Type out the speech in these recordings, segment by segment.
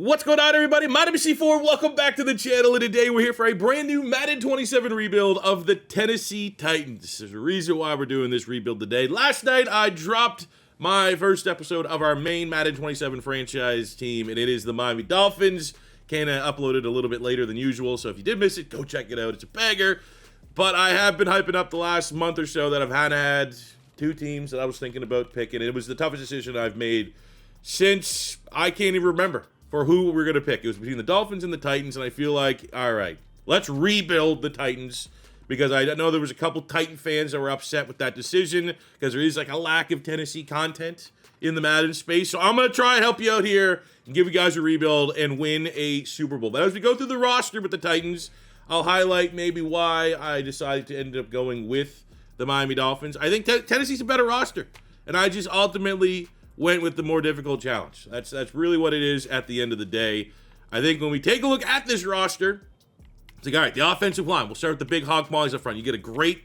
What's going on, everybody? My name is C4. Welcome back to the channel, and today we're here for a brand new Madden 27 rebuild of the Tennessee Titans. There's a reason why we're doing this rebuild today. Last night, I dropped my first episode of our main Madden 27 franchise team, and it is the Miami Dolphins. Kind of uploaded a little bit later than usual, so if you did miss it, go check it out. It's a banger. But I have been hyping up the last month or so that I've had two teams that I was thinking about picking. It was the toughest decision I've made since I can't even remember for who we're going to pick. It was between the Dolphins and the Titans, and I feel like, all right, let's rebuild the Titans, because I know there was a couple Titan fans that were upset with that decision, because there is like a lack of Tennessee content in the Madden space. So I'm going to try and help you out here and give you guys a rebuild and win a Super Bowl. But as we go through the roster with the Titans, I'll highlight maybe why I decided to end up going with the Miami Dolphins. I think Tennessee's a better roster, and I just ultimately went with the more difficult challenge. That's really what it is at the end of the day. I think when we take a look at this roster, it's like, all right, the offensive line. We'll start with the big hog mollies up front. You get a great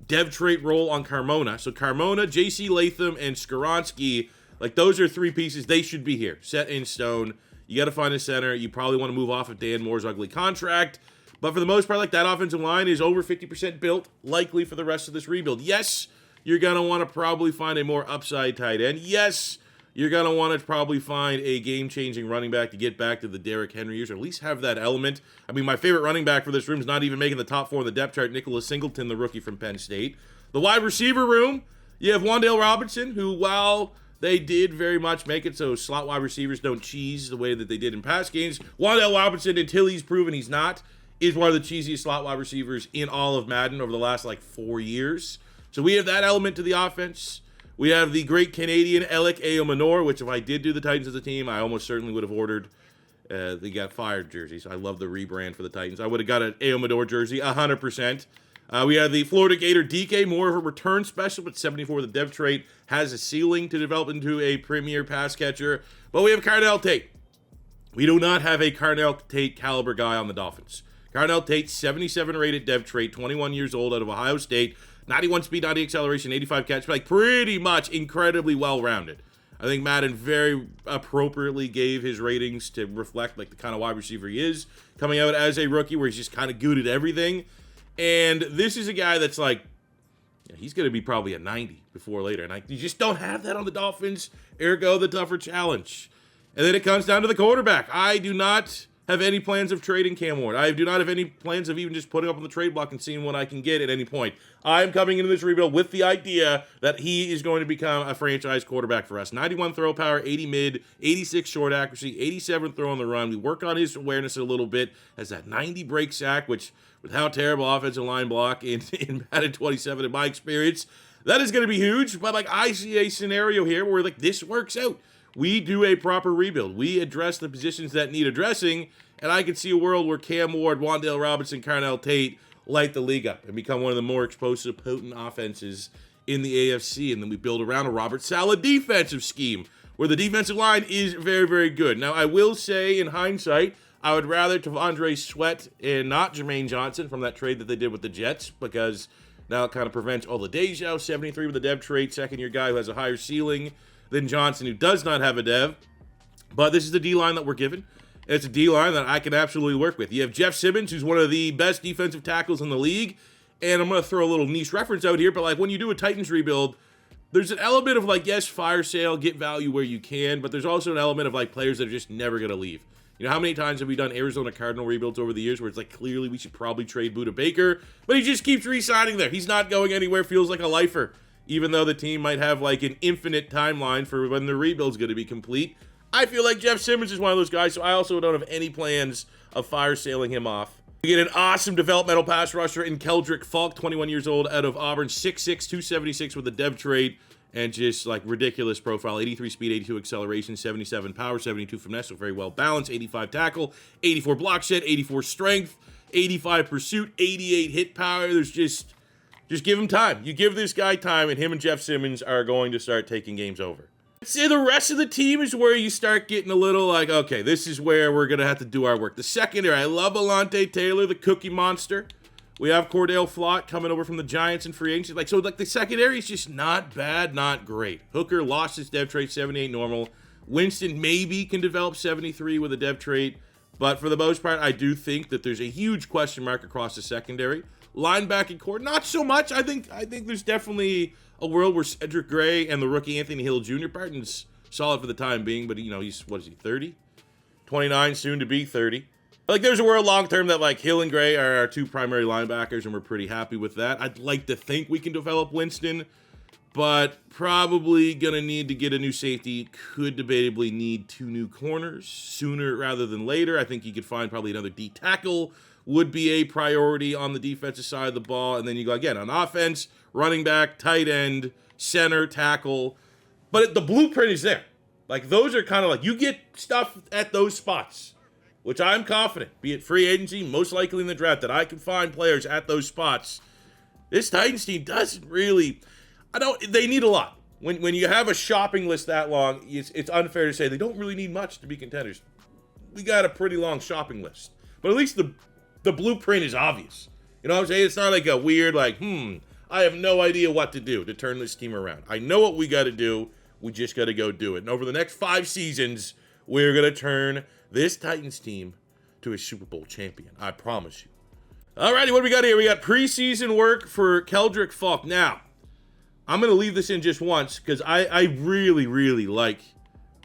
dev trait role on Carmona. So Carmona, J.C. Latham, and Skoronski, like those are three pieces. They should be here, set in stone. You got to find a center. You probably want to move off of Dan Moore's ugly contract. But for the most part, like that offensive line is over 50% built, likely for the rest of this rebuild. Yes, you're going to want to probably find a more upside tight end. Yes, you're going to want to probably find a game-changing running back to get back to the Derrick Henry years, or at least have that element. I mean, my favorite running back for this room is not even making the top four in the depth chart, Nicholas Singleton, the rookie from Penn State. The wide receiver room, you have Wan'Dale Robinson, who, while they did very much make it so slot wide receivers don't cheese the way that they did in past games, Wan'Dale Robinson, until he's proven he's not, is one of the cheesiest slot wide receivers in all of Madden over the last, 4 years. So we have that element to the offense. We have the great Canadian Alec Aomanor, which if I did do the Titans as a team, I almost certainly would have ordered the got fired jerseys. I love the rebrand for the Titans. I would have got an Aomanor jersey, 100%. We have the Florida Gator DK, more of a return special, but 74 with the dev trait, has a ceiling to develop into a premier pass catcher. But we have Carnell Tate. We do not have a Carnell Tate caliber guy on the Dolphins. Carnell Tate, 77 rated dev trait, 21 years old, out of Ohio State. 91 speed, 90 acceleration, 85 catch, like pretty much incredibly well-rounded. I think Madden very appropriately gave his ratings to reflect like the kind of wide receiver he is, coming out as a rookie where he's just kind of good at everything. And this is a guy that's like, he's going to be probably a 90 before or later. And you just don't have that on the Dolphins, ergo the tougher challenge. And then it comes down to the quarterback. I do not have any plans of trading Cam Ward. I do not have any plans of even just putting up on the trade block and seeing what I can get at any point. I'm coming into this rebuild with the idea that he is going to become a franchise quarterback for us. 91 throw power, 80 mid, 86 short accuracy, 87 throw on the run. We work on his awareness a little bit. Has that 90 break sack, which with how terrible offensive line block in Madden 27 in my experience, that is going to be huge. But I see a scenario here where this works out. We do a proper rebuild. We address the positions that need addressing, and I can see a world where Cam Ward, Wan'Dale Robinson, Carnell Tate light the league up and become one of the more explosive, potent offenses in the AFC, and then we build around a Robert Saleh defensive scheme where the defensive line is very, very good. Now, I will say, in hindsight, I would rather T'Vondre Sweat and not Jermaine Johnson from that trade that they did with the Jets, because now it kind of prevents Oladejo, 73 with the dev trait, second-year guy who has a higher ceiling than Johnson, who does not have a dev. But this is the D-line that we're given. It's a D-line that I can absolutely work with. You have Jeff Simmons, who's one of the best defensive tackles in the league. And I'm going to throw a little niche reference out here, but when you do a Titans rebuild, there's an element of yes, fire sale, get value where you can, but there's also an element of players that are just never going to leave. You know, how many times have we done Arizona Cardinal rebuilds over the years where it's clearly we should probably trade Budda Baker, but he just keeps re-signing there. He's not going anywhere, feels like a lifer. Even though the team might have an infinite timeline for when the rebuild's going to be complete, I feel like Jeff Simmons is one of those guys, so I also don't have any plans of fire sailing him off. We get an awesome developmental pass rusher in Cedric Falk, 21 years old, out of Auburn, 6'6", 276 with a dev trait, and just ridiculous profile, 83 speed, 82 acceleration, 77 power, 72 finesse, so very well balanced, 85 tackle, 84 block shed, 84 strength, 85 pursuit, 88 hit power. There's just give him time. You give this guy time, and him and Jeff Simmons are going to start taking games over. I'd say the rest of the team is where you start getting a little okay, this is where we're going to have to do our work. The secondary, I love Alontae Taylor, the cookie monster. We have Cordell Flott coming over from the Giants and free agency. The secondary is just not bad, not great. Hooker lost his dev trait, 78 normal. Winston maybe can develop 73 with a dev trait, but for the most part, I do think that there's a huge question mark across the secondary. Linebacking core, not so much. I think there's definitely a world where Cedric Gray and the rookie Anthony Hill Jr. Barton's solid for the time being, but he's, what is he, 30? 29, soon to be 30. Like, there's a world long-term that, like, Hill and Gray are our two primary linebackers, and we're pretty happy with that. I'd like to think we can develop Winston, but probably going to need to get a new safety. Could debatably need 2 new corners sooner rather than later. I think you could find probably another D tackle would be a priority on the defensive side of the ball. And then you go, again, on offense, running back, tight end, center, tackle. But the blueprint is there. Like, those are kind of like, you get stuff at those spots, which I'm confident, be it free agency, most likely in the draft, that I can find players at those spots. This Titans team doesn't really, they need a lot. When you have a shopping list that long, it's unfair to say they don't really need much to be contenders. We got a pretty long shopping list. But at least the blueprint is obvious. You know what I'm saying? It's not like a weird, like, I have no idea what to do to turn this team around. I know what we got to do. We just got to go do it. And over the next 5 seasons, we're going to turn this Titans team to a Super Bowl champion. I promise you. Alrighty, what do we got here? We got preseason work for Cedric Falk. Now, I'm going to leave this in just once because I really, really like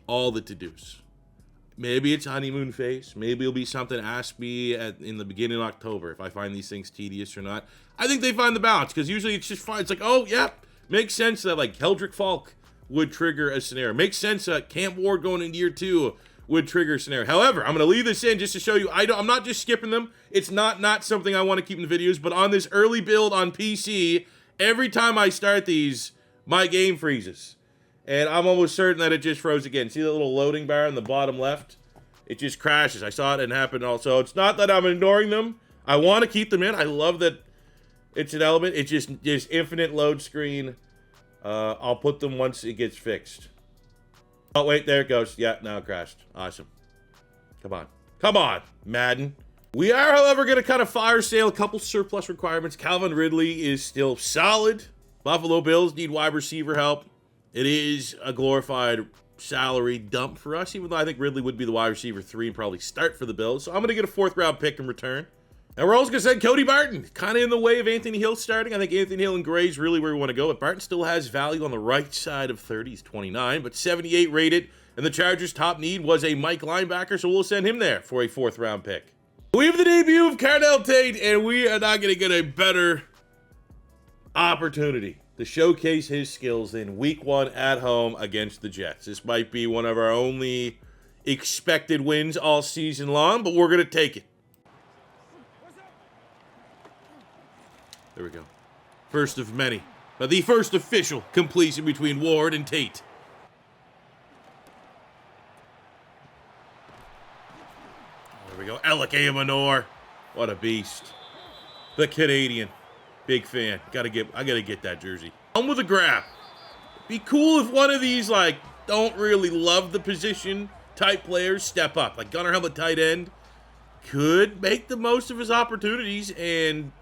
all the to-dos. Maybe it's honeymoon phase. Maybe it'll be something ask me in the beginning of October if I find these things tedious or not. I think they find the balance because usually it's just fine. It's like, oh, yeah, makes sense that like Cedric Falk would trigger a scenario. Makes sense that Camp Ward going into year 2 would trigger a scenario. However, I'm going to leave this in just to show you. I'm not just skipping them. It's not something I want to keep in the videos, but on this early build on PC, every time I start these, my game freezes. And I'm almost certain that it just froze again. See the little loading bar in the bottom left? It just crashes. I saw it and happen also. It's not that I'm ignoring them. I want to keep them in. I love that it's an element. It's just infinite load screen. I'll put them once it gets fixed. Oh, wait, there it goes. Yeah, now it crashed. Awesome. Come on. Come on, Madden. We are, however, going to kind of fire sale a couple surplus requirements. Calvin Ridley is still solid. Buffalo Bills need wide receiver help. It is a glorified salary dump for us, even though I think Ridley would be the wide receiver 3 and probably start for the Bills. So I'm going to get a 4th round pick in return. And we're also going to send Cody Barton, kind of in the way of Anthony Hill starting. I think Anthony Hill and Gray is really where we want to go. But Barton still has value on the right side of 30. He's 29, but 78 rated. And the Chargers' top need was a Mike linebacker, so we'll send him there for a 4th round pick. We have the debut of Carnell Tate, and we are not going to get a better opportunity to showcase his skills in week 1 at home against the Jets. This might be one of our only expected wins all season long, but we're going to take it. There we go. First of many. But the first official completion between Ward and Tate. There we go. Alec Amanor. What a beast. The Canadian. Big fan. I gotta get that jersey. On with a grab. Be cool if one of these, like, don't really love the position type players step up. Like Gunnar Helmet tight end could make the most of his opportunities and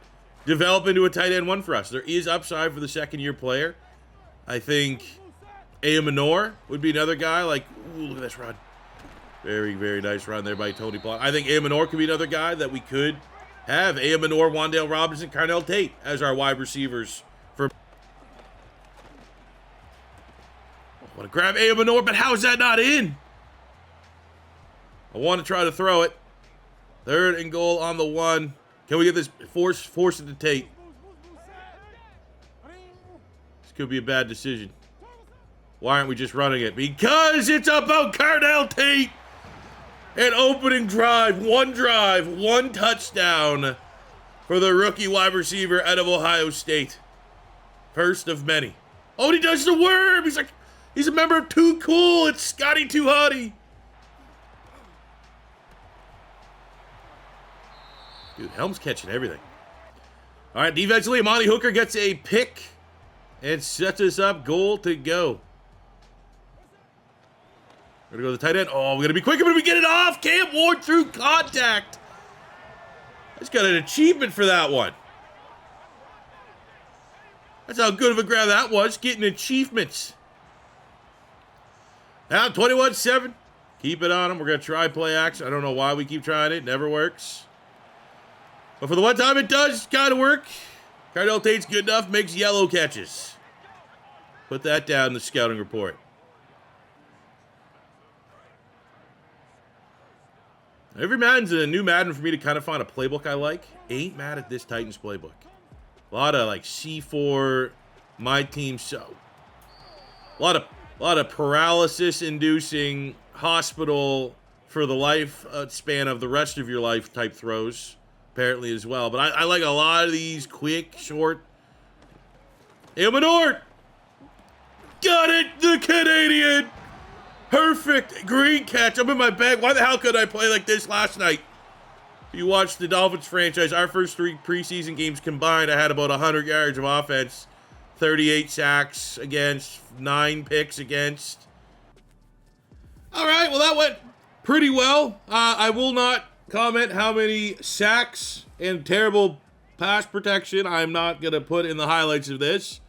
develop into a tight end 1 for us. There is upside for the 2nd-year player. I think Amanor would be another guy. Like, ooh, look at this run. Very, very nice run there by Tony Plott. I think Amanor could be another guy that we could have. Amanor, Wan'Dale Robinson, Carnell Tate as our wide receivers. For I want to grab Amanor, but how is that not in? I want to try to throw it. 3rd and goal on the 1. Can we get this? Force it to Tate. This could be a bad decision. Why aren't we just running it? Because it's about Carnell Tate. An opening drive, 1 touchdown for the rookie wide receiver out of Ohio State. First of many. Oh, and he does the worm. He's a member of Too Cool. It's Scotty Too Hottie. Dude, Helm's catching everything. All right, defensively, Amani Hooker gets a pick and sets us up goal to go. We're going to go to the tight end. Oh, we're going to be quicker, but we get it off. Camp Ward through contact. I just got an achievement for that one. That's how good of a grab that was, getting achievements. Now 21-7. Keep it on him. We're going to try play action. I don't know why we keep trying it. Never works. But for the one time it does kind of work. Carnell Tate's good enough. Makes yellow catches. Put that down in the scouting report. Every Madden's a new Madden for me to kind of find a playbook I like. Ain't mad at this Titans playbook. A lot of like C4, my team so. A lot of paralysis-inducing hospital for the life span of the rest of your life type throws, apparently as well. But I like a lot of these quick, short. Ilmanort! Got it! The Canadian! Perfect green catch. I'm in my bag. Why the hell could I play like this last night? You watched the Dolphins franchise. Our first 3 preseason games combined, I had about 100 yards of offense. 38 sacks against, 9 picks against. All right, well, that went pretty well. I will not comment how many sacks and terrible pass protection I'm not going to put in the highlights of this.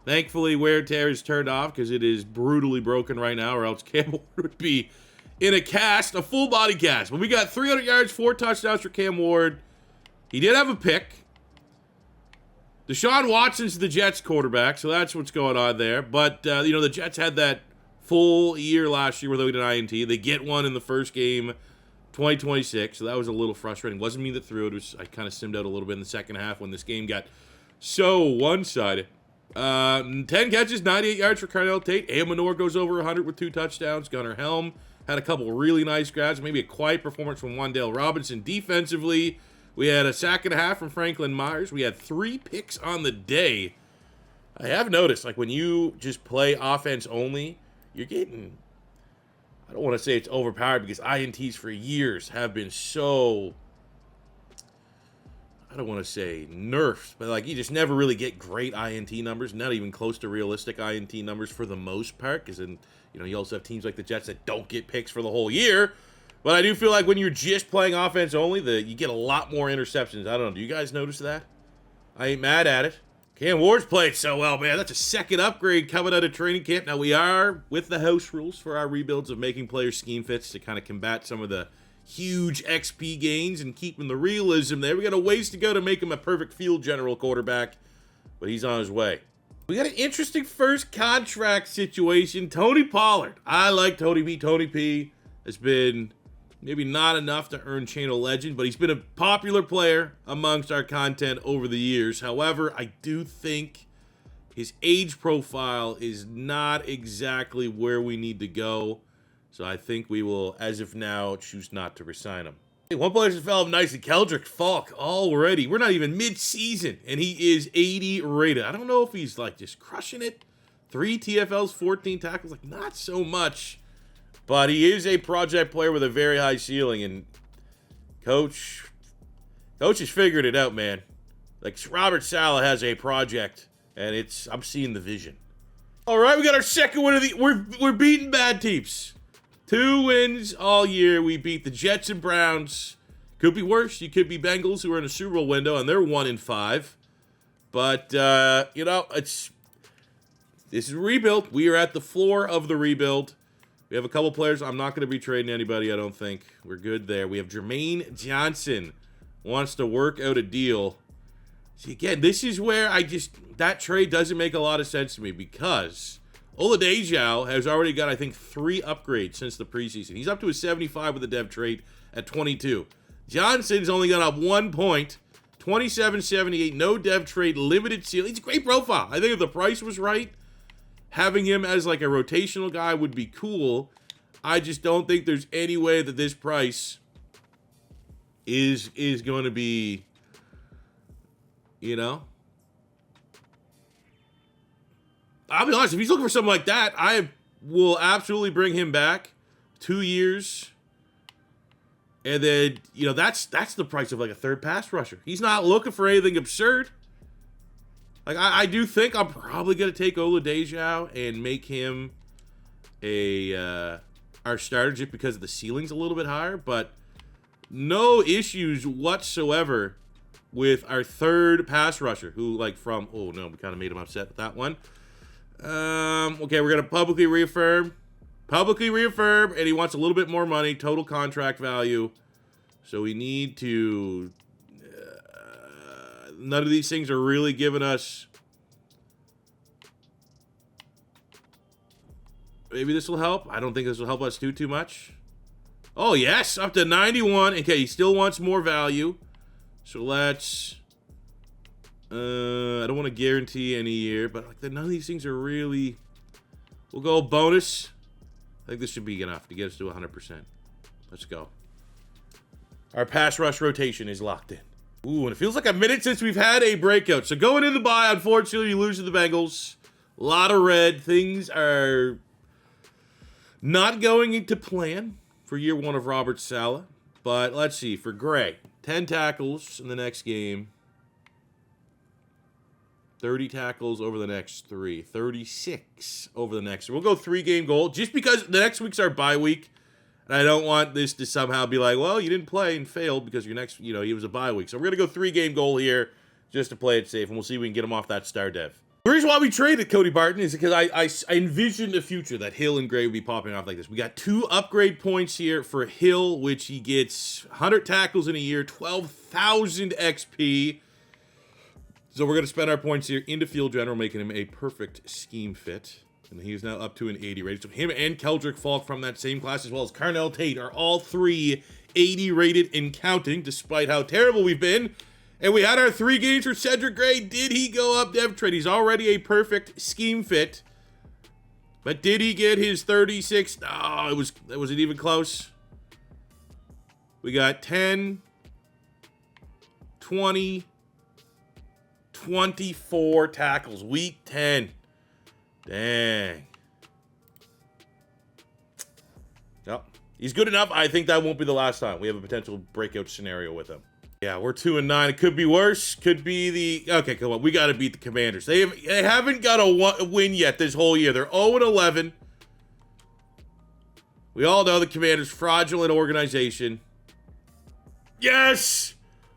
Thankfully, wear and tear is turned off because it is brutally broken right now, or else Cam Ward would be in a cast, a full body cast. But we got 300 yards, 4 touchdowns for Cam Ward. He did have a pick. Deshaun Watson's the Jets quarterback, so that's what's going on there. But, the Jets had that full year last year where they did an INT. They get one in the first game, 2026, so that was a little frustrating. Wasn't me that threw it. I kind of simmed out a little bit in the second half when this game got so one-sided. 10 catches, 98 yards for Carnell Tate. Ilmanort goes over 100 with 2 touchdowns. Gunnar Helm had a couple really nice grabs. Maybe a quiet performance from Wan'Dale Robinson. Defensively, we had a sack and a half from Franklin Myers. We had 3 picks on the day. I have noticed, like, when you just play offense only, you're getting, I don't want to say it's overpowered because INTs for years have been so, I don't want to say nerfed, but like you just never really get great INT numbers, not even close to realistic INT numbers for the most part, because then, you also have teams like the Jets that don't get picks for the whole year. But I do feel like when you're just playing offense only, you get a lot more interceptions. I don't know. Do you guys notice that? I ain't mad at it. Cam Ward's played so well, man. That's a second upgrade coming out of training camp. Now, we are with the house rules for our rebuilds of making players scheme fits to kind of combat some of the huge XP gains and keeping the realism there. We got a ways to go to make him a perfect field general quarterback, but he's on his way. We got an interesting first contract situation. Tony Pollard. I like Tony P. Tony P has been maybe not enough to earn Chain of Legend, but he's been a popular player amongst our content over the years. However, I do think his age profile is not exactly where we need to go. So I think we will, as of now, choose not to resign him. Hey, one player just fell nicely. Keldrick Falk already. We're not even mid-season, and he is 80 rated. I don't know if he's, like, just crushing it. 3 TFLs, 14 tackles. Like, not so much. But he is a project player with a very high ceiling, and Coach has figured it out, man. Like, Robert Saleh has a project, and I'm seeing the vision. All right, we got our second win of the... We're beating bad teams. 2 wins all year. We beat the Jets and Browns. Could be worse. You could be Bengals, who are in a Super Bowl window, and they're 1-5. But, this is a rebuild. We are at the floor of the rebuild. We have a couple players. I'm not going to be trading anybody, I don't think. We're good there. We have Jermaine Johnson wants to work out a deal. See, again, this is where that trade doesn't make a lot of sense to me because Oladipo has already got, I think, 3 upgrades since the preseason. He's up to a 75 with a dev trade at 22. Johnson's only got up 1 point, 27-78, no dev trade, limited ceiling. He's a great profile. I think if the price was right, having him as like a rotational guy would be cool. I just don't think there's any way that this price is going to be, I'll be honest, if he's looking for something like that, I will absolutely bring him back. 2 years. And then, that's the price of like a third pass rusher. He's not looking for anything absurd. Like, I do think I'm probably going to take Oladipo and make him our starter just because the ceiling's a little bit higher. But no issues whatsoever with our third pass rusher who, we kind of made him upset with that one. Okay, we're going to publicly reaffirm Publicly reaffirmed, and he wants a little bit more money, total contract value. So we need to... none of these things are really giving us... Maybe this will help. I don't think this will help us too much. Oh, yes, up to 91. Okay, he still wants more value. So let's... I don't want to guarantee any year, but like none of these things are really... We'll go bonus. I think this should be enough to get us to 100%. Let's go. Our pass rush rotation is locked in. Ooh, and it feels like a minute since we've had a breakout. So going into the bye, unfortunately, you lose to the Bengals. A lot of red. Things are not going into plan for year one of Robert Saleh. But let's see. For Gray, 10 tackles in the next game. 30 tackles over the next 3. 36 over the next. We'll go 3-game goal just because the next week's our bye week. And I don't want this to somehow be like, well, you didn't play and failed because your next, it was a bye week. So we're going to go 3-game goal here just to play it safe. And we'll see if we can get him off that star dev. The reason why we traded Cody Barton is because I envisioned a future that Hill and Gray would be popping off like this. We got 2 upgrade points here for Hill, which he gets 100 tackles in a year, 12,000 XP. So we're going to spend our points here into field general, making him a perfect scheme fit. And he's now up to an 80 rated. So him and Keldrick Falk from that same class, as well as Carnell Tate, are all 3 80 rated and counting, despite how terrible we've been. And we had our 3 games for Cedric Gray. Did he go up dev trade? He's already a perfect scheme fit. But did he get his 36? No, it wasn't even close. We got 10, 20, 24 tackles. Week 10. Dang. Yep. He's good enough. I think that won't be the last time we have a potential breakout scenario with him. Yeah, we're 2-9. It could be worse. Could be the... Okay, come on. We got to beat the Commanders. They haven't got a win yet this whole year. They're 0-11. We all know the Commanders' fraudulent organization. Yes!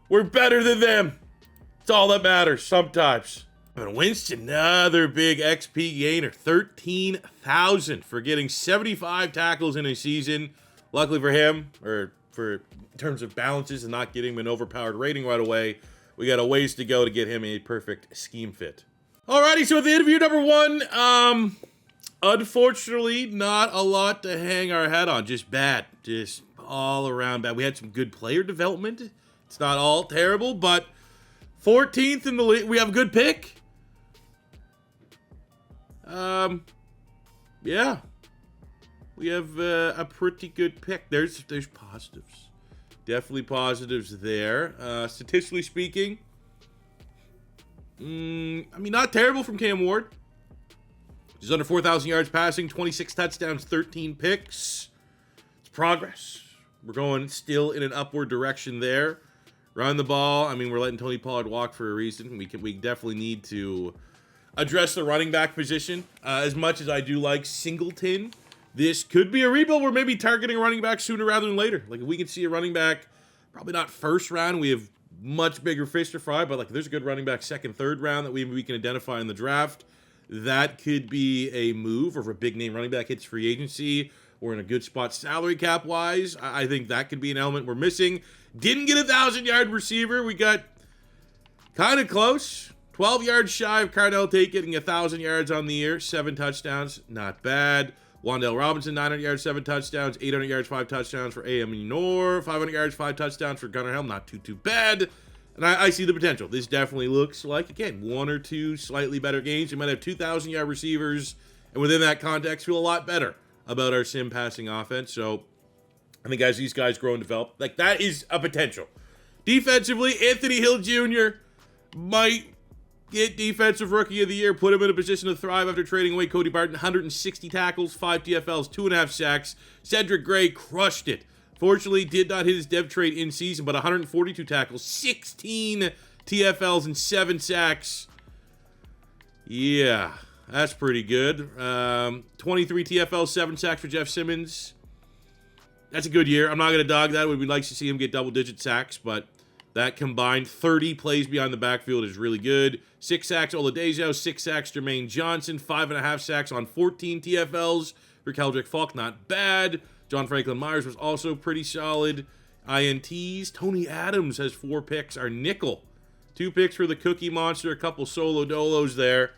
We're better than them. It's all that matters sometimes. And Winston, another big XP gainer. 13,000 for getting 75 tackles in a season. Luckily for him, or for in terms of balances and not getting him an overpowered rating right away, we got a ways to go to get him a perfect scheme fit. Alrighty, so at the interview number 1, unfortunately, not a lot to hang our hat on. Just bad. Just all around bad. We had some good player development. It's not all terrible, but 14th in the league. We have a good pick. Yeah. We have a pretty good pick. There's positives. Definitely positives there. Statistically speaking, not terrible from Cam Ward. He's under 4,000 yards passing, 26 touchdowns, 13 picks. It's progress. We're going still in an upward direction there. Run the ball. We're letting Tony Pollard walk for a reason. We definitely need to address the running back position. As much as I do like Singleton, this could be a rebuild. We're maybe targeting a running back sooner rather than later. Like, if we can see a running back, probably not first round. We have much bigger fish to fry, but like if there's a good running back second, third round that we can identify in the draft, that could be a move. Or if a big name running back hits free agency, we're in a good spot salary cap wise. I think that could be an element we're missing. Didn't get a 1,000-yard receiver. We got kind of close. 12 yards shy of Carnell Tate getting 1,000 yards on the year. 7 touchdowns. Not bad. Wan'Dale Robinson, 900 yards, 7 touchdowns. 800 yards, 5 touchdowns for A.M. Noor. 500 yards, 5 touchdowns for Gunnar Helm. Not too bad. And I see the potential. This definitely looks like, again, 1 or 2 slightly better games. We might have 2,000-yard receivers. And within that context, feel a lot better about our sim passing offense. So I think as these guys grow and develop, like that is a potential. Defensively, Anthony Hill Jr. might get Defensive Rookie of the Year, put him in a position to thrive after trading away Cody Barton. 160 tackles, 5 TFLs, 2.5 sacks. Cedric Gray crushed it. Fortunately, did not hit his dev trade in season, but 142 tackles, 16 TFLs, and 7 sacks. Yeah, that's pretty good. 23 TFLs, 7 sacks for Jeff Simmons. That's a good year. I'm not going to dog that. We'd like to see him get double-digit sacks, but that combined 30 plays behind the backfield is really good. 6 sacks Oladezio, 6 sacks Jermaine Johnson, 5.5 sacks on 14 TFLs for Keldrick Falk, not bad. John Franklin Myers was also pretty solid. INTs, Tony Adams has 4 picks. Our nickel, 2 picks for the Cookie Monster, a couple solo dolos there.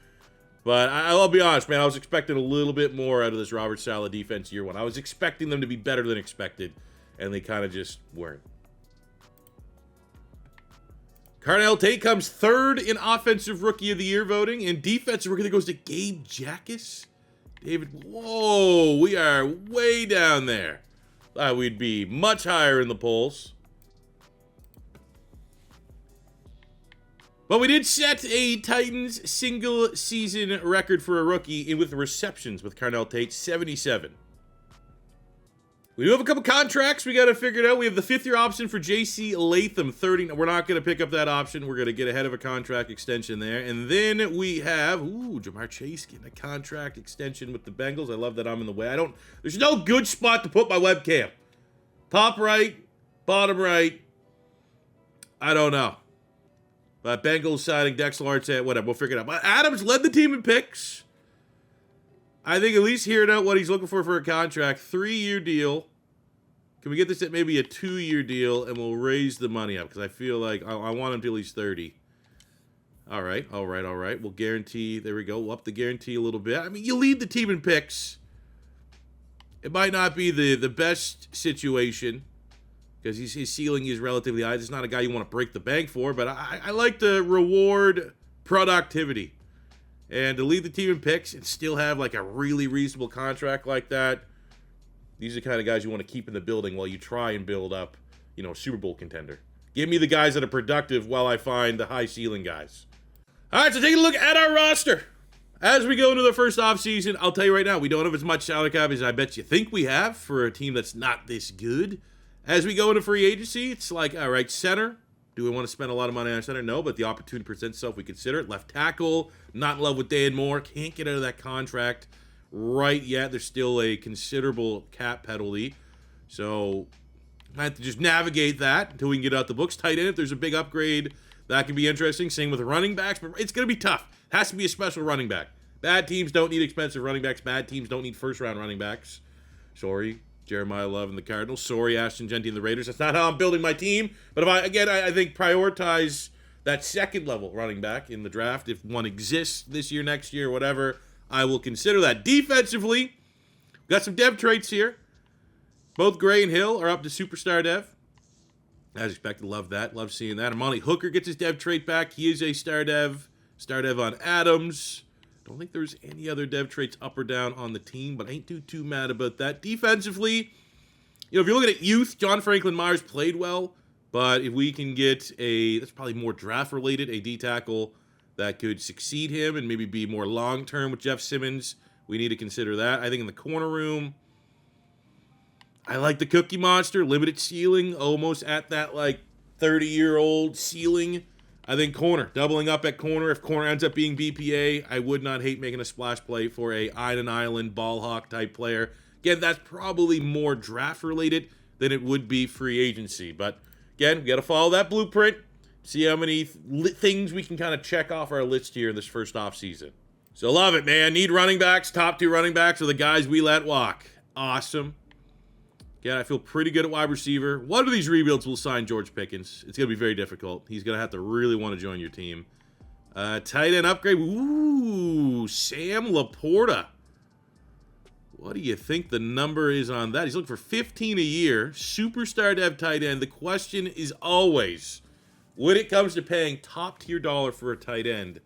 But I'll be honest, man, I was expecting a little bit more out of this Robert Saleh defense year one. I was expecting them to be better than expected, and they kind of just weren't. Carnell Tate comes 3rd in Offensive Rookie of the Year voting. In Defensive Rookie, that goes to Gabe Jackus. David, whoa, we are way down there. Thought we'd be much higher in the polls. But we did set a Titans single season record for a rookie with receptions with Carnell Tate, 77. We do have a couple contracts we got to figure it out. We have the 5th-year option for J.C. Latham, 30. We're not going to pick up that option. We're going to get ahead of a contract extension there. And then we have, Jamar Chase getting a contract extension with the Bengals. I love that I'm in the way. There's no good spot to put my webcam. Top right, bottom right. I don't know. But Bengals signing Dex Lawrence, whatever, we'll figure it out. But Adams led the team in picks. I think at least hearing out what he's looking for a contract. 3-year deal. Can we get this at maybe a 2-year deal, and we'll raise the money up? Because I feel like I want him to at least 30. All right. We'll guarantee. There we go. We'll up the guarantee a little bit. I mean, you lead the team in picks. It might not be the best situation, because his ceiling is relatively high. This is not a guy you want to break the bank for, but I like to reward productivity. And to lead the team in picks and still have like a really reasonable contract like that, these are the kind of guys you want to keep in the building while you try and build up, a Super Bowl contender. Give me the guys that are productive while I find the high ceiling guys. All right, so take a look at our roster. As we go into the first offseason, I'll tell you right now, we don't have as much salary cap as I bet you think we have for a team that's not this good. As we go into free agency, it's like, all right, center. Do we want to spend a lot of money on center? No, but the opportunity presents itself. We consider it. Left tackle, not in love with Dan Moore. Can't get out of that contract right yet. There's still a considerable cap penalty. So I have to just navigate that until we can get out the books. Tight end, if there's a big upgrade, that could be interesting. Same with running backs, but it's going to be tough. It has to be a special running back. Bad teams don't need expensive running backs. Bad teams don't need first-round running backs. Sorry, Jeremiah Love and the Cardinals. Sorry, Ashton Genty and the Raiders. That's not how I'm building my team. But I think prioritize that second-level running back in the draft. If one exists this year, next year, whatever, I will consider that. Defensively, got some dev traits here. Both Gray and Hill are up to superstar dev. As expected, love that. Love seeing that. Amani Hooker gets his dev trait back. He is a star dev. Star dev on Adams. Don't think there's any other dev traits up or down on the team, but I ain't too mad about that. Defensively, if you're looking at youth, John Franklin Myers played well, but if we can get that's probably more draft-related, a D-tackle that could succeed him and maybe be more long-term with Jeff Simmons, we need to consider that. I think in the corner room, I like the Cookie Monster, limited ceiling, almost at that 30-year-old ceiling. I think corner, doubling up at corner. If corner ends up being BPA, I would not hate making a splash play for a Island Island ball hawk type player. Again, that's probably more draft related than it would be free agency. But again, we got to follow that blueprint, see how many things we can kind of check off our list here in this first offseason. So love it, man. Need running backs. Top 2 running backs are the guys we let walk. Awesome. Yeah, I feel pretty good at wide receiver. One of these rebuilds will sign George Pickens. It's going to be very difficult. He's going to have to really want to join your team. Tight end upgrade. Ooh, Sam Laporta. What do you think the number is on that? He's looking for 15 a year. Superstar dev tight end. The question is always, when it comes to paying top-tier dollar for a tight end,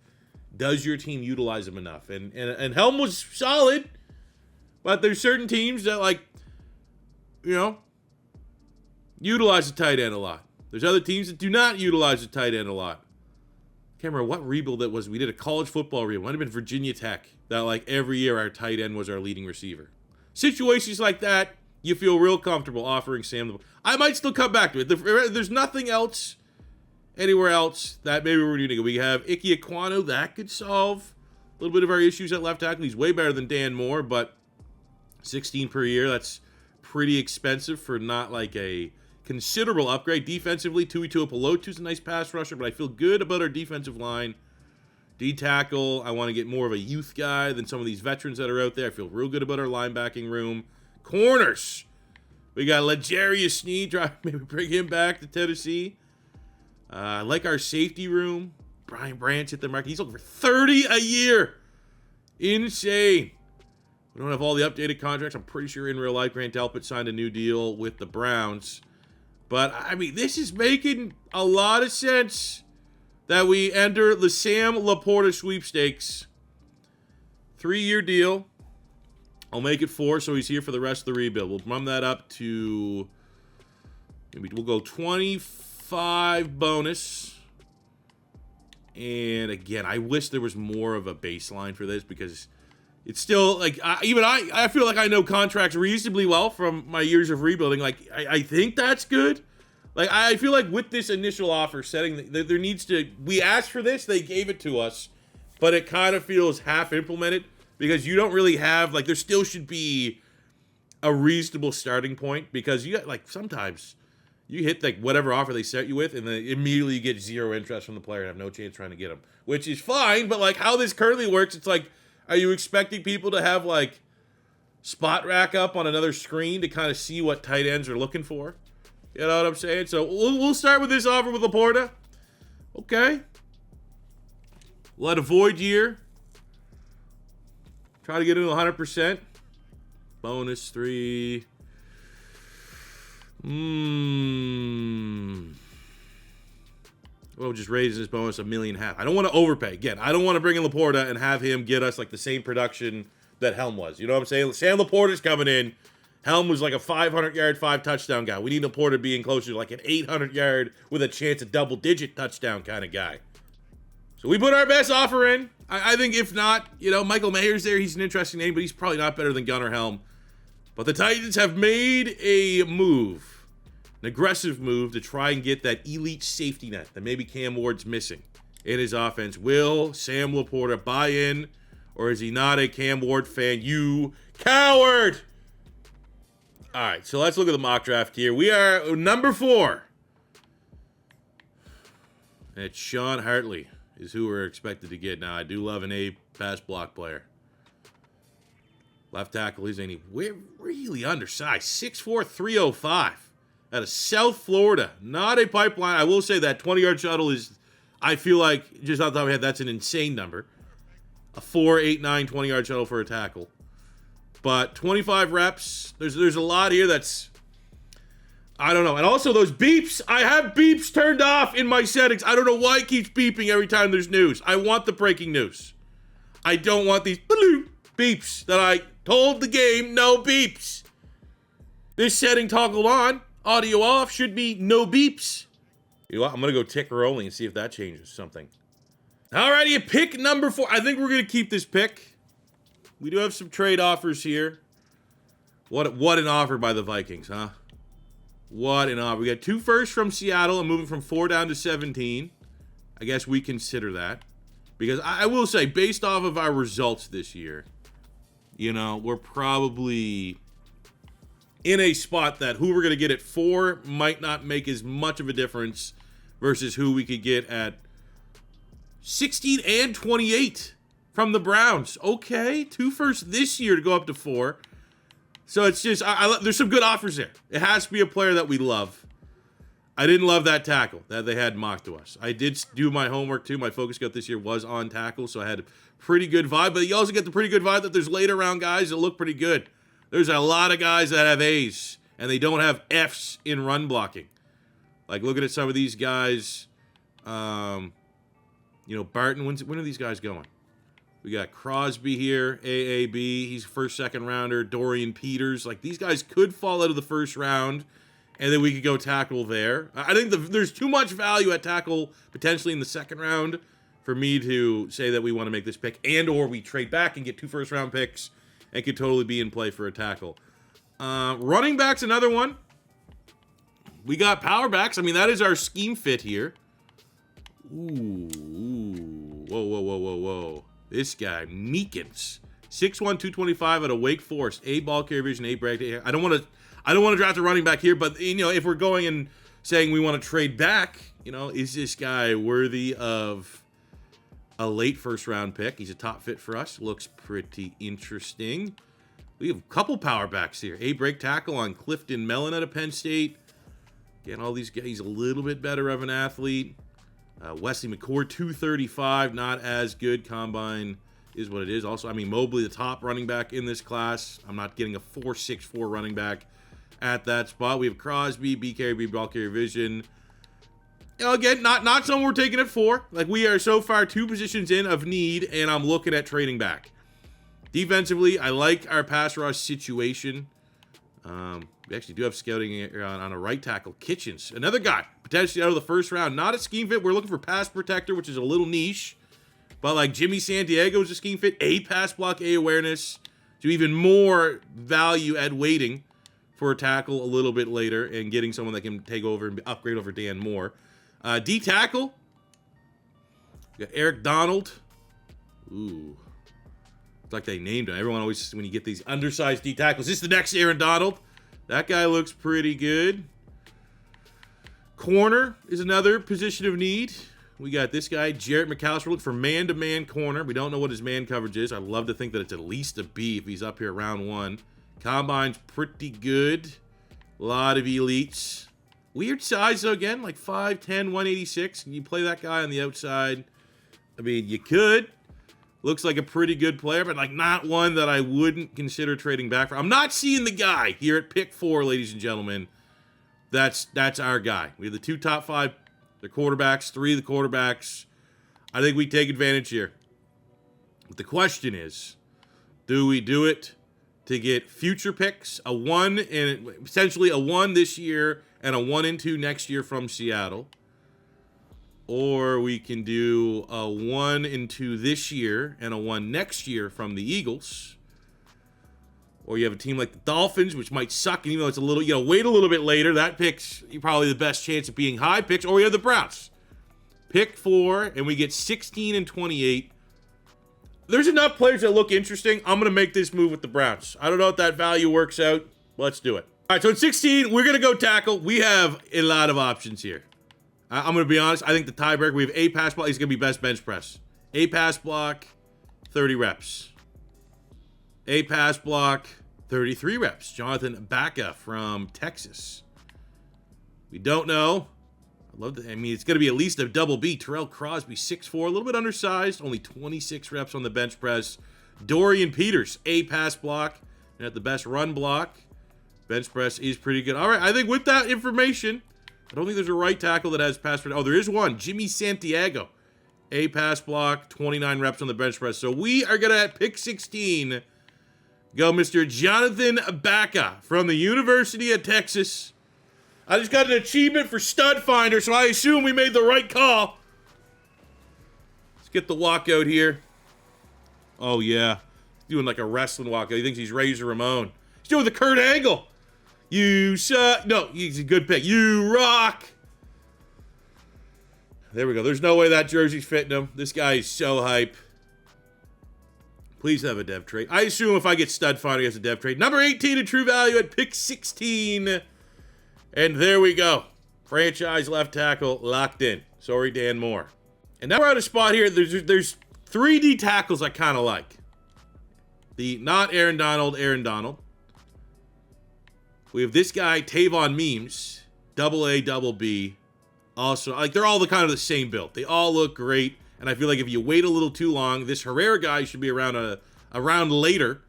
does your team utilize him enough? And Helm was solid, but there's certain teams that, utilize the tight end a lot. There's other teams that do not utilize the tight end a lot. Can't remember what rebuild that was. We did a college football rebuild. It might have been Virginia Tech. That every year our tight end was our leading receiver. Situations like that, you feel real comfortable offering Sam. I might still come back to it. There's nothing else anywhere else that maybe we're doing. We have Ike Ekwonu. That could solve a little bit of our issues at left tackle. He's way better than Dan Moore, but 16 per year, that's pretty expensive for not a considerable upgrade. Defensively, Tui Tuipulotu's a nice pass rusher, but I feel good about our defensive line. D-tackle, I want to get more of a youth guy than some of these veterans that are out there. I feel real good about our linebacking room. Corners. We got L'Jarius Sneed. Maybe bring him back to Tennessee. I like our safety room. Brian Branch hit the mark. He's looking for 30 a year. Insane. We don't have all the updated contracts. I'm pretty sure in real life Grant Delpit signed a new deal with the Browns. But, I mean, this is making a lot of sense that we enter the Sam Laporta sweepstakes. 3-year deal. I'll make it 4, so he's here for the rest of the rebuild. We'll bump that up to, maybe we'll go 25 bonus. And again, I wish there was more of a baseline for this because it's still, like, I feel like I know contracts reasonably well from my years of rebuilding. Like, I think that's good. Like, I feel like with this initial offer setting, there needs to, we asked for this, they gave it to us, but it kind of feels half implemented because you don't really have, like, there still should be a reasonable starting point because you got, like, sometimes you hit, like, whatever offer they set you with and then immediately you get zero interest from the player and have no chance trying to get them, which is fine, but, like, how this currently works, it's like, are you expecting people to have, like, spot rack up on another screen to kind of see what tight ends are looking for? You know what I'm saying? So we'll start with this offer with Laporta. Okay. We'll have a void year. Try to get into 100%. Bonus 3. We'll just raise this bonus $1.5 million. I don't want to overpay. Again, I don't want to bring in Laporta and have him get us like the same production that Helm was. You know what I'm saying? Sam Laporta's coming in. Helm was like a 500-yard, 5-touchdown guy. We need Laporta being closer to like an 800-yard with a chance of double-digit touchdown kind of guy. So we put our best offer in. I think if not, you know, Michael Mayer's there. He's an interesting name, but he's probably not better than Gunnar Helm. But the Titans have made a move, an aggressive move to try and get that elite safety net that maybe Cam Ward's missing in his offense. Will Sam Laporta buy in, or is he not a Cam Ward fan? You coward! All right, so let's look at the mock draft here. We are number 4. And it's Sean Hartley is who we're expected to get. Now, I do love an A pass block player. Left tackle, he's really undersized. 6'4", 305 out of South Florida. Not a pipeline. I will say that 20-yard shuttle is, I feel like, just off the top of my head, that's an insane number. A 4, 8, 9, 20-yard shuttle for a tackle. But 25 reps, there's a lot here that's, I don't know. And also those beeps, I have beeps turned off in my settings. I don't know why it keeps beeping every time there's news. I want the breaking news. I don't want these beeps that I told the game no beeps. This setting toggled on, audio off, should be no beeps. You know what? I'm going to go ticker only and see if that changes something. Alrighty, pick number 4. I think we're going to keep this pick. We do have some trade offers here. What an offer by the Vikings, huh? What an offer. We got 2 firsts from Seattle and moving from 4 down to 17. I guess we consider that. Because I will say, based off of our results this year, you know, we're probably in a spot that who we're going to get at 4 might not make as much of a difference versus who we could get at 16 and 28. From the Browns. Okay, 2 firsts this year to go up to 4. So it's just, there's some good offers there. It has to be a player that we love. I didn't love that tackle that they had mocked to us. I did do my homework too. My focus scout this year was on tackle, so I had a pretty good vibe. But you also get the pretty good vibe that there's later round guys that look pretty good. There's a lot of guys that have A's, and they don't have F's in run blocking. Like looking at some of these guys, you know, Barton, when are these guys going? We got Crosby here, AAB. He's first, second rounder. Dorian Peters. Like, these guys could fall out of the first round, and then we could go tackle there. I think there's too much value at tackle potentially in the second round for me to say that we want to make this pick, and or we trade back and get 2 first-round picks and could totally be in play for a tackle. Running back's another one. We got power backs. I mean, that is our scheme fit here. Ooh. Whoa. This guy, Meekins, 6'1", 225 out of Wake Forest, A ball carrier vision, A break. I don't want to draft a running back here, but you know, if we're going and saying we want to trade back, you know, is this guy worthy of a late first-round pick. He's a top fit for us. Looks pretty interesting. We have a couple power backs here. A break tackle on Clifton Mellon out of Penn State. Again, all these guys, he's a little bit better of an athlete. Wesley McCord, 235, not as good. Combine is what it is. Also, I mean, Mobley, the top running back in this class. I'm not getting a 4.64 running back at that spot. We have Crosby, B carry, B ball carrier vision. You know, again, not someone we're taking it for. Like, we are so far 2 positions in of need, and I'm looking at trading back. Defensively, I like our pass rush situation. We actually do have scouting on a right tackle, Kitchens. Another guy, potentially out of the first round. Not a scheme fit. We're looking for pass protector, which is a little niche. But like Jimmy Santiago is a scheme fit. A pass block, A awareness. So even more value at waiting for a tackle a little bit later and getting someone that can take over and upgrade over Dan Moore. D tackle. We got Eric Donald. Ooh. It's like they named him. Everyone always, when you get these undersized D tackles, this is the next Aaron Donald. That guy looks pretty good. Corner is another position of need. We got this guy, Jarrett McAllister. We're looking for man-to-man corner. We don't know what his man coverage is. I'd love to think that it's at least a B if he's up here round 1. Combine's pretty good. A lot of elites. Weird size, though, again, like 5'10", 186. Can you play that guy on the outside? I mean, you could. Looks like a pretty good player, but like not one that I wouldn't consider trading back for. I'm not seeing the guy here at pick 4, ladies and gentlemen. That's our guy. We have the 2 top 5, the quarterbacks, 3 of the quarterbacks. I think we take advantage here. But the question is, do we do it to get future picks, a 1 and essentially a 1 this year and a 1 and 2 next year from Seattle? Or we can do a 1 and 2 this year and a 1 next year from the Eagles. Or you have a team like the Dolphins, which might suck, and even though it's a little, wait a little bit later, that pick's probably the best chance of being high picks. Or we have the Browns. Pick 4, and we get 16 and 28. There's enough players that look interesting. I'm going to make this move with the Browns. I don't know if that value works out. Let's do it. All right, so at 16, we're going to go tackle. We have a lot of options here. I'm going to be honest. I think the tiebreaker, we have A pass block. He's going to be best bench press. A pass block, 30 reps. A pass block, 33 reps. Jonathan Baca from Texas. We don't know. I mean, it's going to be at least a double B. Terrell Crosby, 6'4", a little bit undersized. Only 26 reps on the bench press. Dorian Peters, A pass block. And at the best run block. Bench press is pretty good. All right, I think with that information, I don't think there's a right tackle that has pass. Oh, there is one. Jimmy Santiago. A pass block, 29 reps on the bench press. So we are going to, at pick 16, go Mr. Jonathan Baca from the University of Texas. I just got an achievement for Stud Finder, so I assume we made the right call. Let's get the walkout here. Oh, yeah. He's doing like a wrestling walkout. He thinks he's Razor Ramon. He's doing the Kurt Angle. You suck. No, he's a good pick. You rock. There we go. There's no way that jersey's fitting him. This guy is so hype. Please have a dev trade. I assume if I get Stud Finder, he has a dev trade. Number 18 in True Value at pick 16. And there we go. Franchise left tackle locked in. Sorry, Dan Moore. And now we're at a spot here. There's 3D tackles I kind of like. The not Aaron Donald. We have this guy, Tavon Memes, double A, double B. Also, like they're all kind of the same build. They all look great. And I feel like if you wait a little too long, this Herrera guy should be around a round later.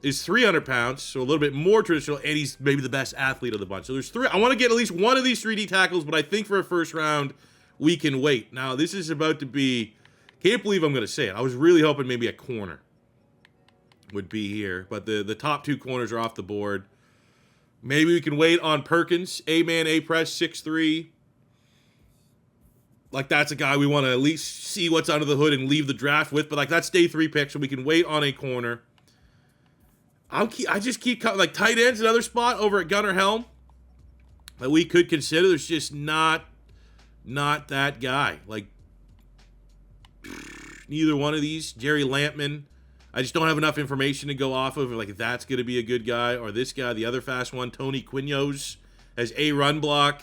Is 300 pounds, so a little bit more traditional, and he's maybe the best athlete of the bunch. So there's 3. I want to get at least one of these 3D tackles, but I think for a first round, we can wait. Now, this is about to be, can't believe I'm going to say it. I was really hoping maybe a corner would be here, but the top 2 corners are off the board. Maybe we can wait on Perkins, A-man, A-press, 6'3". Like, that's a guy we want to at least see what's under the hood and leave the draft with, but like, that's day 3 pick, so we can wait on a corner. I just keep like tight ends, another spot over at Gunnar Helm that we could consider. There's just not that guy. Like neither one of these. Jerry Lampman. I just don't have enough information to go off of. Like if that's going to be a good guy or this guy, the other fast one, Tony Quinones, has a run block.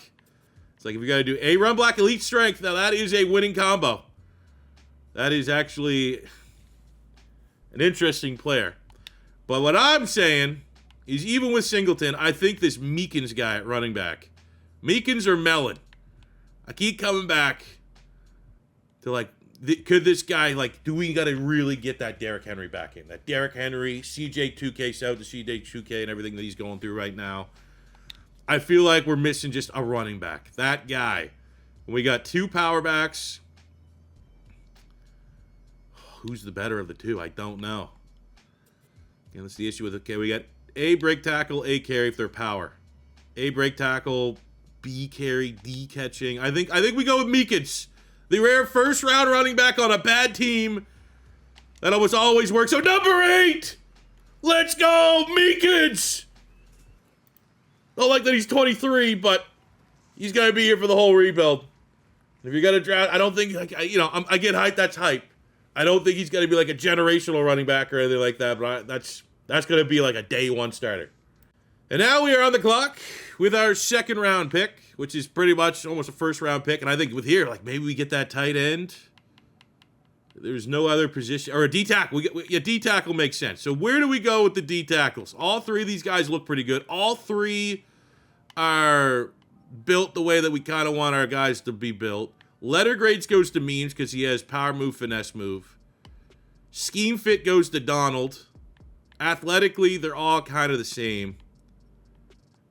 It's like if you got to do a run block, elite strength. Now that is a winning combo. That is actually an interesting player. But what I'm saying is, even with Singleton, I think this Meekins guy at running back, Meekins or Mellon, I keep coming back to, like, could this guy, like, do we got to really get that Derrick Henry back in? That Derrick Henry, CJ2K, shout to CJ2K and everything that he's going through right now. I feel like we're missing just a running back. That guy. We got two power backs. Who's the better of the two? I don't know. And that's the issue with, okay, we got A break tackle, A carry if they're power. A break tackle, B carry, D catching. I think we go with Meekins. The rare first round running back on a bad team. That almost always works. So number 8! Let's go, Meekins! Not like that he's 23, but he's got to be here for the whole rebuild. If you're going to draft, I don't think, like, I get hype, that's hype. I don't think he's going to be like a generational running back or anything like that, but that's going to be like a day one starter. And now we are on the clock with our second round pick, which is pretty much almost a first round pick. And I think with here, like, maybe we get that tight end. There's no other position, or a D tackle. D tackle makes sense. So where do we go with the D tackles? All three of these guys look pretty good. All three are built the way that we kind of want our guys to be built. Letter grades goes to Memes because he has power move, finesse move. Scheme fit goes to Donald. Athletically, they're all kind of the same.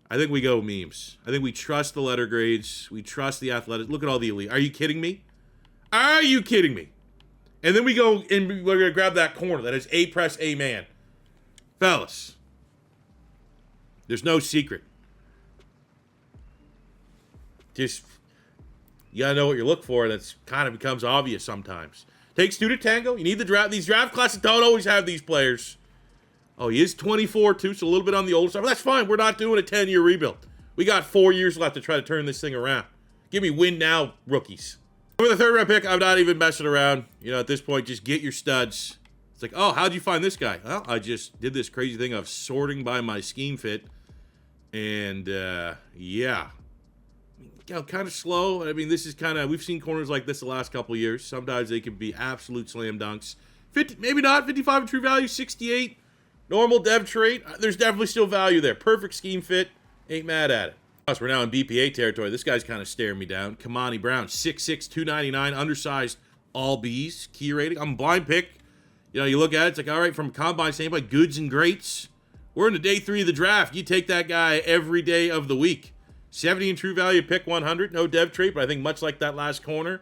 I think we go Memes. I think we trust the letter grades. We trust the athletic. Look at all the elite. Are you kidding me? Are you kidding me? And then we go and we're going to grab that corner that is A press, A man. Fellas, there's no secret. Just, you got to know what you're looking for. That's kind of becomes obvious sometimes. Takes two to tango. You need the draft. These draft classes don't always have these players. Oh, he is 24 too, so a little bit on the older side. But that's fine. We're not doing a 10-year rebuild. We got 4 years left to try to turn this thing around. Give me win now, rookies. With the third round pick, I'm not even messing around. You know, at this point, just get your studs. It's like, oh, how'd you find this guy? Well, I just did this crazy thing of sorting by my scheme fit. And, yeah. You know, kind of slow. I mean, this is kind of, we've seen corners like this the last couple years. Sometimes they can be absolute slam dunks. 50, maybe not, 55 in true value, 68. Normal dev trait. There's definitely still value there. Perfect scheme fit. Ain't mad at it. Plus, we're now in BPA territory. This guy's kind of staring me down. Kamani Brown, 6'6", 299, undersized, all Bs. Key rating. I'm a blind pick. You know, you look at it, it's like, all right, from a combine standpoint, goods and greats. We're into day 3 of the draft. You take that guy every day of the week. 70 in true value, pick 100. No dev trait, but I think much like that last corner,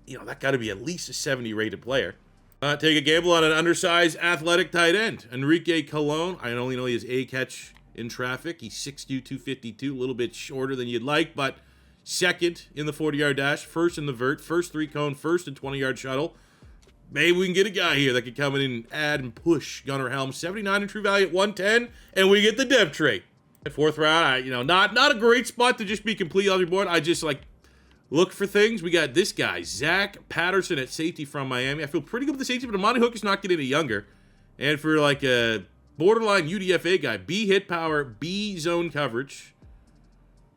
you know, that got to be at least a 70 rated player. Take a gamble on an undersized athletic tight end. Enrique Colon. I only know he has a catch in traffic. He's 6'2", 252, a little bit shorter than you'd like, but second in the 40-yard dash, first in the vert, first 3-cone, first and 20-yard shuttle. Maybe we can get a guy here that could come in and add and push Gunnar Helm. 79 in true value at 110, and we get the dev trait. Fourth round, not a great spot to just be completely on your board. I just, like, look for things. We got this guy, Zach Patterson at safety from Miami. I feel pretty good with the safety, but Amani Hook is not getting any younger. And for, like, a borderline UDFA guy, B hit power, B zone coverage.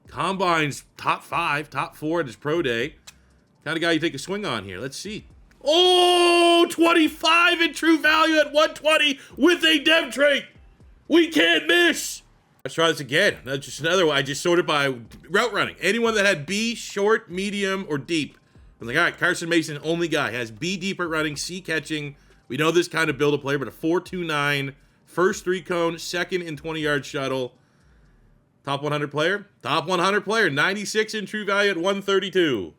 Combines top 5, top 4 at his pro day. Kind of guy you take a swing on here. Let's see. Oh, 25 in true value at 120 with a dev trait. We can't miss. Let's try this again. That's just another one. I just sorted by route running. Anyone that had B, short, medium, or deep. I'm like, all right, Carson Mason, only guy. Has B deep at running, C catching. We know this kind of build a player, but a 4.29, first 3-cone, second in 20-yard shuttle. Top 100 player? Top 100 player. 96 in true value at 132.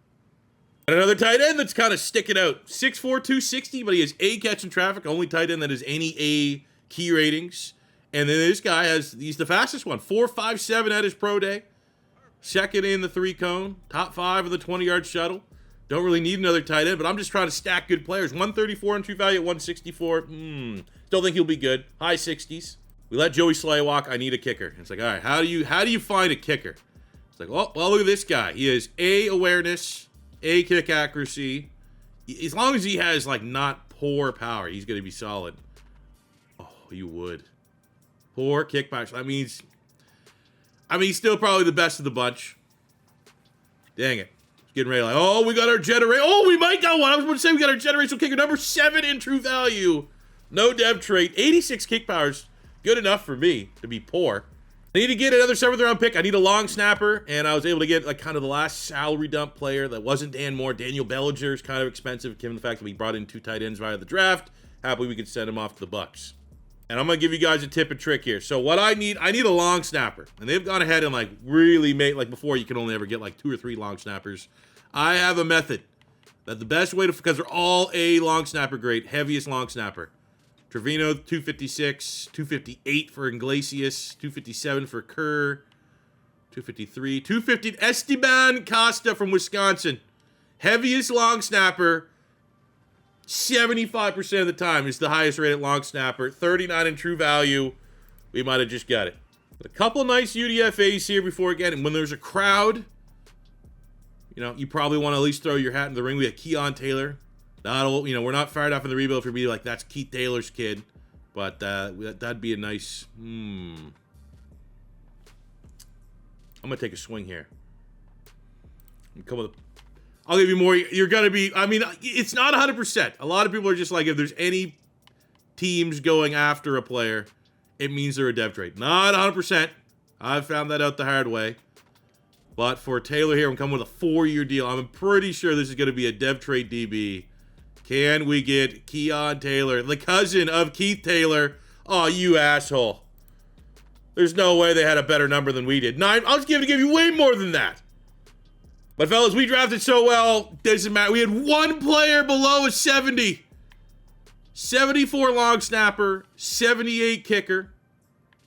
And another tight end that's kind of sticking out. 6'4", 260, but he has A catch in traffic. Only tight end that has any A key ratings. And then this guy he's the fastest one. 4.57 at his pro day. Second in the 3-cone. Top 5 of the 20-yard shuttle. Don't really need another tight end, but I'm just trying to stack good players. 134 in true value at 164. Still think he'll be good. High 60s. We let Joey Slay walk. I need a kicker. It's like, all right, how do you find a kicker? It's like, well, look at this guy. He has A awareness, A kick accuracy. As long as he has, like, not poor power, he's going to be solid. Oh, you would. Poor kickbacks. I mean, he's still probably the best of the bunch. Dang it. getting ready like, oh, we got our generation. Oh, we might got one. I was about to say we got our generational kicker, number 7 in true value. No dev trait, 86 kick powers. Good enough for me to be poor. I need to get another 7th round pick. I need a long snapper, and I was able to get like kind of the last salary dump player that wasn't Dan Moore. Daniel Bellinger is kind of expensive given the fact that we brought in 2 tight ends via the draft. Happily, we could send him off to the Bucks. And I'm gonna give you guys a tip and trick here. So what I need a long snapper, and they've gone ahead and like really made, like before you could only ever get like 2 or 3 long snappers. I have a method that the best way to, because they're all a long snapper grade, heaviest long snapper. Trevino, 256, 258 for Iglesias, 257 for Kerr, 253, 250 Esteban Costa from Wisconsin. Heaviest long snapper, 75% of the time is the highest rated long snapper, 39 in true value. We might have just got it. But a couple nice UDFAs here before again, and when there's a crowd, you know, you probably want to at least throw your hat in the ring. We have Keon Taylor. You know, we're not fired off in the rebuild for being like, that's Keith Taylor's kid. But that'd be a nice... I'm going to take a swing here. I'll give you more. You're going to be... I mean, it's not 100%. A lot of people are just like, if there's any teams going after a player, it means they're a dev trade. Not 100%. I've found that out the hard way. But for Taylor here, I'm coming with a 4-year deal. I'm pretty sure this is going to be a dev trade DB. Can we get Keon Taylor, the cousin of Keith Taylor? Oh, you asshole. There's no way they had a better number than we did. 9, I was going to give you way more than that. But fellas, we drafted so well, doesn't matter. We had 1 player below a 70. 74 long snapper, 78 kicker.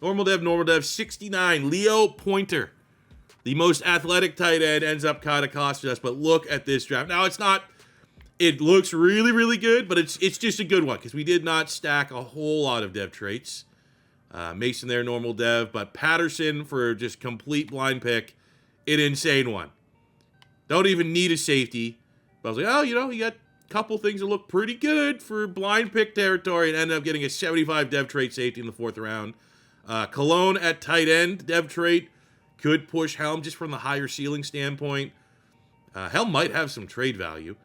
Normal dev, 69. Leo Pointer. The most athletic tight end ends up kind of costing us, but look at this draft. Now, it's not... It looks really, really good, but it's just a good one because we did not stack a whole lot of dev traits. Mason there, normal dev, but Patterson for just complete blind pick, an insane one. Don't even need a safety. But I was like, oh, you know, you got a couple things that look pretty good for blind pick territory and ended up getting a 75 dev trait safety in the 4th round. Cologne at tight end, dev trait. Could push Helm just from the higher ceiling standpoint. Helm might have some trade value.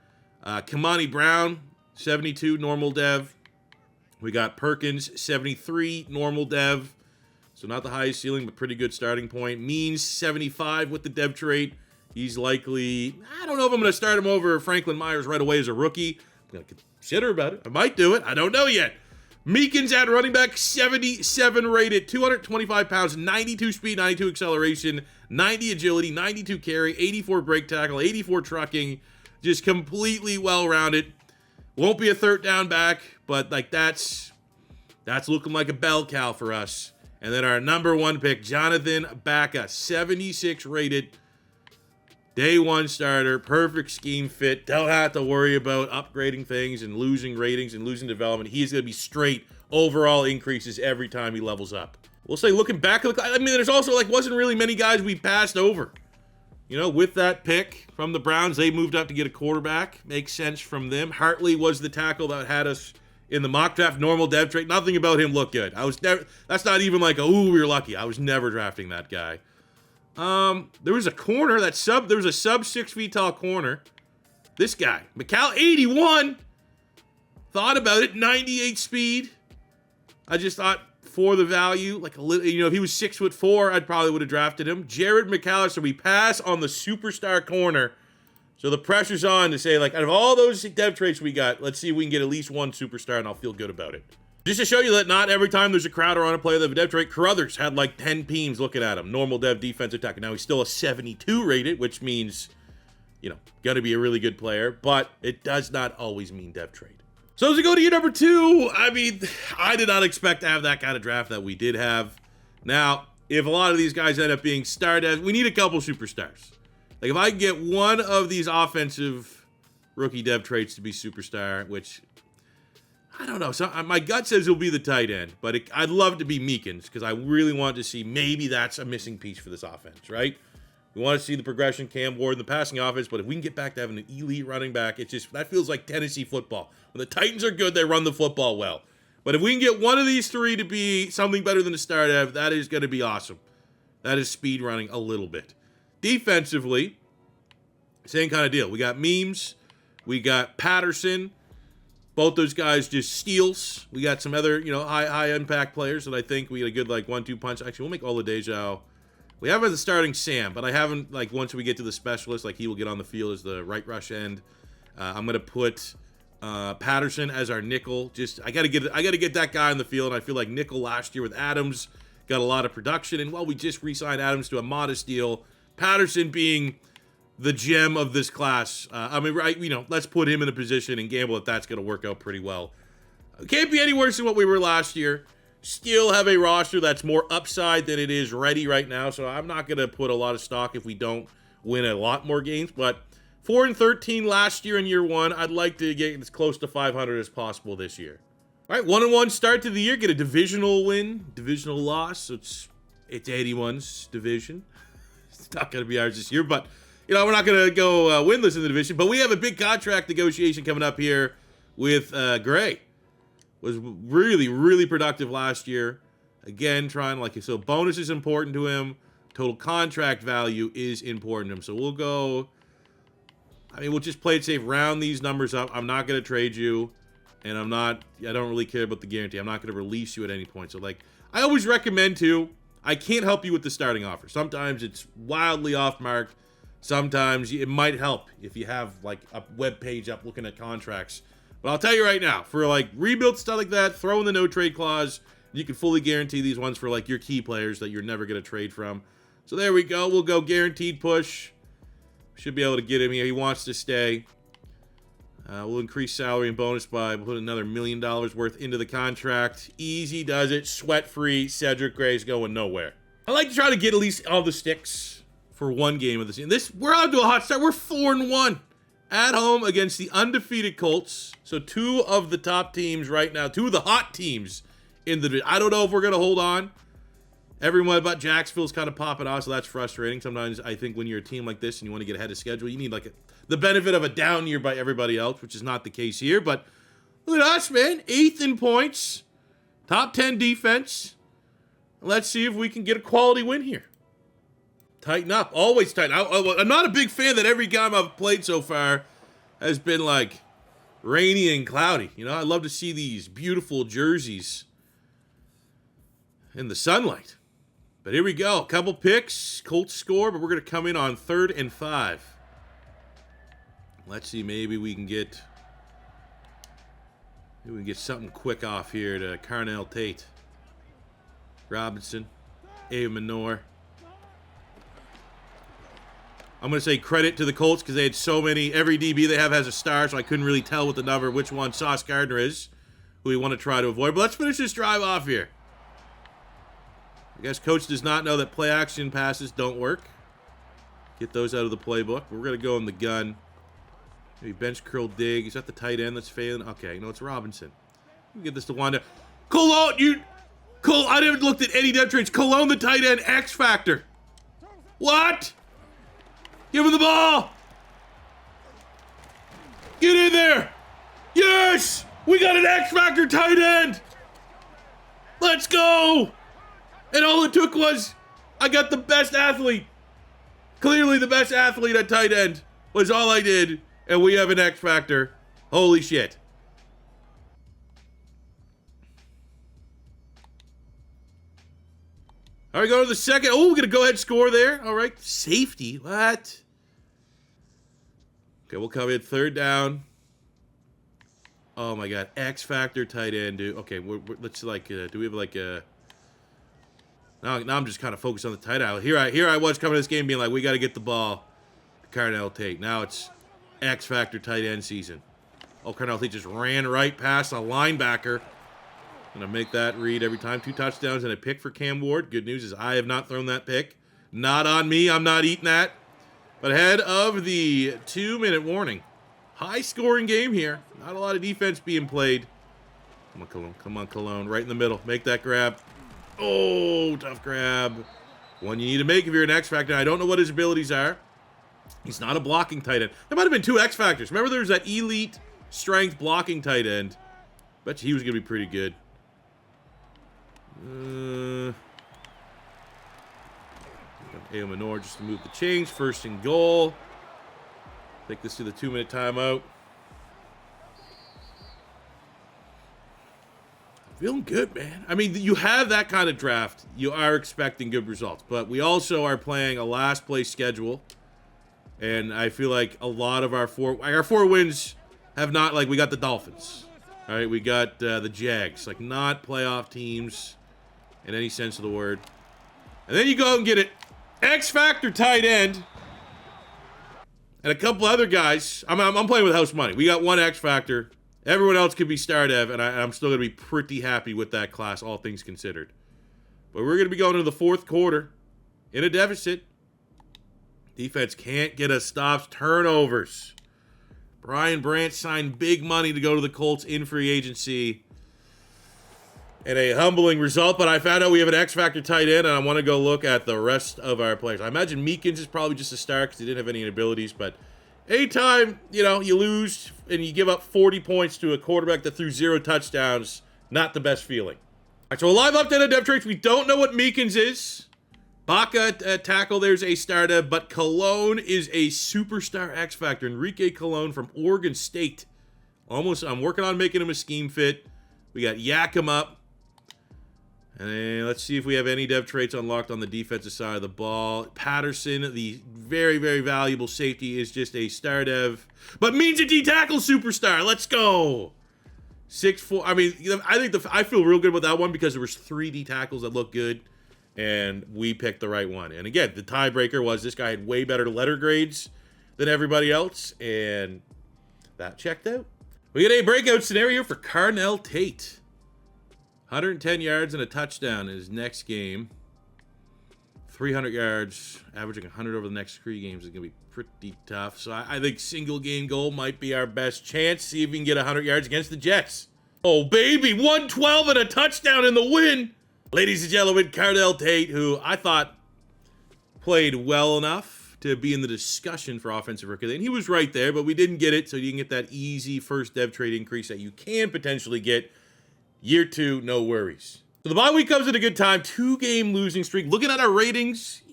Kamani Brown, 72, normal dev. We got Perkins, 73, normal dev. So not the highest ceiling, but pretty good starting point. Means 75 with the dev trait. He's likely, I don't know if I'm going to start him over Franklin Myers right away as a rookie. I'm going to consider about it. I might do it. I don't know yet. Meekins at running back, 77 rated, 225 pounds, 92 speed, 92 acceleration, 90 agility, 92 carry, 84 break tackle, 84 trucking. Just completely well-rounded. Won't be a 3rd down back, but like that's looking like a bell cow for us. And then our number 1 pick, Jonathan Bacca, 76 rated. Day 1 starter, perfect scheme fit. Don't have to worry about upgrading things and losing ratings and losing development. He's going to be straight overall increases every time he levels up. We'll say looking back at the, I mean, there's also like wasn't really many guys we passed over. You know, with that pick from the Browns, they moved up to get a quarterback. Makes sense from them. Hartley was the tackle that had us in the mock draft, normal dev trait. Nothing about him looked good. I was never, that's not even like, ooh, we were lucky. I was never drafting that guy. There was a corner, there was a sub 6 feet tall corner. This guy, McCall, 81. Thought about it, 98 speed. I just thought for the value, like a little, you know, if he was 6'4", I'd probably would have drafted him. Jared McAllister, we pass on the superstar corner. So the pressure's on to say, like, out of all those dev traits we got, let's see if we can get at least 1 superstar, and I'll feel good about it. Just to show you that not every time there's a crowd or on a player that have a dev trait, Carruthers had like 10 teams looking at him. Normal dev defensive tackle. Now he's still a 72 rated, which means, you know, gonna be a really good player, but it does not always mean dev trait. So as we go to year number 2, I mean, I did not expect to have that kind of draft that we did have. Now, if a lot of these guys end up being star devs, we need a couple superstars. Like if I can get one of these offensive rookie dev traits to be superstar, which I don't know. So my gut says it'll be the tight end, but I'd love to be Meekins because I really want to see maybe that's a missing piece for this offense, right? We want to see the progression, Cam Ward in the passing offense, but if we can get back to having an elite running back, it's just, that feels like Tennessee football. When the Titans are good, they run the football well. But if we can get one of these 3 to be something better than a star dev, that is going to be awesome. That is speed running a little bit. Defensively, Same kind of deal. We got Memes. We got Patterson. Both those guys just steals. We got some other, high impact players that I think we get a good, 1-2 punch. Actually, we'll make Oladejo. We have as a starting Sam, but I haven't, once we get to the specialist, he will get on the field as the right rush end. I'm going to put Patterson as our nickel. I got to get that guy on the field. And I feel like nickel last year with Adams got a lot of production. And while we just re-signed Adams to a modest deal, Patterson being the gem of this class, let's put him in a position and gamble that that's going to work out pretty well. Can't be any worse than what we were last year. Still have a roster that's more upside than it is ready right now, so I'm not going to put a lot of stock if we don't win a lot more games, but 4-13 last year in year one. I'd like to get as close to 500 as possible this year. All right, 1-1 start to the year, get a divisional win, divisional loss, so it's 81's division. It's not going to be ours this year, but we're not going to go winless in the division, but we have a big contract negotiation coming up here with Gray. Was really, really productive last year. Again, so bonus is important to him. Total contract value is important to him. So we'll just play it safe, round these numbers up. I'm not going to trade you, and I don't really care about the guarantee. I'm not going to release you at any point. So, I always recommend I can't help you with the starting offer. Sometimes it's wildly off mark. Sometimes it might help if you have a web page up looking at contracts. But I'll tell you right now, for rebuild stuff like that, throw in the no trade clause. You can fully guarantee these ones for your key players that you're never going to trade from. So there we go. We'll go guaranteed push. Should be able to get him here. He wants to stay. We'll increase salary and bonus by put another $1 million worth into the contract. Easy does it. Sweat free. Cedric Gray's going nowhere. I like to try to get at least all the sticks for one game of the season. We're on to a hot start. We're 4-1 at home against the undefeated Colts. So two of the top teams right now, two of the hot teams in the division. I don't know if we're going to hold on. Everyone but Jacksonville's kind of popping off, so that's frustrating. Sometimes I think when you're a team like this and you want to get ahead of schedule, you need the benefit of a down year by everybody else, which is not the case here. But look at us, man. 8th in points. Top 10 defense. Let's see if we can get a quality win here. Tighten up. Always tighten. I'm not a big fan that every game I've played so far has been rainy and cloudy. I love to see these beautiful jerseys in the sunlight. But here we go. A couple picks. Colts score, but we're going to come in on 3rd and 5. Let's see. Maybe we can get something quick off here to Carnell Tate. Robinson. Manor. I'm going to say credit to the Colts because they had so many. Every DB they have has a star, so I couldn't really tell with the number which one Sauce Gardner is, who we want to try to avoid. But let's finish this drive off here. I guess Coach does not know that play action passes don't work. Get those out of the playbook. We're going to go in the gun. Maybe bench curl dig. Is that the tight end that's failing? Okay, no, it's Robinson. We get this to Wanda. Cologne, I haven't looked at any depth trades. Cologne, the tight end, X Factor. What? Give him the ball. Get in there. Yes, we got an X Factor tight end. Let's go. And all it took was I got the best athlete. Clearly the best athlete at tight end was all I did. And we have an X Factor. Holy shit. All right, go to the second. Oh, we're going to go ahead and score there. All right. Safety. What? Okay, we'll come in 3rd down. Oh, my God. X Factor tight end, dude. Okay, let's do we have a... Now I'm just kind of focused on the tight end. Here I was coming to this game being we got to get the ball to Carnell Tate. Now it's X Factor tight end season. Oh, Carnell Tate just ran right past a linebacker. Gonna make that read every time. 2 touchdowns and a pick for Cam Ward. Good news is I have not thrown that pick. Not on me. I'm not eating that. But ahead of the 2-minute warning. High scoring game here. Not a lot of defense being played. Come on, Cologne. Come on, Cologne. Right in the middle. Make that grab. Oh, tough grab. One you need to make if you're an X Factor. I don't know what his abilities are. He's not a blocking tight end. There might have been 2 X Factors. Remember there was that elite strength blocking tight end. Bet you he was going to be pretty good. Manor just to move the chains. 1st and goal. Take this to the 2-minute timeout. Feeling good, man. I mean, you have that kind of draft. You are expecting good results. But we also are playing a last place schedule. And I feel like a lot of our four wins have not, like, we got the Dolphins. All right, we got the Jags. Like, not playoff teams in any sense of the word. And then you go out and get it. X Factor tight end. And a couple other guys. I'm playing with house money. We got one X Factor. Everyone else could be star dev, and I'm still going to be pretty happy with that class, all things considered. But we're going to be going into the fourth quarter in a deficit. Defense can't get us stops, turnovers. Brian Branch signed big money to go to the Colts in free agency. And a humbling result, but I found out we have an X Factor tight end, and I want to go look at the rest of our players. I imagine Meekins is probably just a star because he didn't have any abilities, but anytime, you lose and you give up 40 points to a quarterback that threw 0 touchdowns, not the best feeling. All right, so a live update on dev traits. We don't know what Meekins is. Baca at tackle, there's a star dev, but Cologne is a superstar X Factor. Enrique Cologne from Oregon State. I'm working on making him a scheme fit. We got Yakima. And then let's see if we have any dev traits unlocked on the defensive side of the ball. Patterson, the very, very valuable safety, is just a star dev. But means a D-tackle superstar. Let's go. 6'4". I mean, I feel real good with that one because there was 3 D-tackles that looked good. And we picked the right one. And again, the tiebreaker was this guy had way better letter grades than everybody else. And that checked out. We get a breakout scenario for Carnell Tate. 110 yards and a touchdown in his next game. 300 yards, averaging 100 over the next 3 games is going to be pretty tough. So I think single game goal might be our best chance. See if we can get 100 yards against the Jets. Oh, baby, 112 and a touchdown in the win. Ladies and gentlemen, Carnell Tate, who I thought played well enough to be in the discussion for offensive rookie. And he was right there, but we didn't get it. So you can get that easy first dev trade increase that you can potentially get. Year 2, no worries. So the bye week comes at a good time. 2-game losing streak. Looking at our ratings,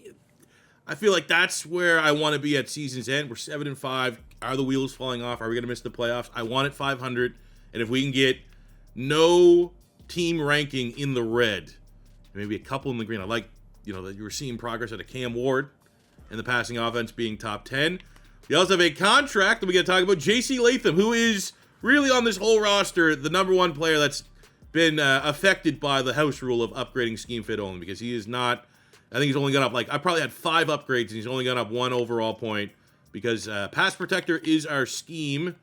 I feel like that's where I want to be at season's end. We're 7-5. Are the wheels falling off? Are we going to miss the playoffs? I want it 500. And if we can get no team ranking in the red, maybe a couple in the green. I like, that you were seeing progress at a Cam Ward and the passing offense being top 10. We also have a contract that we got to talk about. J.C. Latham, who is really on this whole roster, the number 1 player that's been affected by the house rule of upgrading scheme fit only, because he is not, I think he's only gone up, I probably had 5 upgrades and he's only gone up 1 overall point because pass protector is our scheme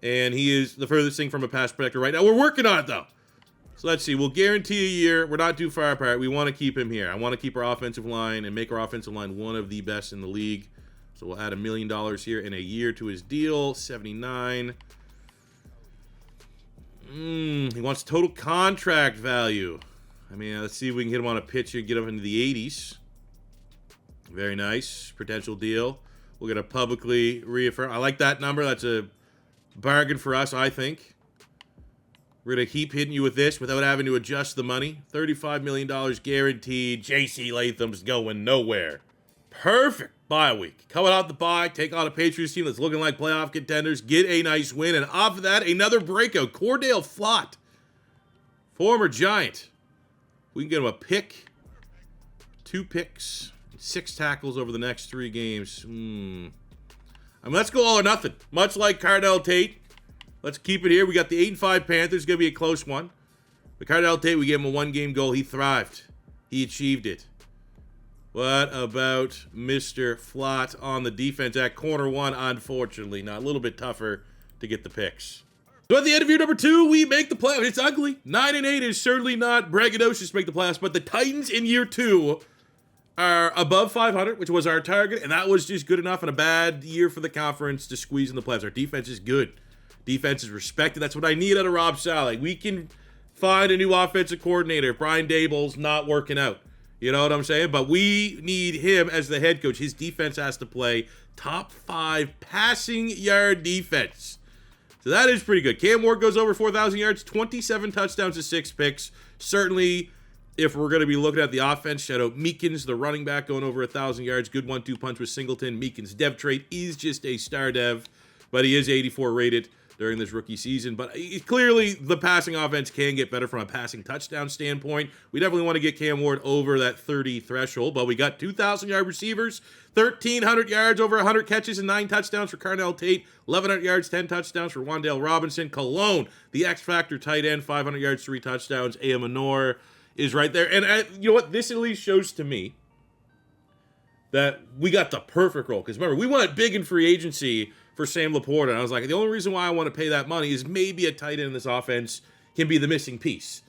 and he is the furthest thing from a pass protector right now. We're working on it though. So let's see, we'll guarantee a year. We're not too far apart. We want to keep him here. I want to keep our offensive line and make our offensive line one of the best in the league. So we'll add $1 million here in a year to his deal, 79. He wants total contract value. I mean, let's see if we can hit him on a pitch here, get him into the 80s. Very nice. Potential deal. We're going to publicly reaffirm. I like that number. That's a bargain for us, I think. We're going to keep hitting you with this without having to adjust the money. $35 million guaranteed. J.C. Latham's going nowhere. Perfect bye week. Coming out the bye, take on a Patriots team that's looking like playoff contenders, get a nice win, and off of that, another breakout. Cordale Flott, former Giant. We can get him a pick, 2 picks, 6 tackles over the next 3 games. I mean, let's go all or nothing. Much like Carnell Tate, let's keep it here. We got the 8-5 Panthers. Going to be a close one. But Carnell Tate, we gave him a 1-game goal. He thrived. He achieved it. What about Mr. Flott on the defense at corner 1? Unfortunately, not a little bit tougher to get the picks. So at the end of year number 2, we make the playoffs. It's ugly. 9-8 is certainly not braggadocious to make the playoffs, but the Titans in year 2 are above 500, which was our target, and that was just good enough in a bad year for the conference to squeeze in the playoffs. Our defense is good. Defense is respected. That's what I need out of Rob Saleh. We can find a new offensive coordinator if Brian Daboll's not working out. You know what I'm saying? But we need him as the head coach. His defense has to play top 5 passing yard defense. So that is pretty good. Cam Ward goes over 4,000 yards, 27 touchdowns to 6 picks. Certainly If we're going to be looking at the offense, shout out Meekins, the running back, going over 1,000 yards. Good 1-2 punch with Singleton. Meekins' dev trait is just a star dev, but he is 84 rated during this rookie season. But clearly, the passing offense can get better from a passing touchdown standpoint. We definitely want to get Cam Ward over that 30 threshold, but we got 2,000-yard receivers, 1,300 yards, over 100 catches, and 9 touchdowns for Carnell Tate, 1,100 yards, 10 touchdowns for Wan'Dale Robinson. Cologne, the X-Factor tight end, 500 yards, 3 touchdowns. Manor is right there. And you know what? This at least shows to me that we got the perfect role. Because remember, we went big in free agency for Sam Laporta. And I was like, the only reason why I want to pay that money is maybe a tight end in this offense can be the missing piece.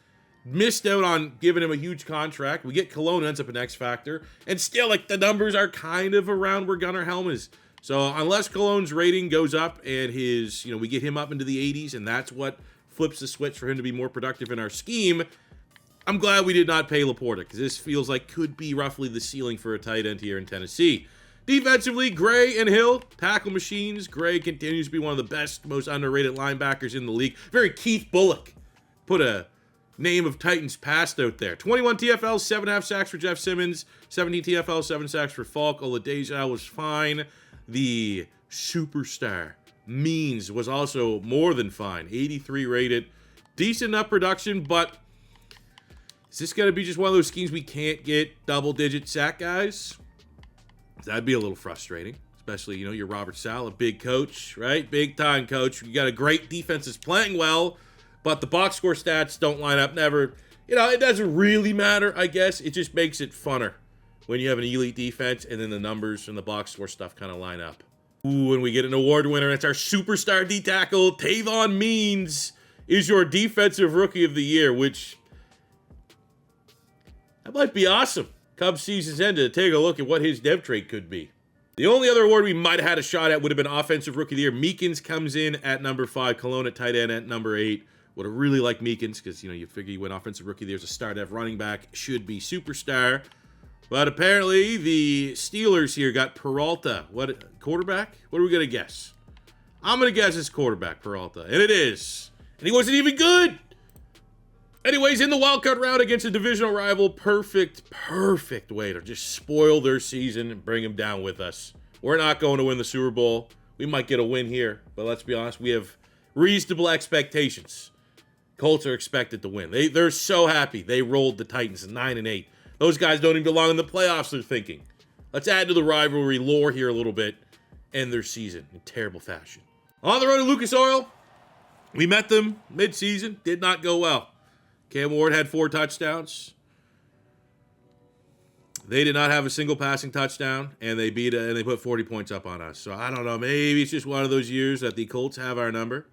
Missed out on giving him a huge contract. We get Cologne, ends up an X Factor. And still, like, the numbers are kind of around where Gunnar Helm is. So unless Cologne's rating goes up and his, we get him up into the 80s, and that's what flips the switch for him to be more productive in our scheme, I'm glad we did not pay Laporta, because this feels like could be roughly the ceiling for a tight end here in Tennessee. Defensively, Gray and Hill, tackle machines. Gray continues to be one of the best, most underrated linebackers in the league. Very Keith Bullock. Put a name of Titans past out there. 21 TFL, 7.5 sacks for Jeff Simmons. 17 TFL, 7 sacks for Falk. Oladeja was fine. The superstar Means was also more than fine. 83 rated. Decent enough production, but is this going to be just one of those schemes we can't get double-digit sack guys? That'd be a little frustrating, especially, you're Robert Saleh, a big coach, right? Big-time coach. You got a great defense that's playing well, but the box score stats don't line up. Never, it doesn't really matter, I guess. It just makes it funner when you have an elite defense and then the numbers and the box score stuff kind of line up. Ooh, and we get an award winner. It's our superstar D-tackle, Tavon Means, is your defensive rookie of the year, which that might be awesome. Cubs season's ended. Take a look at what his dev trait could be. The only other award we might have had a shot at would have been Offensive Rookie of the Year. Meekins comes in at number 5. Cologne at tight end at number 8. Would have really liked Meekins because, you figure you win Offensive Rookie of the Year as a star dev running back. Should be superstar. But apparently the Steelers here got Peralta. What, quarterback? What are we going to guess? I'm going to guess it's quarterback, Peralta. And it is. And he wasn't even good. Anyways, in the wildcard round against a divisional rival, perfect way to just spoil their season and bring them down with us. We're not going to win the Super Bowl. We might get a win here, but let's be honest, we have reasonable expectations. Colts are expected to win. They're so happy they rolled the Titans 9-8. Those guys don't even belong in the playoffs, they're thinking. Let's add to the rivalry lore here a little bit. End their season in terrible fashion. On the road to Lucas Oil, we met them mid-season. Did not go well. Cam Ward had 4 touchdowns. They did not have a single passing touchdown, and they put 40 points up on us. So I don't know. Maybe it's just one of those years that the Colts have our number.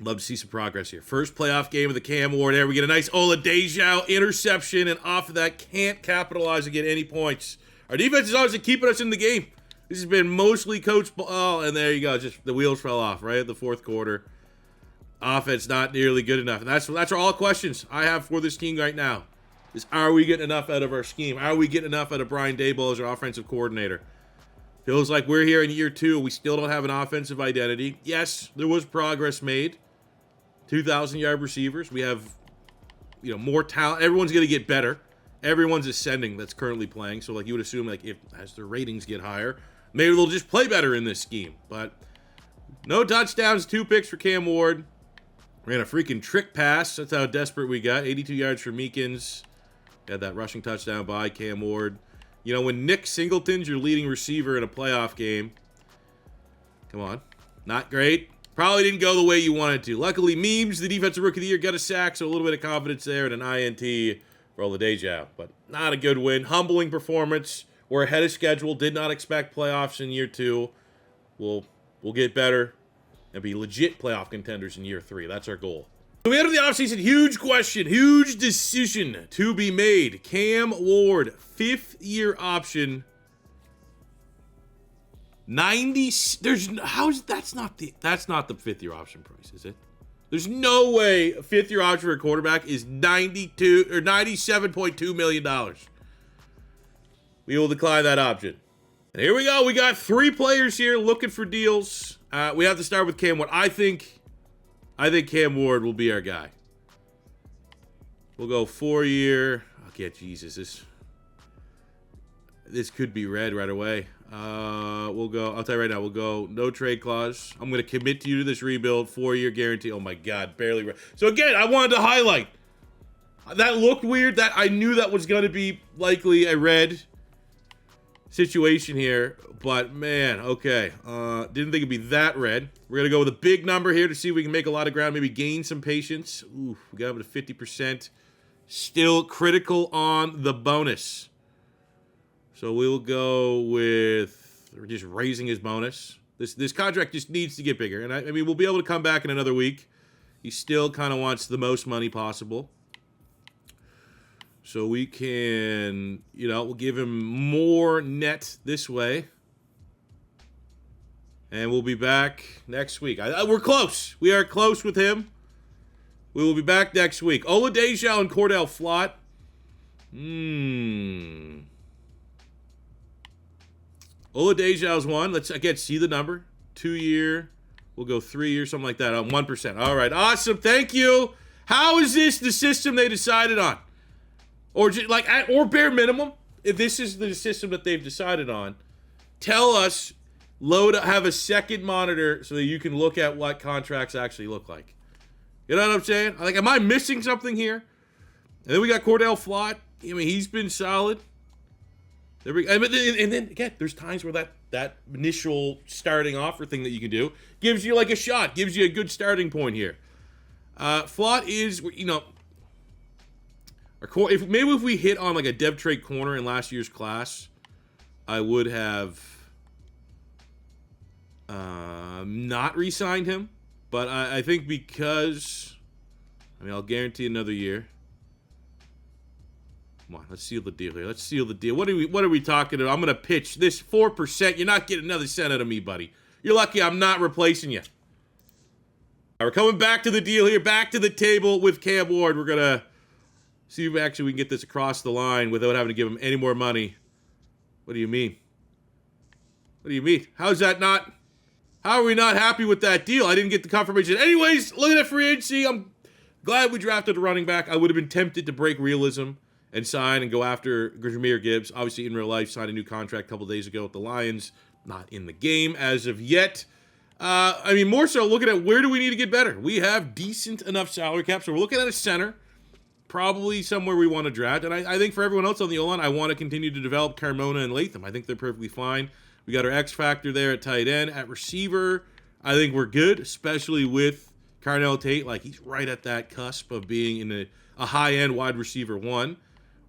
Love to see some progress here. First playoff game of the Cam Ward era. We get a nice Oladeja interception, and off of that, can't capitalize and get any points. Our defense is obviously keeping us in the game. This has been mostly coach ball, and there you go. Just the wheels fell off right at the fourth quarter. Offense not nearly good enough. And that's all questions I have for this team right now. Is are we getting enough out of our scheme? Are we getting enough out of Brian Daboll as our offensive coordinator? Feels like we're here in year 2. We still don't have an offensive identity. Yes, there was progress made. 2,000-yard receivers. We have, more talent. Everyone's going to get better. Everyone's ascending that's currently playing. So, you would assume, if as their ratings get higher, maybe they'll just play better in this scheme. But no touchdowns, 2 picks for Cam Ward. Ran a freaking trick pass. That's how desperate we got. 82 yards for Meekins. Had that rushing touchdown by Cam Ward. When Nick Singleton's your leading receiver in a playoff game, come on. Not great. Probably didn't go the way you wanted to. Luckily, Memes, the defensive rookie of the year, got a sack, so a little bit of confidence there and an INT for Oladeja. But not a good win. Humbling performance. We're ahead of schedule. Did not expect playoffs in year 2. We'll get better and be legit playoff contenders in year 3. That's our goal. So we enter the offseason. Huge question. Huge decision to be made. Cam Ward, 5th-year option. 90. That's not the 5th-year option price, is it? There's no way a 5th-year option for a quarterback is $97.2 million. We will decline that option. And here we go. We got 3 players here looking for deals. We have to start with Cam Ward. I think Cam Ward will be our guy. We'll go 4-year. Okay, Jesus, this could be red right away. We'll go, I'll tell you right now, we'll go no trade clause. I'm going to commit to you to this rebuild, 4-year guarantee. Oh my God, barely red. So again, I wanted to highlight. That looked weird. That I knew that was going to be likely a red situation here. But man, okay. Didn't think it'd be that red. We're going to go with a big number here to see if we can make a lot of ground, maybe gain some patience. Ooh, we got up to 50%. Still critical on the bonus. So we'll go with just raising his bonus. This contract just needs to get bigger. And I mean, we'll be able to come back in another week. He still kind of wants the most money possible. So we can, we'll give him more net this way. And we'll be back next week. We're close. We are close with him. We will be back next week. Oladipo and Cordell Flott. Oladipo's one. Let's, again, see the number. 2-year. We'll go 3 years, something like that, on 1%. All right, awesome. Thank you. How is this the system they decided on? Or bare minimum, if this is the system that they've decided on, tell us, have a second monitor so that you can look at what contracts actually look like. You know what I'm saying? Like, am I missing something here? And then we got Cordell Flott. I mean, he's been solid. And then again, there's times where that initial starting offer thing that you can do gives you like a shot, gives you a good starting point here. Flott is, our core. Maybe if we hit on like a dev trait corner in last year's class, I would have not re-signed him. But I think because, I'll guarantee another year. Come on, let's seal the deal here. Let's seal the deal. What are we talking about? I'm going to pitch this 4%. You're not getting another cent out of me, buddy. You're lucky I'm not replacing you. All right, we're coming back to the deal here. Back to the table with Cam Ward. We're going to see if actually we can get this across the line without having to give him any more money. What do you mean? What do you mean? How's that not? How are we not happy with that deal? I didn't get the confirmation. Anyways, look at that free agency. I'm glad we drafted a running back. I would have been tempted to break realism and sign and go after Jahmyr Gibbs. Obviously, in real life, signed a new contract a couple days ago with the Lions. Not in the game as of yet. More so looking at where do we need to get better. We have decent enough salary cap, so we're looking at a center. Probably somewhere we want to draft. And I think for everyone else on the O-line, I want to continue to develop Carmona and Latham. I think they're perfectly fine. We got our X factor there at tight end. At receiver, I think we're good, especially with Carnell Tate. Like, he's right at that cusp of being in a high-end wide receiver one.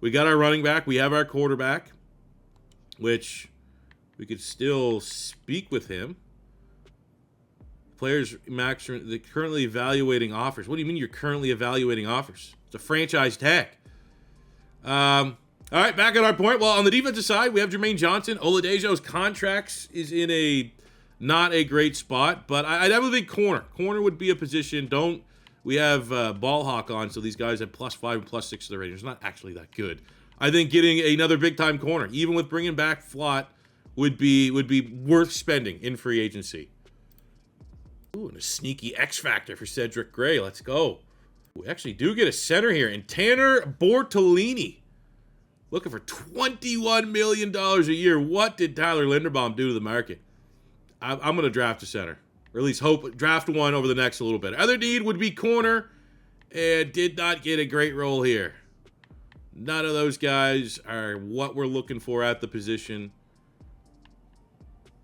We got our running back. We have our quarterback, which we could still speak with him. Players, Max, they're currently evaluating offers. What do you mean you're currently evaluating offers? It's a franchise tag. All right, back at our point. Well, on the defensive side, we have Jermaine Johnson. Oladipo's contracts is in not a great spot, but I definitely think corner. Corner would be a position. We have ball hawk on, so these guys have +5 and +6 to the rating. It's not actually that good. I think getting another big-time corner, even with bringing back Flott, would be worth spending in free agency. Ooh, and a sneaky X factor for Cedric Gray. Let's go. We actually do get a center here, and Tanner Bortolini. Looking for $21 million a year. What did Tyler Linderbaum do to the market? I'm going to draft a center. Or at least draft one over the next a little bit. Other need would be corner. And did not get a great role here. None of those guys are what we're looking for at the position.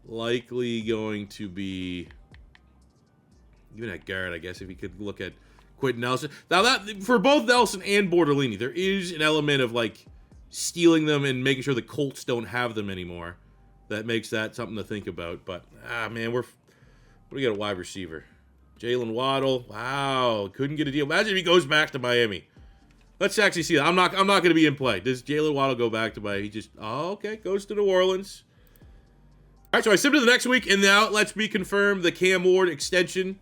Likely going to be... even at guard, I guess, if you could look at Quentin Nelson. Now, that for both Nelson and Bortolini, there is an element of, like, stealing them and making sure the Colts don't have them anymore. That makes that something to think about. But, man, what do we got at wide receiver? Jalen Waddle. Wow, couldn't get a deal. Imagine if he goes back to Miami. Let's actually see that. I'm not going to be in play. Does Jalen Waddle go back to Miami? He just, okay, goes to New Orleans. All right, so I sip to the next week, and now let's be confirmed the Cam Ward extension,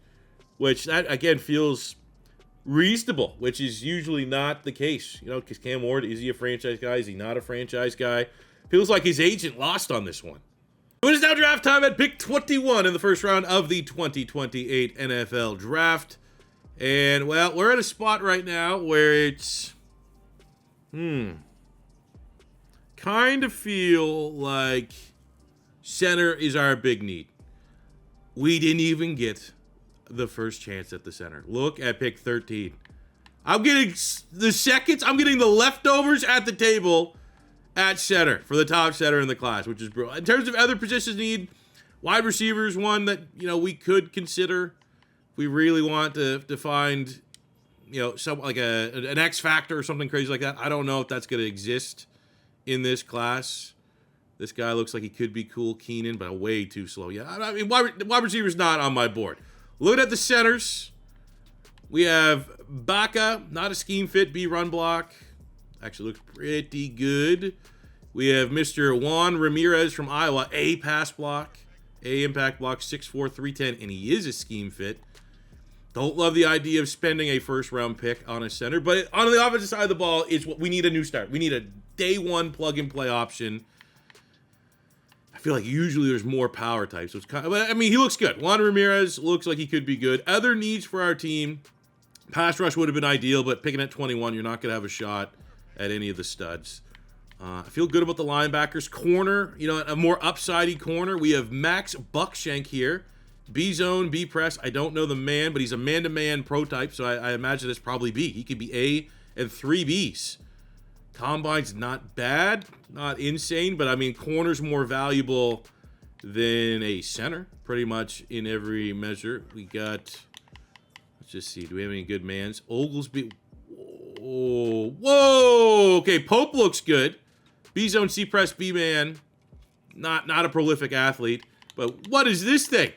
which that, again, feels reasonable, which is usually not the case, because Cam Ward, is he a franchise guy? Is he not a franchise guy? Feels like his agent lost on this one. It is now draft time at pick 21 in the first round of the 2028 NFL Draft. And, well, we're at a spot right now where it's Kind of feel like center is our big need. We didn't even get the first chance at the center. Look at pick 13. I'm getting the seconds. I'm getting the leftovers at the table at center for the top center in the class, which is brutal. In terms of other positions need, wide receiver is one that, we could consider if we really want to find, some like an X factor or something crazy like that. I don't know if that's going to exist in this class. This guy looks like he could be cool, Keenan, but way too slow. Yeah, I mean, wide receiver's not on my board. Looking at the centers, we have Baca, not a scheme fit, B run block. Actually looks pretty good. We have Mr. Juan Ramirez from Iowa, A pass block, A impact block, 6'4", 310, and he is a scheme fit. Don't love the idea of spending a first-round pick on a center, but on the offensive side of the ball, we need a new start. We need a day one plug-and-play option. I feel like usually there's more power types, so it's kind of, I mean, he looks good. Juan Ramirez looks like he could be good. Other needs for our team, pass rush would have been ideal, but picking at 21, you're not going to have a shot at any of the studs. I feel good about the linebackers. Corner, a more upsidey corner. We have Max Buckshank here. B-zone, B-press. I don't know the man, but he's a man-to-man pro type, so I imagine it's probably B. He could be A and 3 Bs. Combine's not bad, not insane, but I mean, corner's more valuable than a center, pretty much in every measure. We got, let's just see, do we have any good mans? Oglesby. Whoa. Okay, Pope looks good. B-zone, C-press, B-man. Not a prolific athlete, but what is this thing?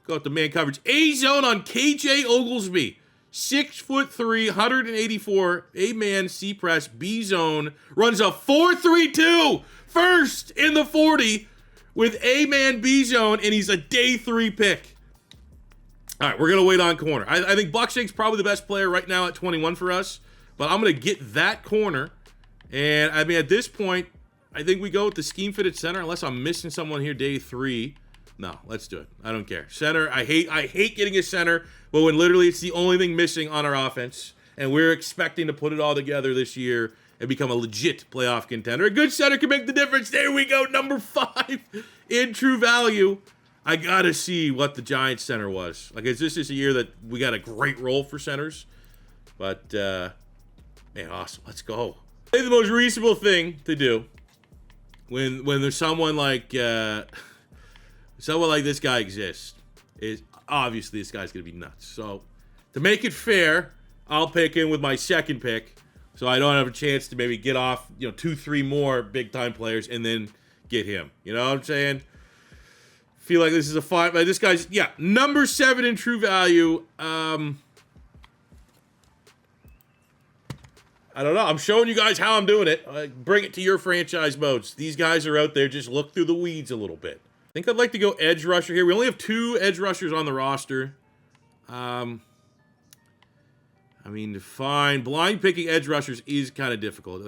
Go with the man coverage. A-zone on KJ Oglesby. 6'3", 184, A-man, C-press, B-zone. Runs a 4.32. First in the 40 with A-man, B-zone, and he's a day 3 pick. All right, we're going to wait on corner. I think Buckshank's probably the best player right now at 21 for us, but I'm going to get that corner. And, I mean, at this point, I think we go with the scheme-fitted center, unless I'm missing someone here day 3. No, let's do it. I don't care. Center, I hate getting a center, but when literally it's the only thing missing on our offense, and we're expecting to put it all together this year and become a legit playoff contender. A good center can make the difference. There we go, number 5 in true value. I got to see what the Giants center was. Like, is this just a year that we got a great role for centers? But, man, awesome. Let's go. I think the most reasonable thing to do when there's someone like this guy exists is obviously this guy's going to be nuts. So to make it fair, I'll pick him with my second pick so I don't have a chance to maybe get off, 2-3 more big-time players and then get him. You know what I'm saying? Feel like this is a fine. But this guy's, number 7 in true value. I don't know. I'm showing you guys how I'm doing it. Bring it to your franchise modes. These guys are out there. Just look through the weeds a little bit. I think I'd like to go edge rusher here. We only have 2 edge rushers on the roster. I mean, fine. Blind picking edge rushers is kind of difficult.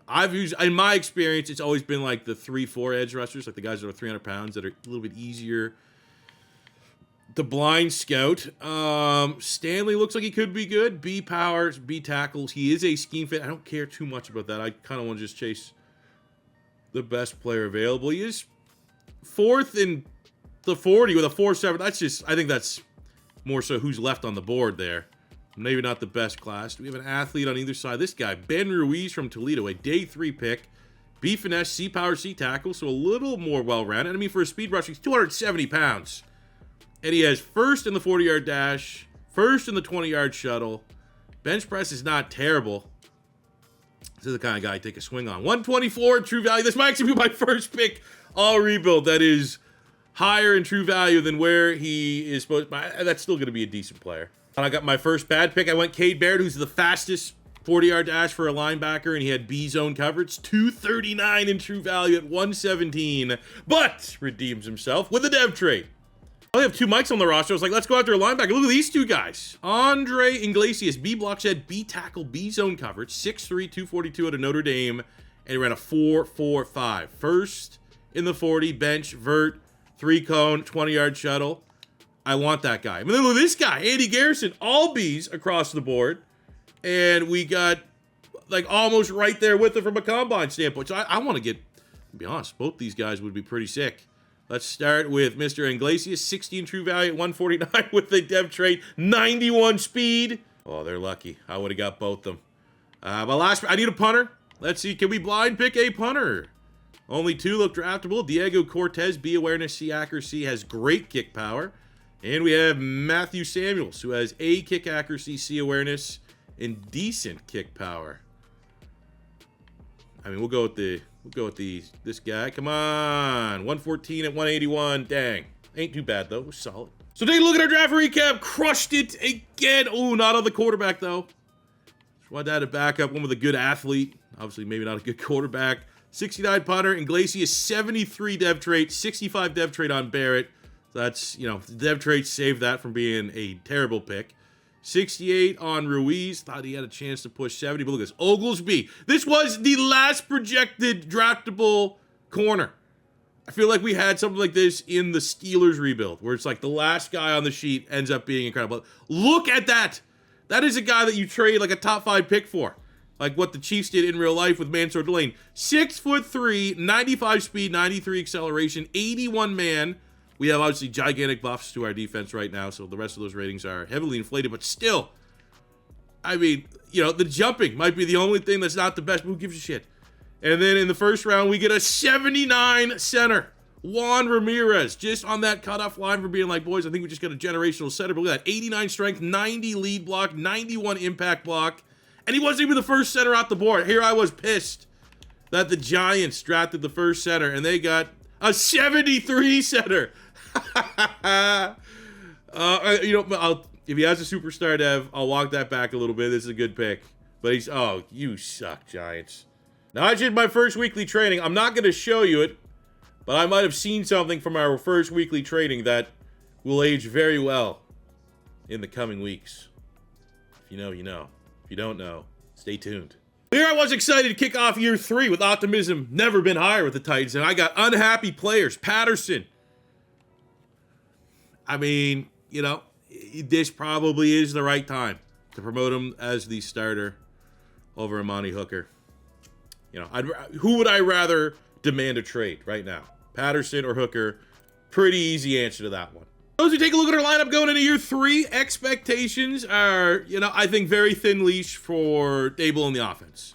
I've used, in my experience, it's always been like the 3-4 edge rushers, like the guys that are 300 pounds that are a little bit easier. The blind scout. Stanley looks like he could be good. B powers, B tackles. He is a scheme fit. I don't care too much about that. I kind of want to just chase the best player available. He is 4th in the 40 with a 4.7. I think that's more so who's left on the board there. Maybe not the best class. Do we have an athlete on either side? This guy, Ben Ruiz from Toledo, a day 3 pick. B finesse, C power, C tackle, so a little more well-rounded. I mean, for a speed rush, he's 270 pounds. And he has 1st in the 40-yard dash, 1st in the 20-yard shuttle. Bench press is not terrible. This is the kind of guy I take a swing on. 124 true value. This might actually be my first pick all rebuild that is higher in true value than where he is supposed to. That's still going to be a decent player. And I got my first bad pick. I went Cade Baird, who's the fastest 40-yard dash for a linebacker, and he had B-zone coverage. 239 in true value at 117, but redeems himself with a dev trade. I only have 2 mics on the roster. I was like, let's go after a linebacker. Look at these 2 guys. Andre Iglesias, B block shed, B tackle, B zone coverage. 6'3", 242 out of Notre Dame. And he ran a 4.45. 1st in the 40, bench, vert, 3-cone, 20-yard shuttle. I want that guy. And then look at this guy, Andy Garrison, all Bs across the board. And we got like almost right there with it from a combine standpoint. So I want to get, to be honest, both these guys would be pretty sick. Let's start with Mr. Iglesias, 16 true value at 149 with the dev trait, 91 speed. Oh, they're lucky. I would have got both them. But last, I need a punter. Let's see, can we blind pick a punter? Only 2 look draftable. Diego Cortez, B awareness, C accuracy, has great kick power. And we have Matthew Samuels, who has A kick accuracy, C awareness, and decent kick power. I mean, we'll go with this guy. Come on. 114 at 181. Dang. Ain't too bad, though. It was solid. So take a look at our draft recap. Crushed it again. Oh, not on the quarterback, though. Just want that to back up one with a good athlete. Obviously, maybe not a good quarterback. 69 punter. Iglesias, 73 dev trait. 65 dev trait on Barrett. So that's, you know, dev trait saved that from being a terrible pick. 68 on Ruiz. Thought he had a chance to push 70, but look at this. Oglesby. This was the last projected draftable corner. I feel like we had something like this in the Steelers rebuild, where it's like the last guy on the sheet ends up being incredible. Look at that. That is a guy that you trade like a top 5 pick for. Like what the Chiefs did in real life with Mansour Delane. 6'3", 95 speed, 93 acceleration, 81 man. We have obviously gigantic buffs to our defense right now, so the rest of those ratings are heavily inflated, but still, I mean, you know, the jumping might be the only thing that's not the best, but who gives a shit? And then in the first round, we get a 79 center. Juan Ramirez, just on that cutoff line for being like, boys, I think we just got a generational center, but look at that, 89 strength, 90 lead block, 91 impact block, and he wasn't even the first center out the board. Here I was pissed that the Giants drafted the first center, and they got a 73 center. You know, if he has a superstar dev, I'll walk that back a little bit. This is a good pick. But he's, oh, you suck, Giants. Now, I did my first weekly training. I'm not going to show you it, but I might have seen something from our first weekly training that will age very well in the coming weeks. If you know, you know. If you don't know, stay tuned. Here I was excited to kick off year 3 with optimism never been higher with the Titans, and I got unhappy players. Patterson. I mean, you know, this probably is the right time to promote him as the starter over Amani Hooker. You know, who would I rather demand a trade right now? Patterson or Hooker? Pretty easy answer to that one. Those who take a look at our lineup going into year 3, expectations are, you know, I think very thin leash for Dable in the offense.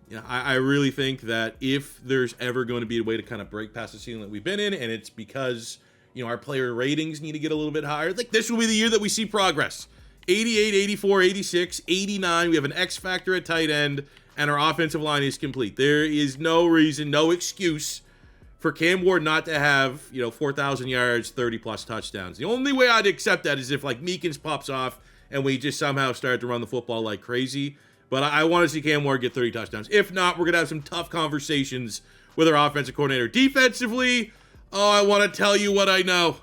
You know, I really think that if there's ever going to be a way to kind of break past the ceiling that we've been in, and it's because, you know, our player ratings need to get a little bit higher, like this will be the year that we see progress. 88, 84, 86, 89. We have an X factor at tight end, and our offensive line is complete. There is no reason, no excuse for Cam Ward not to have, you know, 4,000 yards, 30-plus touchdowns. The only way I'd accept that is if, like, Meekins pops off and we just somehow start to run the football like crazy. But I want to see Cam Ward get 30 touchdowns. If not, we're going to have some tough conversations with our offensive coordinator. Defensively, oh, I want to tell you what I know.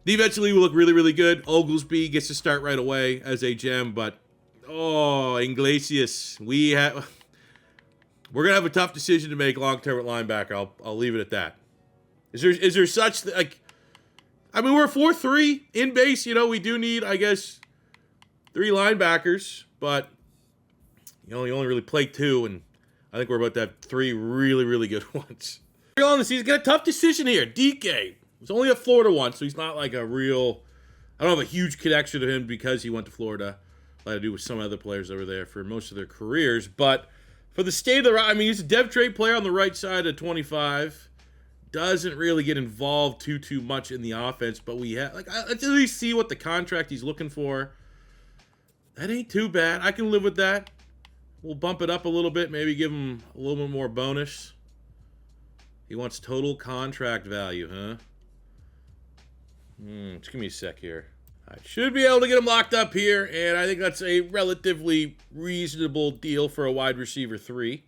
Defensively, we look really, really good. Oglesby gets to start right away as a gem, but, oh, Iglesias, we're going to have a tough decision to make long-term at linebacker. I'll leave it at that. Is there such, like, I mean, we're 4-3 in base. You know, we do need, I guess, 3 linebackers, but, you know, you only really play 2, and I think we're about to have 3 really, really good ones. Early on in the season, got a tough decision here. DK was only at Florida once, so he's not like a real, I don't have a huge connection to him because he went to Florida. Like I do with some other players over there for most of their careers, but for the state of the, I mean, he's a dev trade player on the right side of 25. Doesn't really get involved too much in the offense, but we have, like, let's at least see what the contract he's looking for. That ain't too bad. I can live with that. We'll bump it up a little bit, maybe give him a little bit more bonus. He wants total contract value, huh? Just give me a sec here. I should be able to get him locked up here, and I think that's a relatively reasonable deal for a wide receiver 3.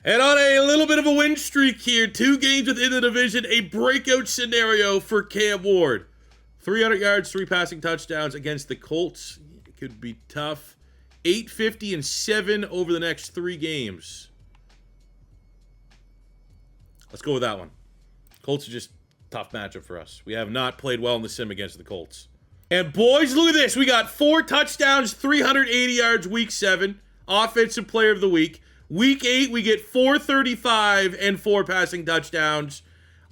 And on a little bit of a win streak here, 2 games within the division, a breakout scenario for Cam Ward. 300 yards, 3 passing touchdowns against the Colts. It could be tough. 850 and 7 over the next 3 games. Let's go with that one. Colts are just a tough matchup for us. We have not played well in the sim against the Colts. And boys, look at this. We got 4 touchdowns, 380 yards, week 7. Offensive Player of the Week. Week 8, we get 435 and 4 passing touchdowns.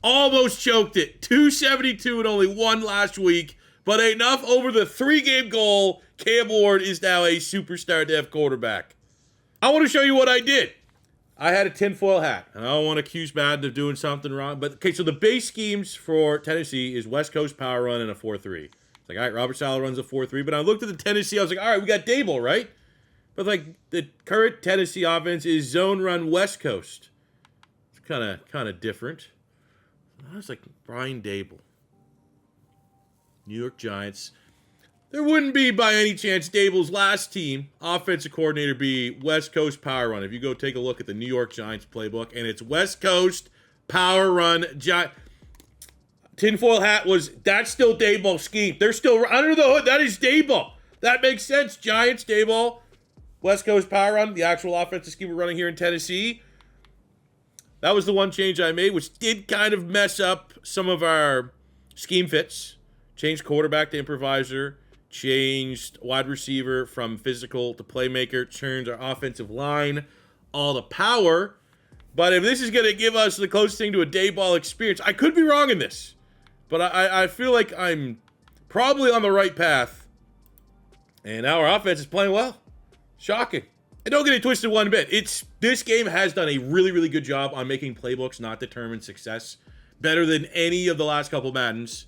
Almost choked it. 272 and only 1 last week. But enough over the 3-game goal. Cam Ward is now a superstar dev quarterback. I want to show you what I did. I had a tinfoil hat. And I don't want to accuse Madden of doing something wrong. But, okay, so the base schemes for Tennessee is West Coast power run and a 4-3. It's like, all right, Robert Saleh runs a 4-3. But I looked at the Tennessee. I was like, all right, we got Dable, right? But, like, the current Tennessee offense is zone run West Coast. It's kind of different. I was like, Brian Dable. New York Giants. There wouldn't be, by any chance, Dable's last team, offensive coordinator, be West Coast power run. If you go take a look at the New York Giants playbook, and it's West Coast power run. Tinfoil hat that's still Daboll's scheme. They're still under the hood. That is Daboll. That makes sense. Giants, Daboll, West Coast power run, the actual offensive scheme we're running here in Tennessee. That was the one change I made, which did kind of mess up some of our scheme fits. Changed quarterback to improviser. Changed wide receiver from physical to playmaker. Turns our offensive line all the power. But if this is going to give us the closest thing to a Daboll experience, I could be wrong in this. But I feel like I'm probably on the right path. And our offense is playing well. Shocking. And don't get it twisted one bit. This game has done a really, really good job on making playbooks not determine success. Better than any of the last couple Maddens.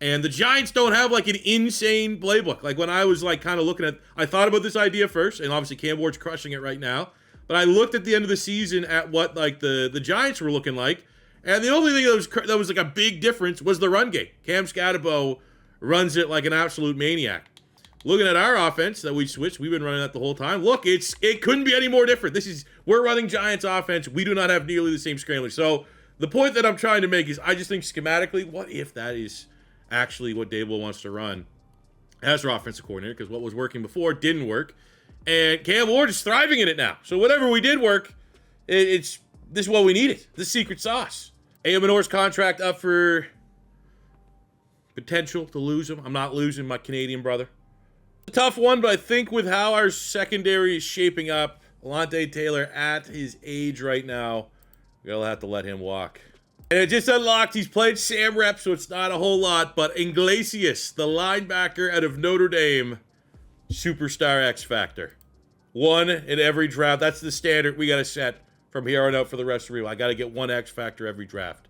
And the Giants don't have, like, an insane playbook. Like, when I was, like, kind of looking at... I thought about this idea first, and obviously Cam Ward's crushing it right now. But I looked at the end of the season at what, like, the Giants were looking like. And the only thing that was like, a big difference was the run game. Cam Scatterbo runs it like an absolute maniac. Looking at our offense that we switched, we've been running that the whole time. Look, it couldn't be any more different. We're running Giants offense. We do not have nearly the same scrambler. So the point that I'm trying to make is I just think schematically, what if that is actually what Daboll wants to run as our offensive coordinator? Because what was working before didn't work. And Cam Ward is thriving in it now. So whatever we did work, this is what we needed. The secret sauce. Amanore's contract up for potential to lose him. I'm not losing my Canadian brother. A tough one, but I think with how our secondary is shaping up, Alontae Taylor at his age right now, we'll have to let him walk. And it just unlocked. He's played Sam rep, so it's not a whole lot. But Iglesias, the linebacker out of Notre Dame, superstar X Factor. 1 in every draft. That's the standard we got to set from here on out for the rest of the reel. I got to get 1 X Factor every draft.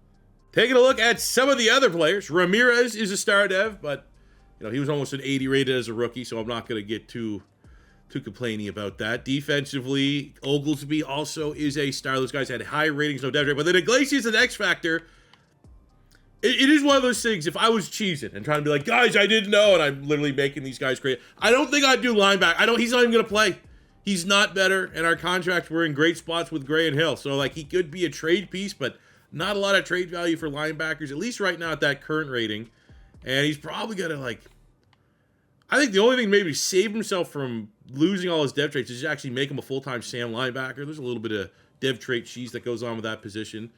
Taking a look at some of the other players. Ramirez is a star dev, but he was almost an 80 rated as a rookie, so I'm not going to get too complaining about that. Defensively, Oglesby also is a star. Those guys had high ratings, no doubt. But then Iglesias and X Factor, it is one of those things. If I was cheesing and trying to be like, guys, I didn't know, and I'm literally making these guys great, I don't think I'd do linebacker. He's not even going to play. He's not better, and our contracts were in great spots with Gray and Hill. So, he could be a trade piece, but not a lot of trade value for linebackers, at least right now at that current rating. And he's probably going to, I think the only thing maybe save himself from losing all his dev traits is actually make him a full-time Sam linebacker. There's a little bit of dev trait cheese that goes on with that position,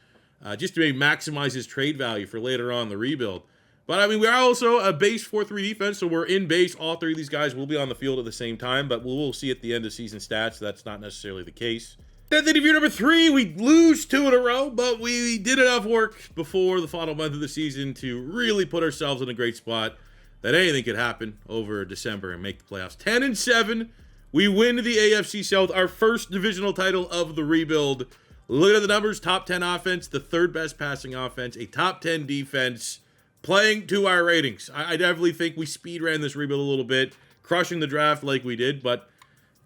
just to maybe maximize his trade value for later on in the rebuild. But, we are also a base 4-3 defense, so we're in base. All 3 of these guys will be on the field at the same time, but we'll see at the end of season stats. That's not necessarily the case. Then if you're number 3, we lose 2 in a row, but we did enough work before the final month of the season to really put ourselves in a great spot that anything could happen over December and make the playoffs. 10-7, we win the AFC South, our first divisional title of the rebuild. Look at the numbers: top 10 offense, the 3rd best passing offense, a top 10 defense, playing to our ratings. I definitely think we speed ran this rebuild a little bit, crushing the draft like we did. But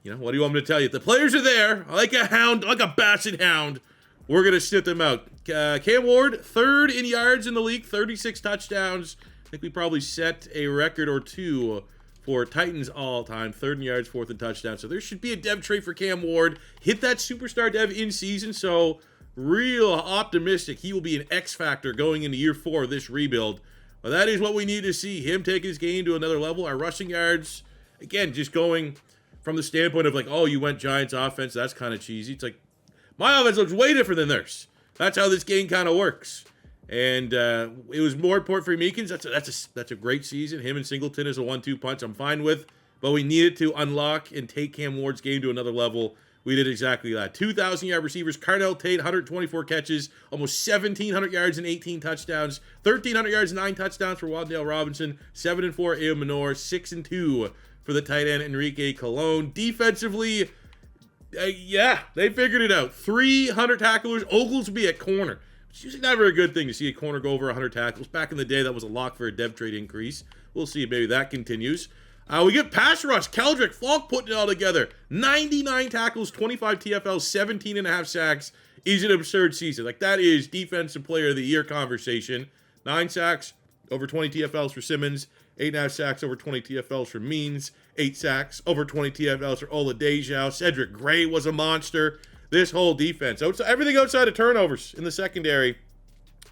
what do you want me to tell you? The players are there, like a hound, like a basset hound. We're gonna sit them out. Cam Ward, 3rd in yards in the league, 36 touchdowns. I think we probably set a record or 2 for Titans all time. 3rd in yards, 4th in touchdowns. So there should be a dev trait for Cam Ward. Hit that superstar dev in season. So real optimistic he will be an X factor going into year 4 of this rebuild. Well, that is what we need to see. Him take his game to another level. Our rushing yards, again, just going from the standpoint of you went Giants offense. That's kind of cheesy. It's my offense looks way different than theirs. That's how this game kind of works. And it was more important for Meekins. That's a great season. Him and Singleton is a 1-2 punch I'm fine with. but we needed to unlock and take Cam Ward's game to another level. We did exactly that. 2,000-yard receivers. Carnell Tate, 124 catches, almost 1,700 yards and 18 touchdowns. 1,300 yards, 9 touchdowns for Wan'Dale Robinson. 7-4, Ayo Manor. 6-2 for the tight end, Enrique Colon. Defensively, yeah, they figured it out. 300 tacklers. Oglesby at corner. It's usually never a good thing to see a corner go over 100 tackles. Back in the day, that was a lock for a dev trade increase. We'll see if maybe that continues. We get pass rush. Cedric Falk putting it all together. 99 tackles, 25 TFLs, 17.5 sacks. Is an absurd season. Like, that is defensive player of the year conversation. 9 sacks, over 20 TFLs for Simmons. 8.5 sacks, over 20 TFLs for Means. 8 sacks, over 20 TFLs for Oladejo. Cedric Gray was a monster. This whole defense. Everything outside of turnovers in the secondary.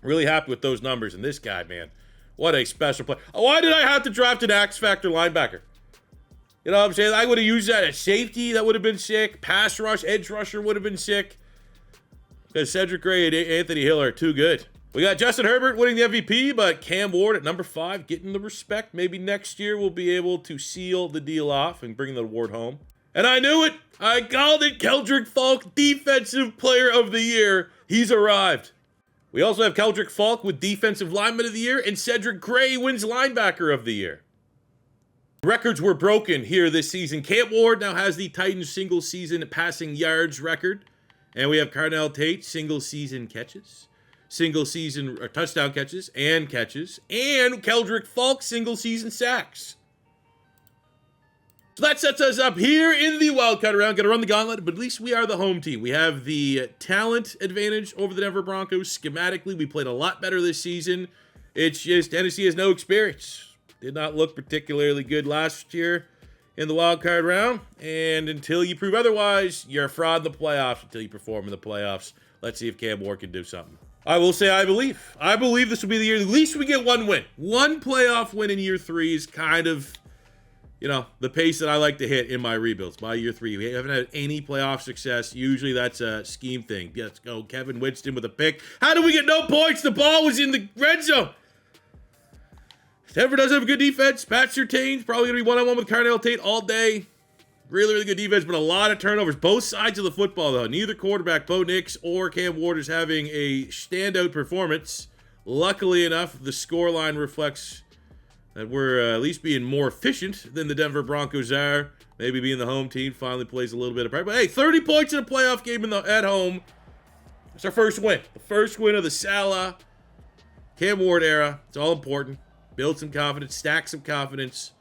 Really happy with those numbers. And this guy, man, what a special player. Why did I have to draft an X Factor linebacker? You know what I'm saying? I would have used that as safety. That would have been sick. Pass rush, edge rusher would have been sick. Because Cedric Gray and Anthony Hill are too good. We got Justin Herbert winning the MVP, but Cam Ward at number 5 getting the respect. Maybe next year we'll be able to seal the deal off and bring the award home. And I knew it. I called it. Cedric Falk, Defensive Player of the Year. He's arrived. We also have Cedric Falk with Defensive Lineman of the Year, and Cedric Gray wins Linebacker of the Year. Records were broken here this season. Cam Ward now has the Titans single-season passing yards record. And we have Carnell Tate, single-season catches. Single-season touchdown catches. And Cedric Falk, single-season sacks. So that sets us up here in the wildcard round. Got to run the gauntlet, but at least we are the home team. We have the talent advantage over the Denver Broncos. Schematically, we played a lot better this season. It's just Tennessee has no experience. Did not look particularly good last year in the wild card round. And until you prove otherwise, you're a fraud in the playoffs until you perform in the playoffs. Let's see if Cam Ward can do something. I will say I believe. I believe this will be the year. At least we get one win. One playoff win in year 3 is kind of, you know, the pace that I like to hit in my rebuilds. By year 3, we haven't had any playoff success. Usually that's a scheme thing. Let's go Kevin Winston with a pick. How did we get no points? The ball was in the red zone. Denver does have a good defense. Pat Surtain's probably going to be one-on-one with Carnell Tate all day. Really, really good defense, but a lot of turnovers. Both sides of the football, though. Neither quarterback, Bo Nix or Cam Ward, is having a standout performance. Luckily enough, the scoreline reflects that we're at least being more efficient than the Denver Broncos are. Maybe being the home team finally plays a little bit of part. But hey, 30 points in a playoff game at home. It's our first win. The first win of the Salah, Cam Ward era. It's all important. Build some confidence, stack some confidence.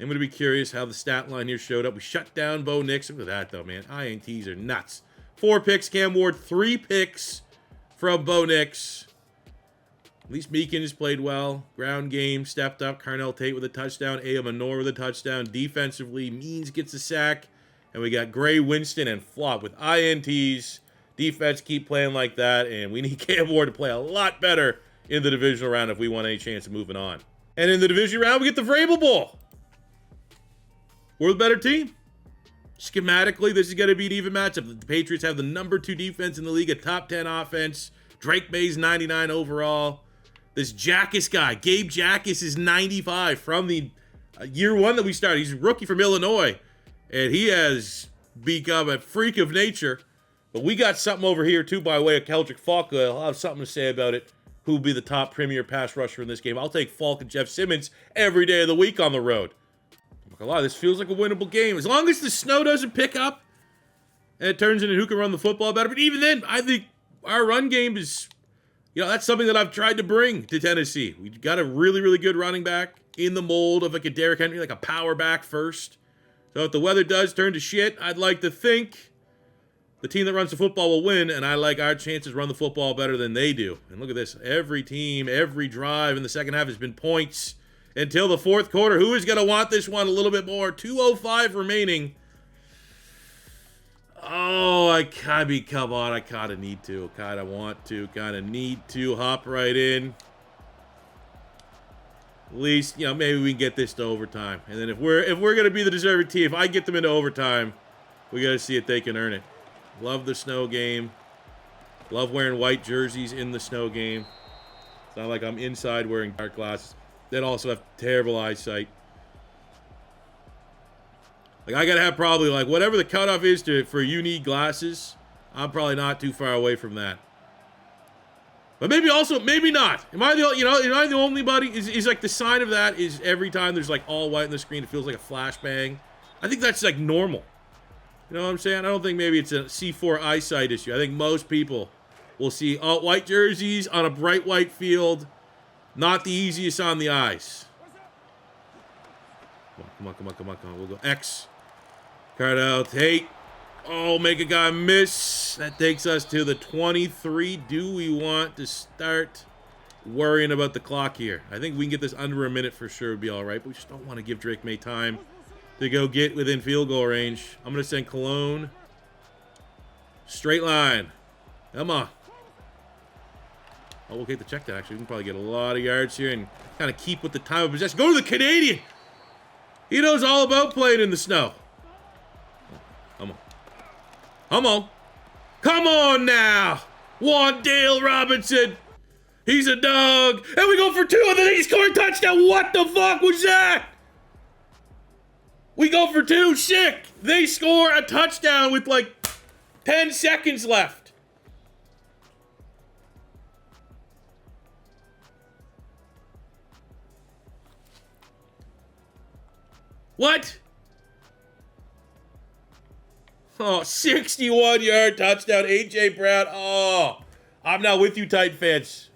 I'm going to be curious how the stat line here showed up. We shut down Bo Nix. Look at that, though, man. INTs are nuts. 4 picks, Cam Ward. 3 picks from Bo Nix. At least Meekin has played well. Ground game, stepped up. Carnell Tate with a touchdown. Ayo Manor with a touchdown. Defensively, Means gets a sack. And we got Gray, Winston, and Flop with INTs. Defense, keep playing like that. And we need Cam Ward to play a lot better in the divisional round if we want any chance of moving on. And in the division round, we get the Vrabel Bowl. We're the better team. Schematically, this is going to be an even matchup. The Patriots have the number 2 defense in the league, a top 10 offense. Drake May's 99 overall. This Jackus guy, Gabe Jackus, is 95 from the year 1 that we started. He's a rookie from Illinois, and he has become a freak of nature. But we got something over here, too, by way of Cedric Falk. I'll have something to say about it. Who will be the top premier pass rusher in this game? I'll take Falk and Jeff Simmons every day of the week on the road. I'm not gonna lie, this feels like a winnable game. As long as the snow doesn't pick up and it turns into who can run the football better. But even then, I think our run game is, you know, that's something that I've tried to bring to Tennessee. We've got a really, really good running back in the mold of like a Derrick Henry, like a power back first. So if the weather does turn to shit, I'd like to think the team that runs the football will win, and I like our chances to run the football better than they do. And look at this. Every team, every drive in the second half has been points until the fourth quarter. Who is going to want this one a little bit more? 2:05 remaining. Oh, come on. I kind of need to. Kind of want to. Kind of need to hop right in. At least, you know, maybe we can get this to overtime. And then if we're going to be the deserving team, if I get them into overtime, we got to see if they can earn it. Love the snow game. Love wearing white jerseys in the snow game. It's not like I'm inside wearing dark glasses. Then also have terrible eyesight. Like, I gotta have probably, like, whatever the cutoff is for you need glasses, I'm probably not too far away from that. But maybe also, maybe not. Am I the only buddy? Is like the sign of that is every time there's like all white on the screen, it feels like a flashbang. I think that's like normal. You know what I'm saying? I don't think maybe it's a C4 eyesight issue. I think most people will see all white jerseys on a bright white field. Not the easiest on the eyes. Come on. We'll go X. Carnell Tate. Oh, make a guy miss. That takes us to the 23. Do we want to start worrying about the clock here? I think we can get this under a minute for sure. Would be all right, but we just don't want to give Drake May time to go get within field goal range. I'm going to send Cologne. Straight line. Come on. Oh, we'll get the check down, actually. We can probably get a lot of yards here and kind of keep with the time of possession. Go to the Canadian. He knows all about playing in the snow. Come on. Come on now. Wandale Robinson. He's a dog. And we go for 2, and then he scored a touchdown. What the fuck was that? We go for 2. Sick. They score a touchdown with like 10 seconds left. What? Oh, 61-yard touchdown, A.J. Brown. Oh, I'm not with you, Titan fans.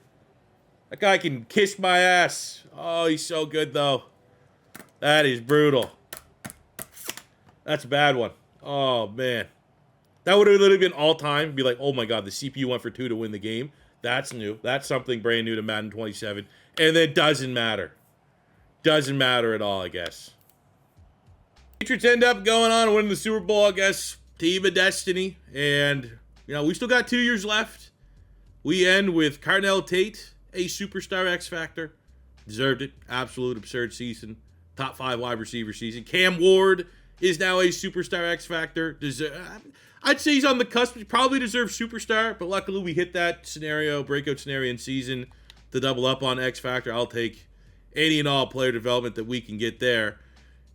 That guy can kiss my ass. Oh, he's so good, though. That is brutal. That's a bad one. Oh, man. That would have literally been all-time. Be like, oh, my God, the CPU went for 2 to win the game. That's new. That's something brand new to Madden 27. And it doesn't matter. Doesn't matter at all, I guess. Patriots end up going on and winning the Super Bowl, I guess. Team of destiny. And, you know, we still got 2 years left. We end with Carnell Tate, a superstar X Factor. Deserved it. Absolute absurd season. Top 5 wide receiver season. Cam Ward is now a superstar X Factor. I'd say he's on the cusp. He probably deserves superstar, but luckily we hit that scenario, breakout scenario in season to double up on X Factor. I'll take any and all player development that we can get there.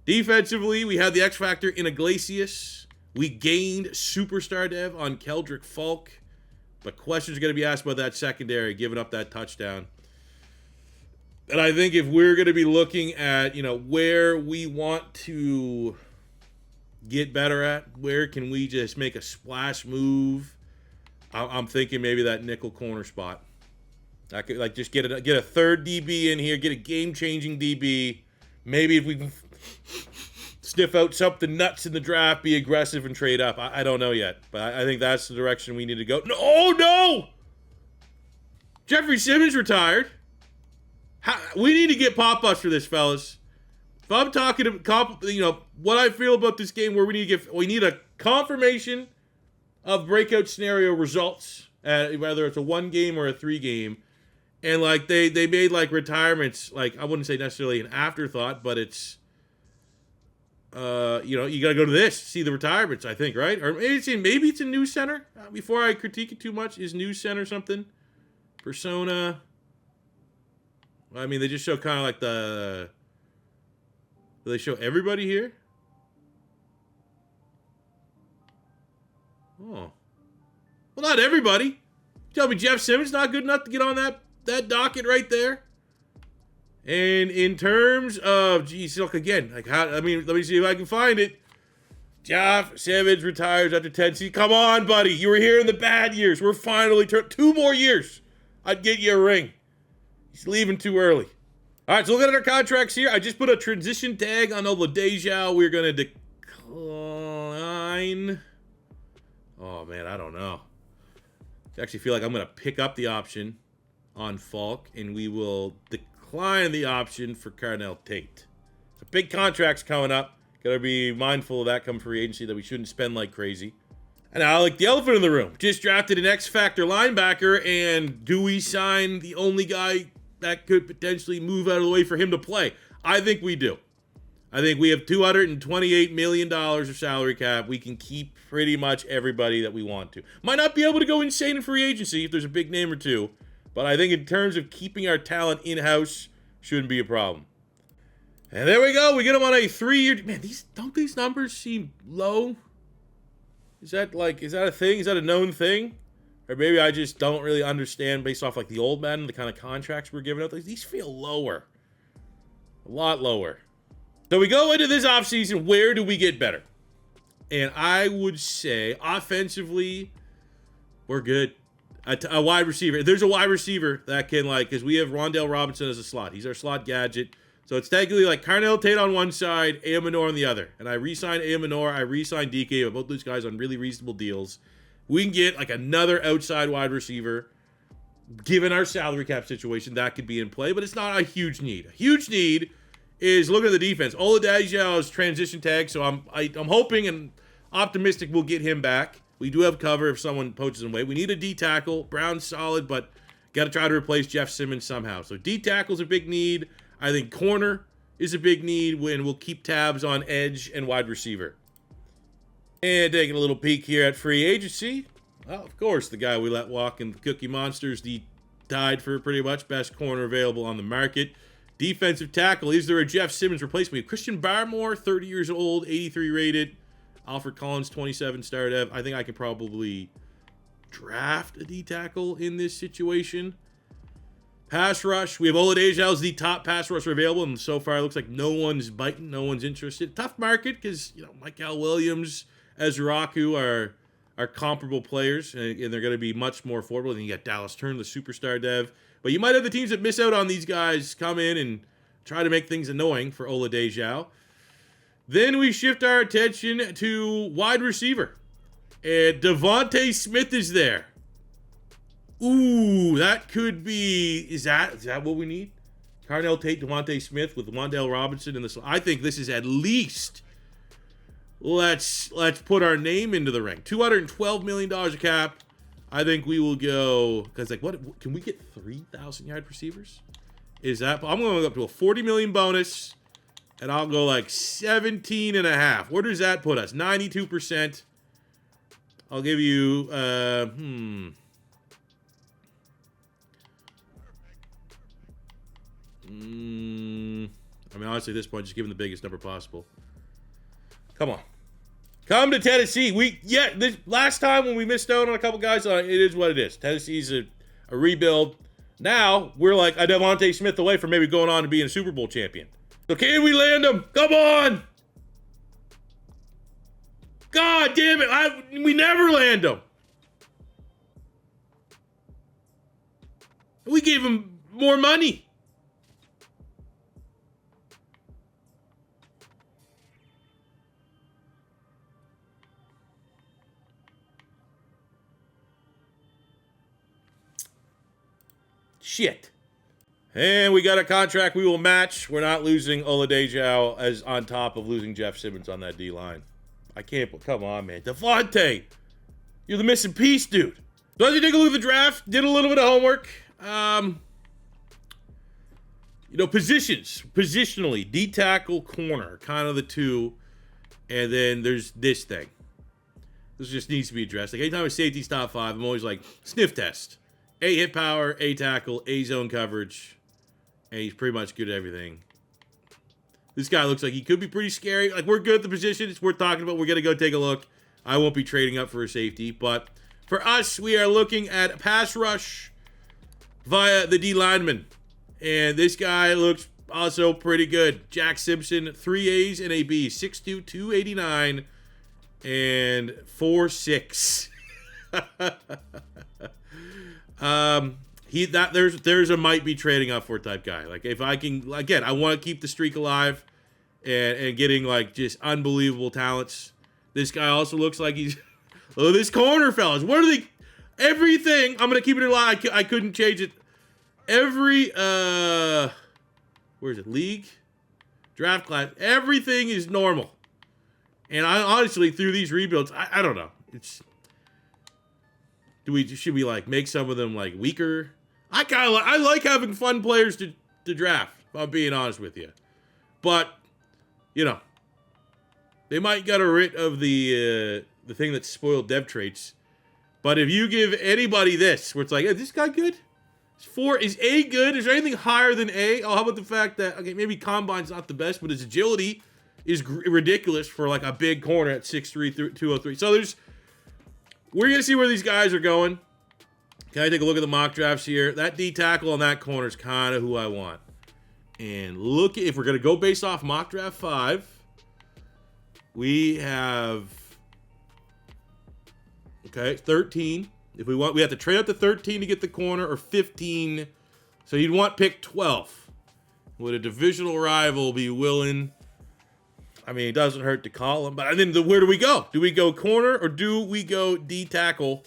Defensively, we had the X Factor in Iglesias. We gained superstar dev on Keldrick Falk. But questions are going to be asked about that secondary, giving up that touchdown. And I think if we're going to be looking at, you know, where we want to get better at, where can we just make a splash move, I'm thinking maybe that nickel corner spot. I could like just get a third DB in here, get a game-changing DB. Maybe if we can sniff out something nuts in the draft, be aggressive and trade up. I don't know yet, but I think that's the direction we need to go. No, oh no! Jeffery Simmons retired. We need to get pop-ups for this, fellas. If I'm talking to, you know, what I feel about this game, where we need a confirmation of breakout scenario results, whether it's a 1 game or a 3 game, and like they made like retirements, like I wouldn't say necessarily an afterthought, but it's, you know, you got to go to this, see the retirements, I think, right? Or maybe it's a news center. Before I critique it too much, is news center something? Persona. I mean, they just show kind of like the. Do they show everybody here? Oh. Well, not everybody. Tell me Jeff Simmons not good enough to get on that docket right there? And in terms of, geez, look again, like how, I mean, let me see if I can find it. Jeff Simmons retires after 10 seasons. Come on, buddy. You were here in the bad years. We're finally 2 more years. I'd get you a ring. He's leaving too early. All right, so looking at our contracts here, I just put a transition tag on Oladeja. We're going to decline. Oh, man, I don't know. I actually feel like I'm going to pick up the option on Falk, and we will decline the option for Carnell Tate. So big contracts coming up. Got to be mindful of that come free agency, that we shouldn't spend like crazy. And now, like the elephant in the room, just drafted an X-Factor linebacker, and do we sign the only guy that could potentially move out of the way for him to play? I think we do. I think we have $228 million of salary cap. We can keep pretty much everybody that we want to. Might not be able to go insane in free agency if there's a big name or two, but I think in terms of keeping our talent in-house, shouldn't be a problem. And there we go. We get him on a 3-year. Man, don't these numbers seem low? Is that a thing? Is that a known thing? Or maybe I just don't really understand based off like the old Madden, the kind of contracts we're giving out. These feel lower. A lot lower. So we go into this offseason, where do we get better? And I would say offensively, we're good. A wide receiver. There's a wide receiver that can because we have Rondell Robinson as a slot. He's our slot gadget. So it's technically like Carnell Tate on one side, Amenor on the other. And I re-signed Amenor, I re-signed DK, both those guys on really reasonable deals. We can get like another outside wide receiver. Given our salary cap situation, that could be in play, but it's not a huge need. A huge need is looking at the defense. Oladipo's transition tag, so I'm hoping and optimistic we'll get him back. We do have cover if someone poaches him away. We need a D tackle. Brown's solid, but got to try to replace Jeff Simmons somehow. So D tackle's a big need. I think corner is a big need when we'll keep tabs on edge and wide receiver. And taking a little peek here at free agency. Well, of course, the guy we let walk in the Cookie Monsters, tied for pretty much best corner available on the market. Defensive tackle, is there a Jeff Simmons replacement? Christian Barmore, 30 years old, 83 rated. Alfred Collins, 27 star dev. I think I could probably draft a D tackle in this situation. Pass rush, we have Oladipo as the top pass rusher available, and so far it looks like no one's biting, no one's interested. Tough market because Michael Williams, Ezraku are comparable players, and they're going to be much more affordable. Then you got Dallas Turner, the superstar dev. But you might have the teams that miss out on these guys come in and try to make things annoying for Oladipo. Then we shift our attention to wide receiver. And Devonta Smith is there. Ooh, that could be... Is that what we need? Carnell Tate, Devonta Smith with Wandale Robinson in this. I think this is at least... Let's put our name into the ring. $212 million a cap. I think we will go... Because, what can we get 3,000-yard receivers? Is that... I'm going to go up to a $40 million bonus. And I'll go 17 and a half. Where does that put us? 92%. I'll give you... I mean, honestly, at this point, just give them the biggest number possible. Come on. Come to Tennessee. This last time when we missed out on a couple guys, it is what it is. Tennessee's a rebuild. Now, we're like a Devonta Smith away from maybe going on to being a Super Bowl champion. So can we land him? Come on! God damn it. We never land him. We gave him more money. Shit. And we got a contract we will match. We're not losing Oladipo as on top of losing Jeff Simmons on that D-line. I can't, come on, man. Devonta, you're the missing piece, dude. So as you take a look at the draft, did a little bit of homework. Positions. Positionally, D tackle, corner, kind of the two. And then there's this thing. This just needs to be addressed. Anytime a safety's top 5, I'm always like, sniff test. A hit power, A tackle, A zone coverage, and he's pretty much good at everything. This guy looks like he could be pretty scary. We're good at the position. It's worth talking about. We're going to go take a look. I won't be trading up for a safety, but for us, we are looking at pass rush via the D lineman, and this guy looks also pretty good. Jack Simpson, 3 A's and a B, 6'2", 289, and 4'6". There's a might be trading up for type guy. If I can, again, I want to keep the streak alive and getting just unbelievable talents. This guy also looks like he's this corner, fellas. What are they? Everything. I'm gonna keep it alive. I couldn't change it. Every where is it? League, draft class. Everything is normal. And I honestly, through these rebuilds, I don't know. Should we make some of them weaker? I like having fun players to draft, if I'm being honest with you. But, they might get rid of the thing that spoiled dev traits. But if you give anybody this, where it's is this guy good? 4, is A good? Is there anything higher than A? Oh, how about the fact that, okay, maybe combine's not the best, but his agility is ridiculous for like a big corner at 6'3", 203. So we're going to see where these guys are going. Can I take a look at the mock drafts here? That D tackle on that corner is kind of who I want. And look, if we're going to go based off mock draft 5, we have, okay, 13. If we want, we have to trade up to 13 to get the corner, or 15. So you'd want pick 12. Would a divisional rival be willing? I mean, it doesn't hurt to call him, but then where do we go? Do we go corner or do we go D tackle?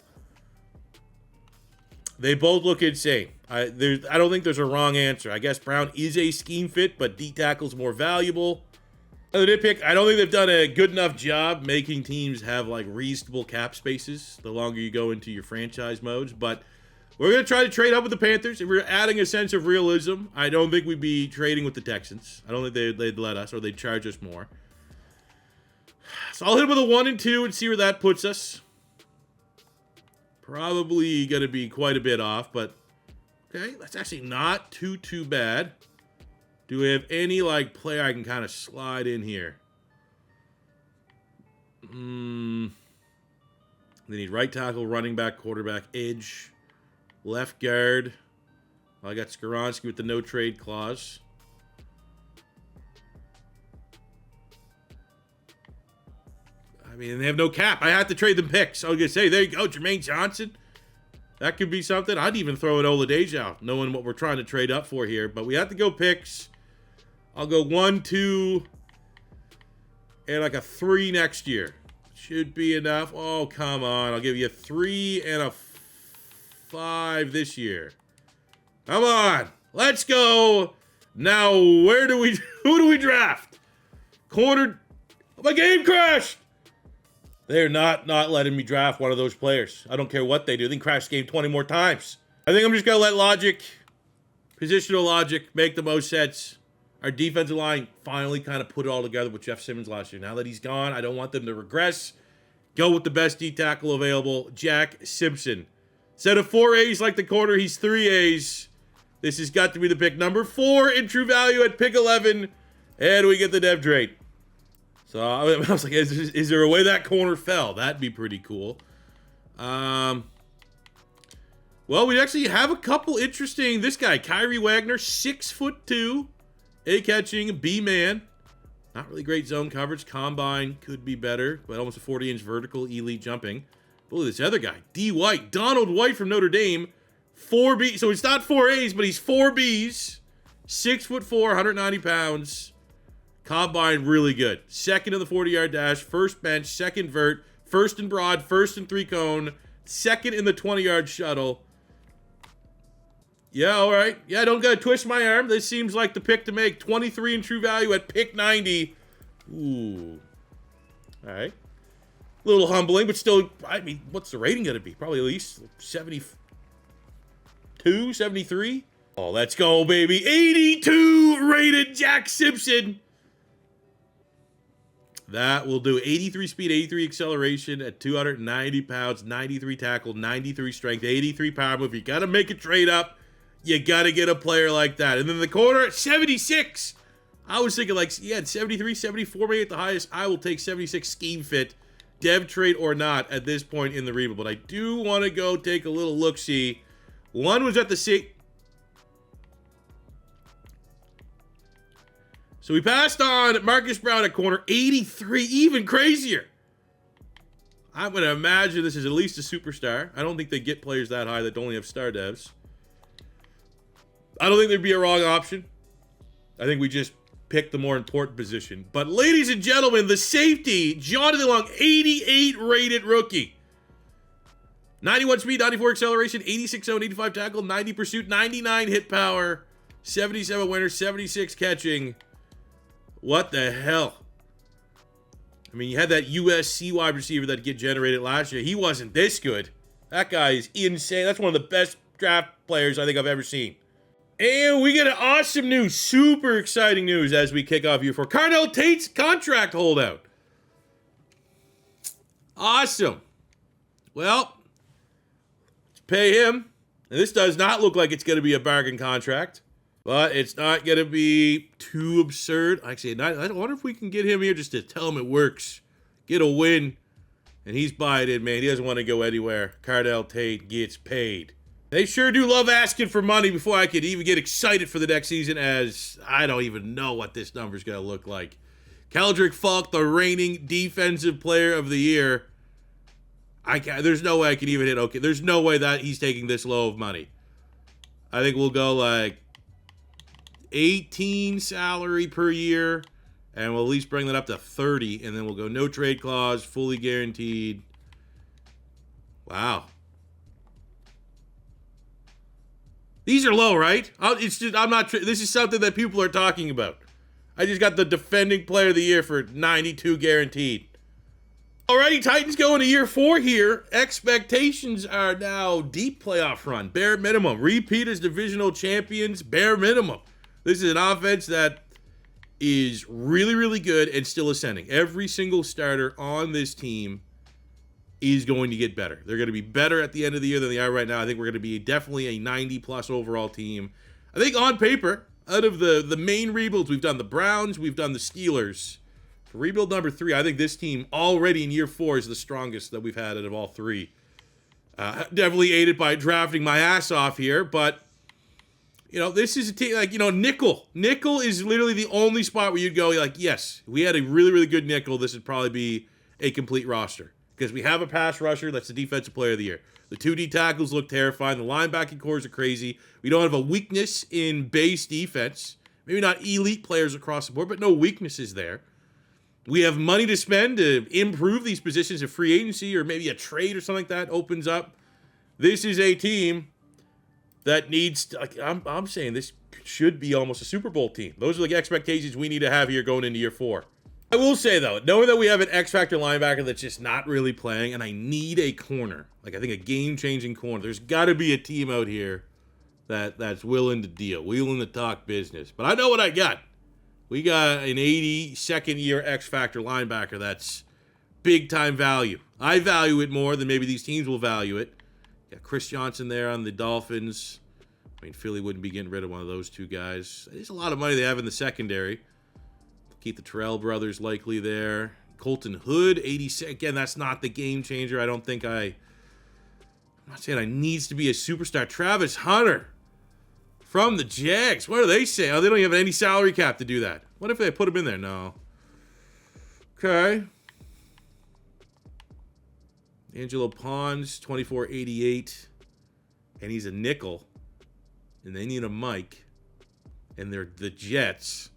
They both look insane. I don't think there's a wrong answer. I guess Brown is a scheme fit, but D tackle's more valuable. Another pick, I don't think they've done a good enough job making teams have like reasonable cap spaces the longer you go into your franchise modes. But we're going to try to trade up with the Panthers. If we're adding a sense of realism, I don't think we'd be trading with the Texans. I don't think they'd let us, or they'd charge us more. So I'll hit him with a 1 and 2 and see where that puts us. Probably going to be quite a bit off, but okay, that's actually not too bad. Do we have any, like, player I can kind of slide in here? They need right tackle, running back, quarterback, edge, left guard. Well, I got Skoronski with the no trade clause. I mean, they have no cap. I had to trade them picks. I was going to say, there you go, Jermaine Johnson. That could be something. I'd even throw in Oladeji out, knowing what we're trying to trade up for here. But we have to go picks. I'll go 1, 2, and like a 3 next year. Should be enough. Oh, come on. I'll give you a 3 and a 5 this year. Come on. Let's go. Now, who do we draft? Corner. My game crashed. They're not letting me draft one of those players. I don't care what they do. They can crash the game 20 more times. I think I'm just going to let logic, positional logic, make the most sense. Our defensive line finally kind of put it all together with Jeff Simmons last year. Now that he's gone, I don't want them to regress. Go with the best D tackle available, Jack Simpson. Instead of 4 A's like the corner, he's 3 A's. This has got to be the pick. Number 4 in true value at pick 11. And we get the dev trade. So I was like, is there a way that corner fell? That'd be pretty cool. Well, we actually have a couple interesting. This guy, Kyrie Wagner, 6'2", A catching, B man. Not really great zone coverage. Combine could be better, but almost a 40-inch vertical, elite jumping. But look at this other guy, D White, Donald White from Notre Dame, 4B. So it's not 4 A's, but he's 4 B's, 6'4", 190 pounds. Combine really good. Second in the 40-yard dash, first bench, second vert, first in broad, first in 3-cone, second in the 20-yard shuttle. Yeah, all right. Yeah, don't gotta twist my arm. This seems like the pick to make. 23 in true value at pick 90. Ooh. All right. A little humbling, but still, I mean, what's the rating gonna be? Probably at least 72, 73. Oh, let's go, baby. 82 rated Jack Simpson. That will do. 83 speed, 83 acceleration at 290 pounds, 93 tackle, 93 strength, 83 power move. You got to make a trade up. You got to get a player like that. And then the corner at 76. I was thinking like, yeah, 73, 74 maybe at the highest. I will take 76 scheme fit, dev trade or not at this point in the rebuild. But I do want to go take a little look-see. One was at the So we passed on Marcus Brown at corner, 83, even crazier. I'm going to imagine this is at least a superstar. I don't think they get players that high that only have star devs. I don't think there'd be a wrong option. I think we just picked the more important position. But ladies and gentlemen, the safety, Jonathan Long, 88 rated rookie. 91 speed, 94 acceleration, 86 zone, 85 tackle, 90 pursuit, 99 hit power, 77 winner, 76 catching. What the hell? I mean, you had that USC wide receiver that get generated last year. He wasn't this good. That guy is insane. That's one of the best draft players I think I've ever seen. And we get an awesome news, super exciting news as we kick off year 4. Carnell Tate's contract holdout. Awesome. Well, let's pay him. And this does not look like it's going to be a bargain contract, but it's not going to be too absurd. Actually, I wonder if we can get him here just to tell him it works. Get a win. And he's buying it, man. He doesn't want to go anywhere. Carnell Tate gets paid. They sure do love asking for money before I could even get excited for the next season, as I don't even know what this number's going to look like. Cedric, the reigning defensive player of the year. There's no way I can even hit okay. There's no way that he's taking this low of money. I think we'll go like 18 salary per year. And we'll at least bring that up to 30, and then we'll go no trade clause, fully guaranteed. Wow. These are low, right? I'm not. This is something that people are talking about. I just got the defending player of the year for 92 guaranteed. Alrighty, Titans going to year 4 here. Expectations are now deep playoff run, bare minimum. Repeat as divisional champions, bare minimum. This is an offense that is really, really good and still ascending. Every single starter on this team is going to get better. They're going to be better at the end of the year than they are right now. I think we're going to be definitely a 90-plus overall team. I think on paper, out of the main rebuilds, we've done the Browns, we've done the Steelers. For rebuild number 3, I think this team already in year 4 is the strongest that we've had out of all 3. Definitely aided by drafting my ass off here, but you know, this is a team, like, you know, nickel. Nickel is literally the only spot where you'd go, like, yes, if we had a really, really good nickel, this would probably be a complete roster. Because we have a pass rusher that's the defensive player of the year. The 2D tackles look terrifying. The linebacking cores are crazy. We don't have a weakness in base defense. Maybe not elite players across the board, but no weaknesses there. We have money to spend to improve these positions if free agency or maybe a trade or something like that opens up. This is a team that needs, like, I'm saying this should be almost a Super Bowl team. Those are the expectations we need to have here going into year 4. I will say, though, knowing that we have an X-Factor linebacker that's just not really playing, and I need a corner, like I think a game-changing corner, there's got to be a team out here that's willing to deal, willing to talk business. But I know what I got. We got an 82nd-year X-Factor linebacker that's big-time value. I value it more than maybe these teams will value it. Got Chris Johnson there on the Dolphins. I mean, Philly wouldn't be getting rid of one of those two guys. There's a lot of money they have in the secondary. Keep the Terrell brothers likely there. Colton Hood, 86. Again, that's not the game changer. I don't think I'm not saying I needs to be a superstar. Travis Hunter from the Jags. What do they say? Oh, they don't even have any salary cap to do that. What if they put him in there? No. Okay. Angelo Pons, 2488, and he's a nickel, and they need a Mike, and they're the Jets.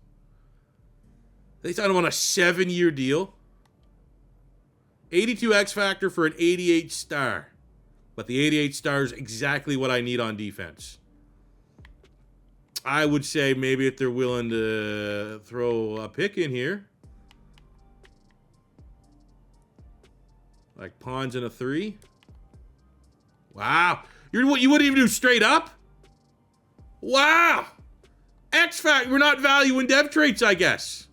They signed him on a 7-year deal. 82 X Factor for an 88 star, but the 88 star is exactly what I need on defense. I would say maybe if they're willing to throw a pick in here, like Pawns in a 3. Wow. You wouldn't even do straight up? Wow. X Factor. We're not valuing dev traits, I guess.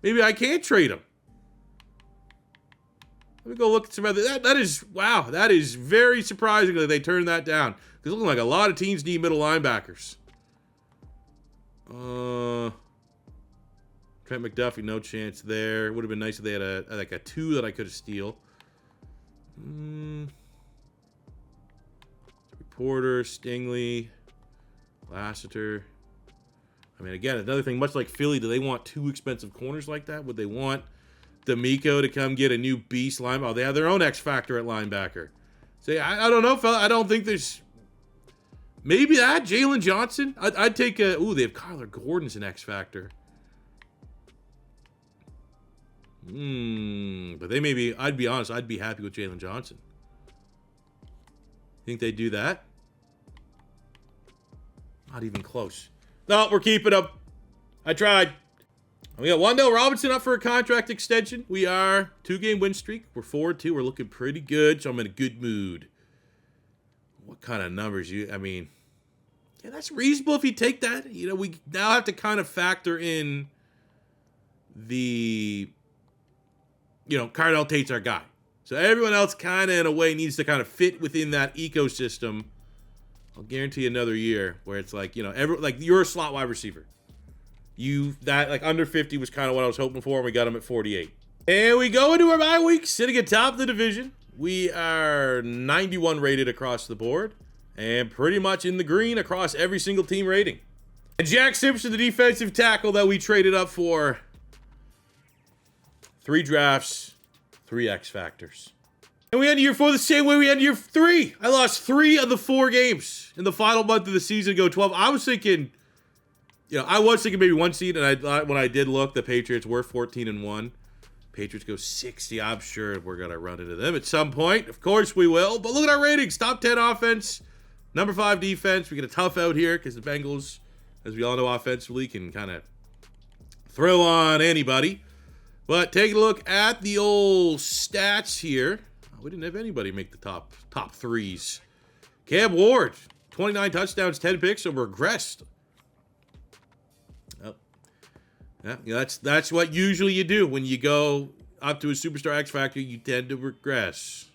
Maybe I can't trade them. Let me go look at some other. That is, wow. That is very surprising that they turned that down. Because it looks like a lot of teams need middle linebackers. Trent McDuffie, no chance there. Would have been nice if they had a 2 that I could have steal. Porter, Stingley, Lassiter. I mean, again, another thing, much like Philly, do they want 2 expensive corners like that? Would they want D'Amico to come get a new beast linebacker? Oh, they have their own X factor at linebacker. So, I don't know, fella. I don't think there's... Maybe that, Jalen Johnson. I'd take a... Ooh, they have Kyler Gordon's an X factor. But they maybe... I'd be honest, I'd be happy with Jalen Johnson. Think they do that? Not even close. No, we're keeping up. I tried. We got Wan'Dale Robinson up for a contract extension. We are 2-game win streak. We're 4-2. We're looking pretty good, so I'm in a good mood. What kind of numbers I mean, yeah, that's reasonable if you take that. You know, we now have to kind of factor in the, you know, Carnell Tate's our guy. So everyone else kind of, in a way, needs to kind of fit within that ecosystem I'll guarantee another year where it's like, you know, like you're a slot wide receiver. That like under 50 was kind of what I was hoping for, and we got him at 48. And we go into our bye week, sitting atop the division. We are 91 rated across the board, and pretty much in the green across every single team rating. And Jack Simpson, the defensive tackle that we traded up for. 3 drafts, 3 X factors. And we end year 4 the same way we end year 3. I lost 3 of the 4 games in the final month of the season, go 12. I was thinking, you know, maybe 1 seed, and I thought when I did look, the Patriots were 14-1. Patriots go 60. I'm sure we're going to run into them at some point. Of course we will. But look at our ratings. Top 10 offense, number 5 defense. We get a tough out here because the Bengals, as we all know, offensively can kind of throw on anybody. But take a look at the old stats here. We didn't have anybody make the top threes. Cam Ward, 29 touchdowns, 10 picks, so regressed. Yeah, that's what usually you do when you go up to a superstar X factor. You tend to regress.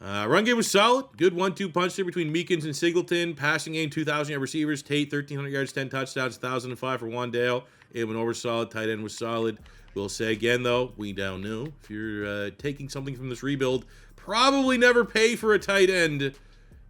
Run game was solid. Good 1-2 punch there between Meekins and Singleton. Passing game, 2,000-yard receivers. Tate, 1,300 yards, 10 touchdowns, 1,005 for Wandale. Abel was solid. Tight end was solid. We'll say again, though, we don't know. If you're taking something from this rebuild, probably never pay for a tight end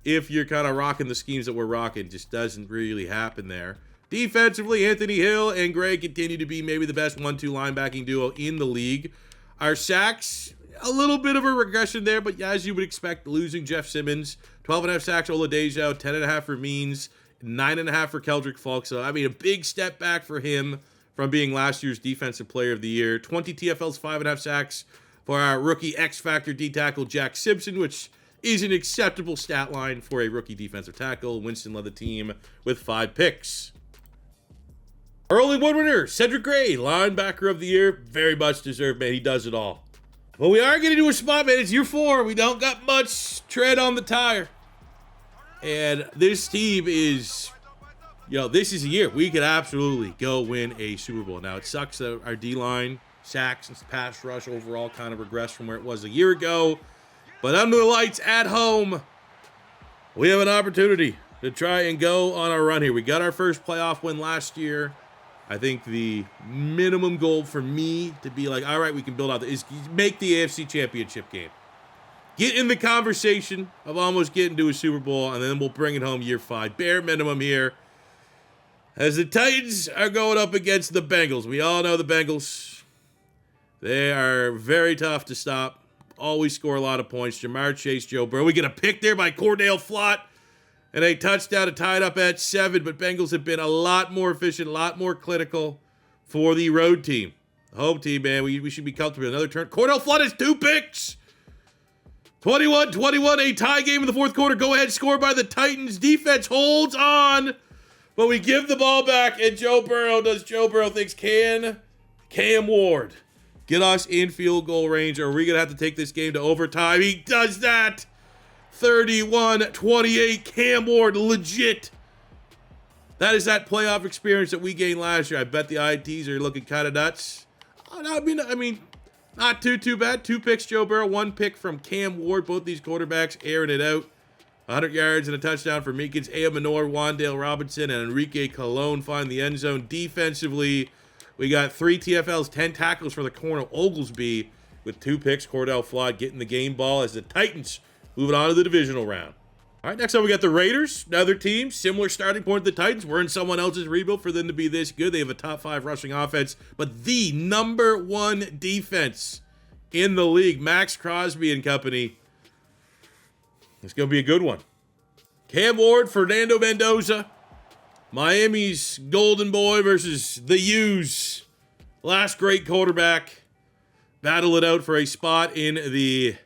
if you're kind of rocking the schemes that we're rocking. Just doesn't really happen there. Defensively, Anthony Hill and Gray continue to be maybe the best 1-2 linebacking duo in the league. Our sacks, a little bit of a regression there, but as you would expect, losing Jeff Simmons, 12.5 sacks Oladejo, 10.5 for Means, 9.5 for Keldrick Falk. So, I mean, a big step back for him from being last year's Defensive Player of the Year. 20 TFLs, 5.5 sacks for our rookie X-Factor D-tackle Jack Simpson, which is an acceptable stat line for a rookie defensive tackle. Winston led the team with 5 picks. Early one winner, Cedric Gray, linebacker of the year. Very much deserved, man. He does it all. But we are getting to a spot, man. It's year 4. We don't got much tread on the tire. And this team is, this is a year we could absolutely go win a Super Bowl. Now, it sucks that our D-line, sacks, and pass rush overall kind of regressed from where it was a year ago. But under the lights at home, we have an opportunity to try and go on our run here. We got our first playoff win last year. I think the minimum goal for me to be like, all right, we can build out is make the AFC Championship game. Get in the conversation of almost getting to a Super Bowl, and then we'll bring it home year 5. Bare minimum here. As the Titans are going up against the Bengals. We all know the Bengals. They are very tough to stop. Always score a lot of points. Jamar Chase, Joe Burrow. We get a pick there by Carnell Tate. And a touchdown to tie it up at 7, but Bengals have been a lot more efficient, a lot more clinical for the road team. The home team, man, we should be comfortable. Another turn. Carnell Tate has 2 picks. 21-21, a tie game in the 4th quarter. Go-ahead score by the Titans. Defense holds on, but we give the ball back, and Joe Burrow thinks, can Cam Ward get us in field goal range, or are we going to have to take this game to overtime? He does that. 31-28, Cam Ward, legit. That is that playoff experience that we gained last year. I bet the ITs are looking kind of nuts. I mean, not too bad. 2 picks, Joe Burrow, 1 pick from Cam Ward. Both these quarterbacks airing it out. 100 yards and a touchdown for Meekins, Manor, Wandale Robinson, and Enrique Colon find the end zone. Defensively, we got 3 TFLs, 10 tackles for the corner, Oglesby, with 2 picks. Cordell Flott getting the game ball as the Titans moving on to the divisional round. All right, next up we got the Raiders, another team, similar starting point to the Titans. We're in someone else's rebuild for them to be this good. They have a top 5 rushing offense, but the number 1 defense in the league, Max Crosby and company. It's going to be a good one. Cam Ward, Fernando Mendoza, Miami's golden boy versus the U's last great quarterback. Battle it out for a spot in the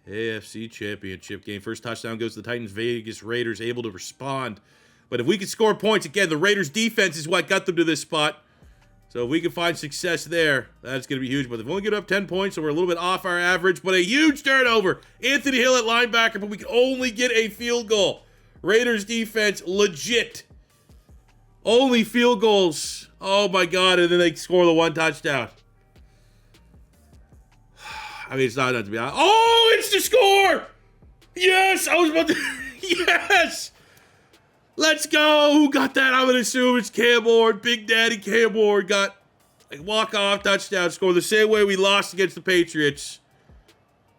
AFC Championship game. First touchdown goes to the Titans. Vegas Raiders able to respond. But if we can score points, again, the Raiders' defense is what got them to this spot. So if we can find success there, that's going to be huge. But they've only given up 10 points, so we're a little bit off our average. But a huge turnover. Anthony Hill at linebacker, but we can only get a field goal. Raiders' defense, legit. Only field goals. Oh, my God. And then they score the 1 touchdown. I mean, it's not enough to be honest. Oh, it's the score! Yes! I was about to... Yes! Let's go! Who got that? I'm going to assume it's Cam Ward. Big Daddy Cam Ward got a walk-off touchdown score the same way we lost against the Patriots.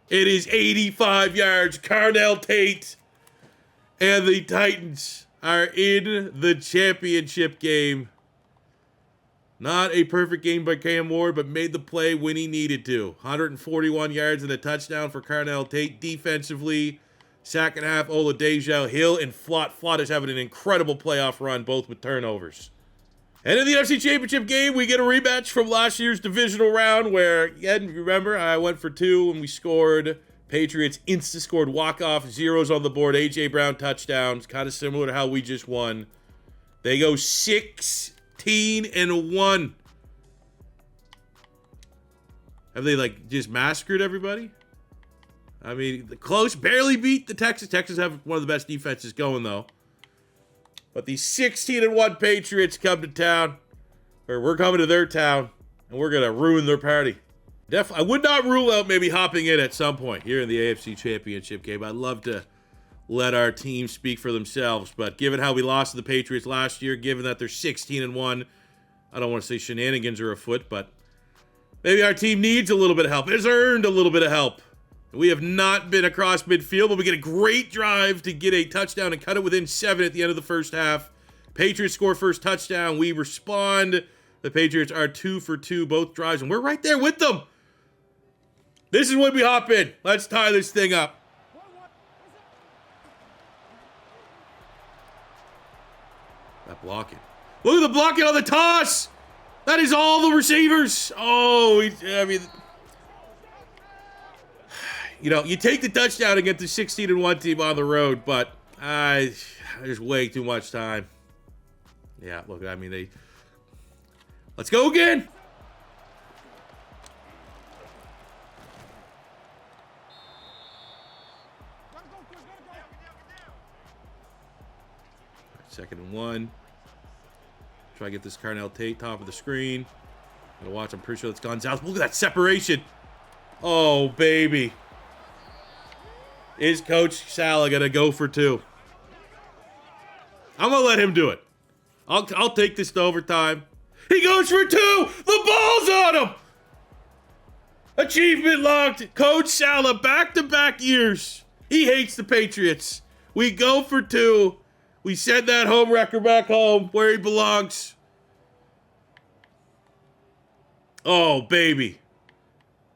It is 85 yards. Carnell Tate and the Titans are in the championship game. Not a perfect game by Cam Ward, but made the play when he needed to. 141 yards and a touchdown for Carnell Tate. Defensively, second half, Oladejo, Hill, and Flott is having an incredible playoff run, both with turnovers. And in the NFC Championship game, we get a rematch from last year's divisional round where, again, remember, I went for 2 and we scored. Patriots insta-scored walk-off, zeros on the board, A.J. Brown touchdowns, kind of similar to how we just won. They go 16-1. Have they, like, just massacred everybody? I mean, the close barely beat the Texans. Texans have one of the best defenses going, though. But the 16-1 Patriots come to town, or we're coming to their town, and we're going to ruin their party. I would not rule out maybe hopping in at some point here in the AFC Championship game. I'd love to let our team speak for themselves, but given how we lost to the Patriots last year, given that they're 16-1, I don't want to say shenanigans are afoot, but maybe our team needs a little bit of help. It's earned a little bit of help. We have not been across midfield, but we get a great drive to get a touchdown and cut it within 7 at the end of the first half. Patriots score first touchdown. We respond. The Patriots are 2 for 2 both drives, and we're right there with them. This is when we hop in. Let's tie this thing up. That blocking. Look at the blocking on the toss. That is all the receivers. Oh, I mean, you know, you take the touchdown against the 16-1 team on the road, but there's way too much time. Yeah, look, I mean, let's go again. Second and 1. Try to get this Carnell Tate top of the screen. Gonna watch. I'm pretty sure it's Gonzalez. Look at that separation. Oh, baby. Is Coach Saleh gonna go for 2? I'm gonna let him do it. I'll take this to overtime. He goes for 2. The ball's on him. Achievement locked. Coach Saleh, back-to-back years. He hates the Patriots. We go for 2. We send that home wrecker back home where he belongs. Oh, baby.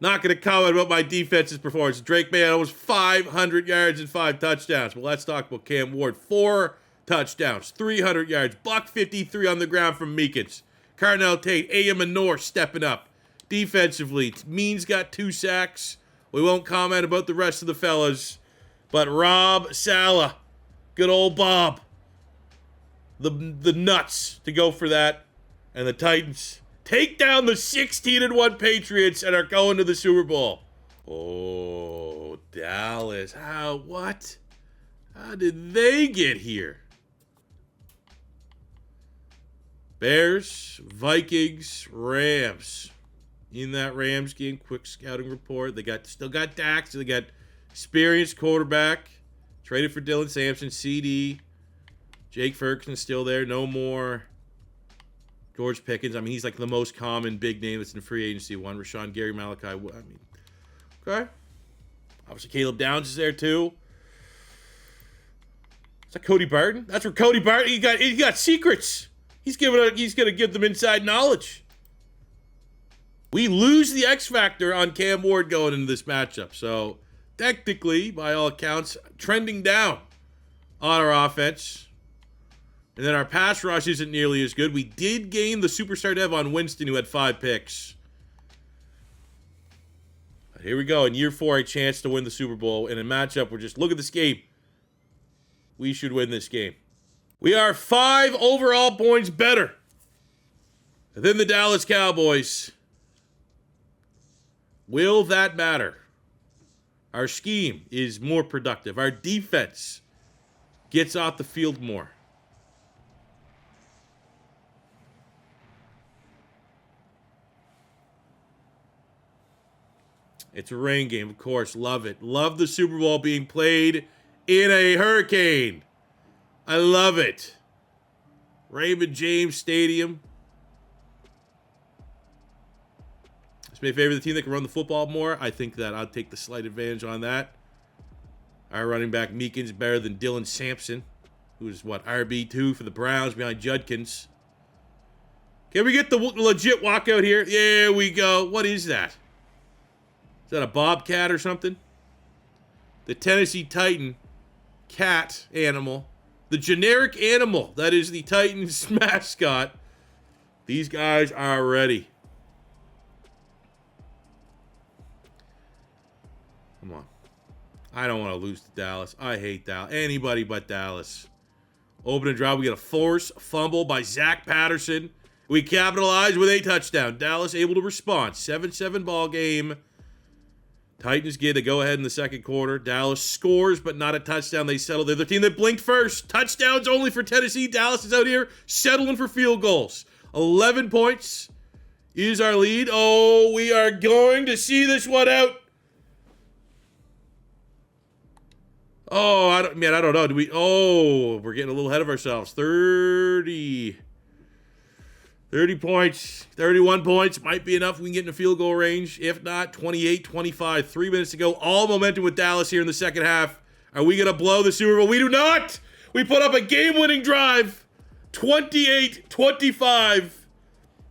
Not going to comment about my defense's performance. Drake May had almost 500 yards and 5 touchdowns. Well, let's talk about Cam Ward. 4 touchdowns, 300 yards, $153 on the ground from Meekins. Carnell Tate, A.M. and North stepping up. Defensively, Means got 2 sacks. We won't comment about the rest of the fellas. But Rob Saleh, good old Bob. The nuts to go for that. And the Titans take down the 16-1 Patriots and are going to the Super Bowl. Oh, Dallas. What? How did they get here? Bears, Vikings, Rams. In that Rams game, quick scouting report. They still got Dax. They got experienced quarterback. Traded for Dylan Sampson, CD. Jake Ferguson still there. No more. George Pickens. I mean, he's like the most common big name that's in free agency. One, Rashawn Gary, Malachi. I mean, okay. Obviously, Caleb Downs is there too. Is that Cody Barton? That's where Cody Barton. He got secrets. He's gonna give them inside knowledge. We lose the X factor on Cam Ward going into this matchup. So technically, by all accounts, trending down on our offense. And then our pass rush isn't nearly as good. We did gain the superstar dev on Winston, who had 5 picks. But here we go. In year 4, a chance to win the Super Bowl. In a matchup, we're just, look at this game. We should win this game. We are 5 overall points better than the Dallas Cowboys. Will that matter? Our scheme is more productive. Our defense gets off the field more. It's a rain game, of course. Love it. Love the Super Bowl being played in a hurricane. I love it. Raymond James Stadium. This may favor the team that can run the football more. I think that I'll take the slight advantage on that. Our running back Meekins better than Dylan Sampson, who's what, RB2 for the Browns behind Judkins. Can we get the legit walkout here? There we go. What is that? Is that a bobcat or something? The Tennessee Titan cat animal. The generic animal that is the Titans mascot. These guys are ready. Come on. I don't want to lose to Dallas. I hate Dallas. Anybody but Dallas. Opening drive, we get a force fumble by Zach Patterson. We capitalize with a touchdown. Dallas able to respond. 7-7 ball game. Titans get a go-ahead in the second quarter. Dallas scores, but not a touchdown. They settle. They're the team that blinked first. Touchdowns only for Tennessee. Dallas is out here settling for field goals. 11 points is our lead. Oh, we are going to see this one out. Oh, I don't know. Do we? Oh, we're getting a little ahead of ourselves. 30 points, 31 points might be enough. We can get in a field goal range. If not, 28-25. 3 minutes to go. All momentum with Dallas here in the second half. Are we going to blow the Super Bowl? We do not. We put up a game-winning drive. 28-25.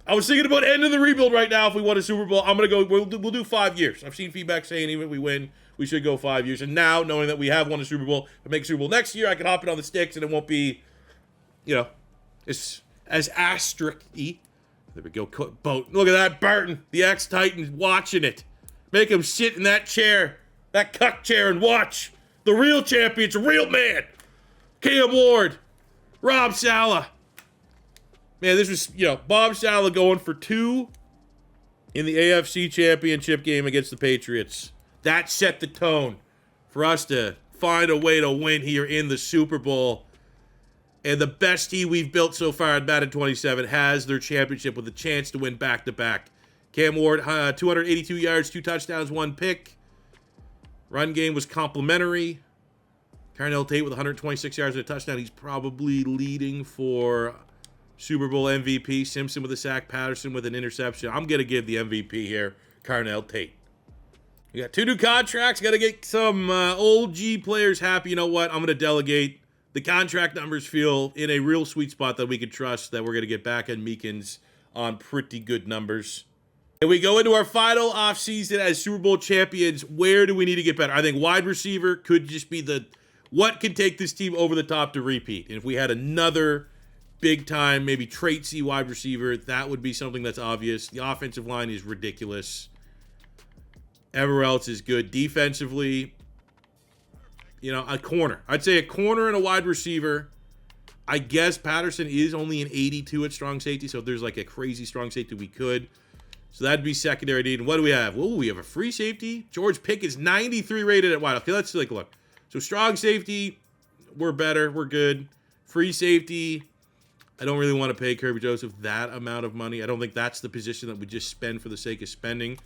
I was thinking about ending the rebuild right now if we won a Super Bowl. I'm going to go, we'll do 5 years. I've seen feedback saying even if we win, we should go 5 years. And now, knowing that we have won a Super Bowl, if I make a Super Bowl next year, I can hop it on the sticks and it won't be, it's as asterisk-y. There we go. Boat. Look at that, Barton. The ex-Titan watching it. Make him sit in that chair, that cuck chair, and watch. The real champion's a real man. Cam Ward. Rob Saleh. Man, this was, Bob Saleh going for 2 in the AFC Championship game against the Patriots. That set the tone for us to find a way to win here in the Super Bowl. And the best team we've built so far in Madden 27 has their championship with a chance to win back-to-back. Cam Ward, 282 yards, 2 touchdowns, 1 pick. Run game was complimentary. Carnell Tate with 126 yards and a touchdown. He's probably leading for Super Bowl MVP. Simpson with a sack, Patterson with an interception. I'm going to give the MVP here, Carnell Tate. We got 2 new contracts. Got to get some old G players happy. You know what? I'm going to delegate. The contract numbers feel in a real sweet spot that we can trust that we're going to get back in Meekins on pretty good numbers. And we go into our final offseason as Super Bowl champions. Where do we need to get better? I think wide receiver could just be what can take this team over the top to repeat. And if we had another big-time, maybe traitsy wide receiver, that would be something that's obvious. The offensive line is ridiculous. Everywhere else is good. Defensively, a corner. I'd say a corner and a wide receiver. I guess Patterson is only an 82 at strong safety, so if there's like a crazy strong safety, we could. So that'd be secondary need. And what do we have? Oh, we have a free safety. George Pickett's 93 rated at wide. Okay, let's take a look. So strong safety, we're better. We're good. Free safety, I don't really want to pay Kirby Joseph that amount of money. I don't think that's the position that we just spend for the sake of spending.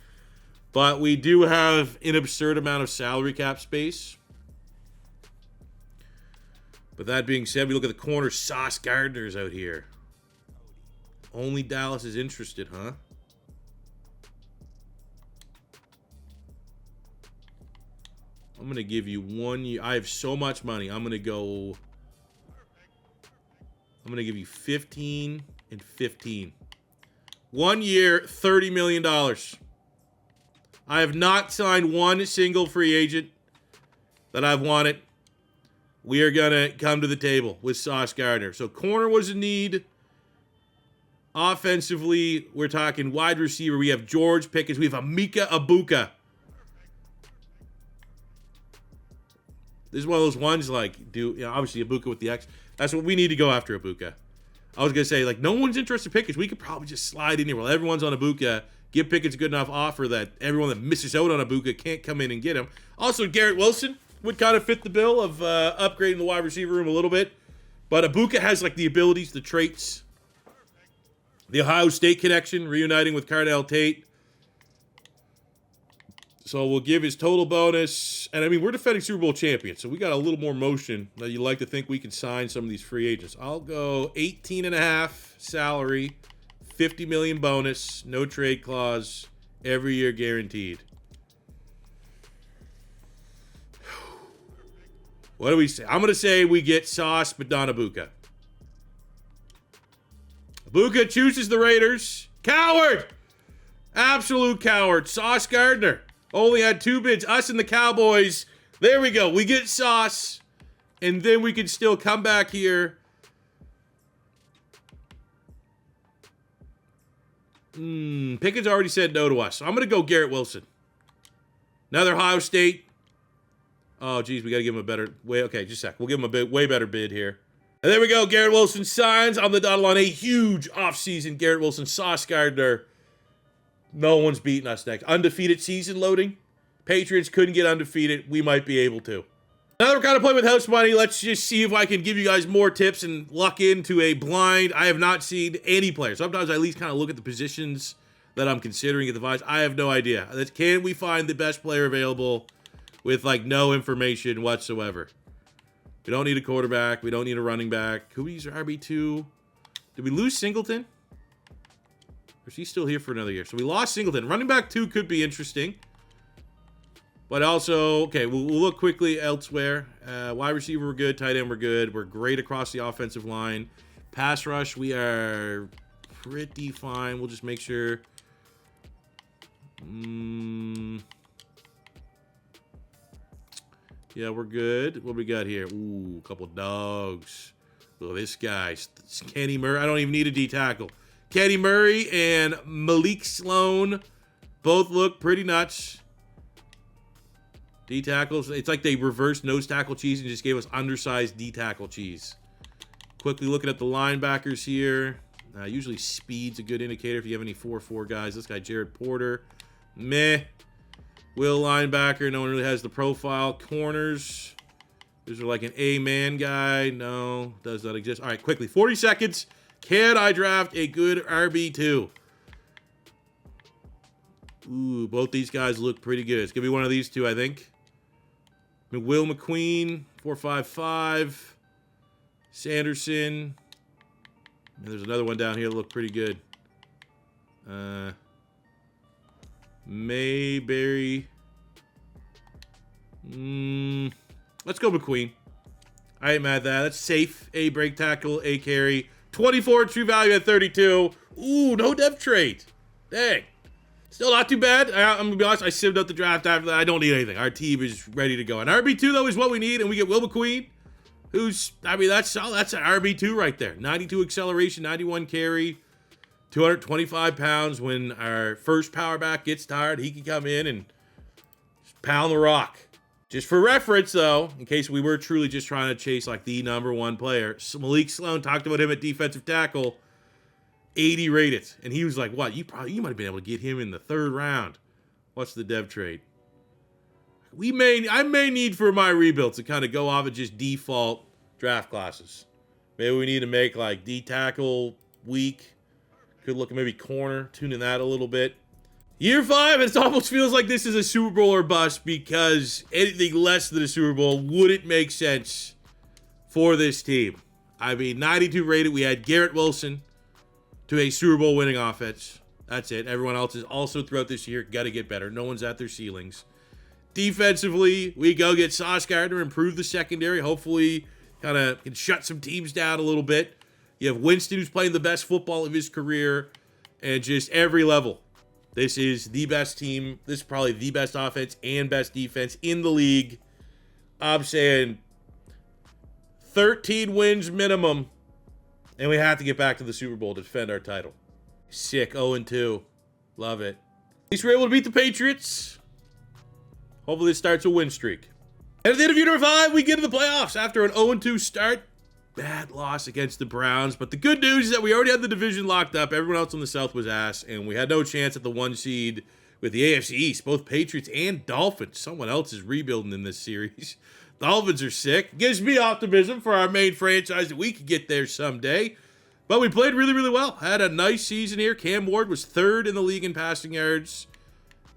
But we do have an absurd amount of salary cap space. But that being said, we look at the corner. Sauce Gardner's out here. Only Dallas is interested, huh? I'm going to give you 1 year. I have so much money. I'm going to give you 15 and 15. 1 year, $30 million. I have not signed one single free agent that I've wanted. We are going to come to the table with Sauce Gardner. So corner was a need. Offensively, we're talking wide receiver. We have George Pickens. We have Emeka Egbuka. This is one of those ones obviously Egbuka with the X. That's what we need to go after, Egbuka. I was going to say, no one's interested in Pickens. We could probably just slide in here while everyone's on Egbuka. Give Pickens a good enough offer that everyone that misses out on Egbuka can't come in and get him. Also, Garrett Wilson would kind of fit the bill of upgrading the wide receiver room a little bit. But Egbuka has the abilities, the traits. The Ohio State connection, reuniting with Carnell Tate. So we'll give his total bonus. And I mean, we're defending Super Bowl champions, so we got a little more motion that you like to think we can sign some of these free agents. I'll go 18.5 salary, 50 million bonus, no trade clause, every year guaranteed. What do we say? I'm going to say we get Sauce, but not Abuka. Abuka chooses the Raiders. Coward! Absolute coward. Sauce Gardner. Only had 2 bids. Us and the Cowboys. There we go. We get Sauce. And then we can still come back here. Pickens already said no to us. So I'm going to go Garrett Wilson. Another Ohio State. Oh, geez, we got to give him a better... Okay, just a sec. We'll give him a way better bid here. And there we go. Garrett Wilson signs on the dotted line. A huge offseason. Garrett Wilson, Sauce Gardner. No one's beating us next. Undefeated season loading. Patriots couldn't get undefeated. We might be able to. Now that we're kind of playing with house money, let's just see if I can give you guys more tips and luck into a blind. I have not seen any player. Sometimes I at least kind of look at the positions that I'm considering at the Vines. I have no idea. Can we find the best player available with like no information whatsoever? We don't need a quarterback. We don't need a running back. Who is our RB2? Did we lose Singleton? Or is he still here for another year? So we lost Singleton. Running back 2 could be interesting. But also, okay, we'll look quickly elsewhere. Wide receiver, we're good. Tight end, we're good. We're great across the offensive line. Pass rush, we are pretty fine. We'll just make sure. Yeah, we're good. What we got here? Ooh, a couple dogs. Oh, this guy. Kenny Murray. I don't even need a D tackle. Kenny Murray and Malik Sloan both look pretty nuts. D tackles. It's like they reversed nose tackle cheese and just gave us undersized D tackle cheese. Quickly looking at the linebackers here. Usually speed's a good indicator if you have any 4-4 guys. This guy, Jared Porter. Meh. Will linebacker. No one really has the profile. Corners. These are like an A-man guy. No, does not exist. All right, quickly. 40 seconds. Can I draft a good RB2? Ooh, both these guys look pretty good. It's going to be one of these two, I think. Will McQueen, 4.55. Sanderson. And there's another one down here that looked pretty good. Mayberry. Let's go McQueen. I ain't mad at that. That's safe. A break tackle, A carry. 24 true value at 32. Ooh, no dev trade. Dang. Still not too bad. I'm going to be honest, I sieved out the draft after that. I don't need anything. Our team is ready to go. And RB2, though, is what we need. And we get Will McQueen, who's, I mean, that's an RB2 right there. 92 acceleration, 91 carry, 225 pounds. When our first power back gets tired, he can come in and just pound the rock. Just for reference, though, in case we were truly just trying to chase, like, the #1 player, Malik Sloan, talked about him at defensive tackle. 80 rated. And he was like, what? You might have been able to get him in the 3rd round. What's the dev trade? I may need for my rebuild to kind of go off of just default draft classes. Maybe we need to make like D tackle weak. Could look at maybe corner, tuning that a little bit. Year 5, it almost feels like this is a Super Bowl or bust because anything less than a Super Bowl wouldn't make sense for this team. I mean, 92 rated. We had Garrett Wilson to a Super Bowl winning offense. That's it. Everyone else is also throughout this year got to get better. No one's at their ceilings. Defensively, we go get Sauce Gardner, improve the secondary. Hopefully, kind of can shut some teams down a little bit. You have Winston, who's playing the best football of his career, and just every level. This is the best team. This is probably the best offense and best defense in the league. I'm saying 13 wins minimum. And we have to get back to the Super Bowl to defend our title. Sick, 0-2. Love it. At least we're able to beat the Patriots. Hopefully it starts a win streak. And at the end of year number 5, we get to the playoffs after an 0-2 start. Bad loss against the Browns. But the good news is that we already had the division locked up. Everyone else on the South was ass. And we had no chance at the 1 seed with the AFC East. Both Patriots and Dolphins. Someone else is rebuilding in this series. Dolphins are sick. Gives me optimism for our main franchise that we could get there someday. But we played really, really well. Had a nice season here. Cam Ward was 3rd in the league in passing yards.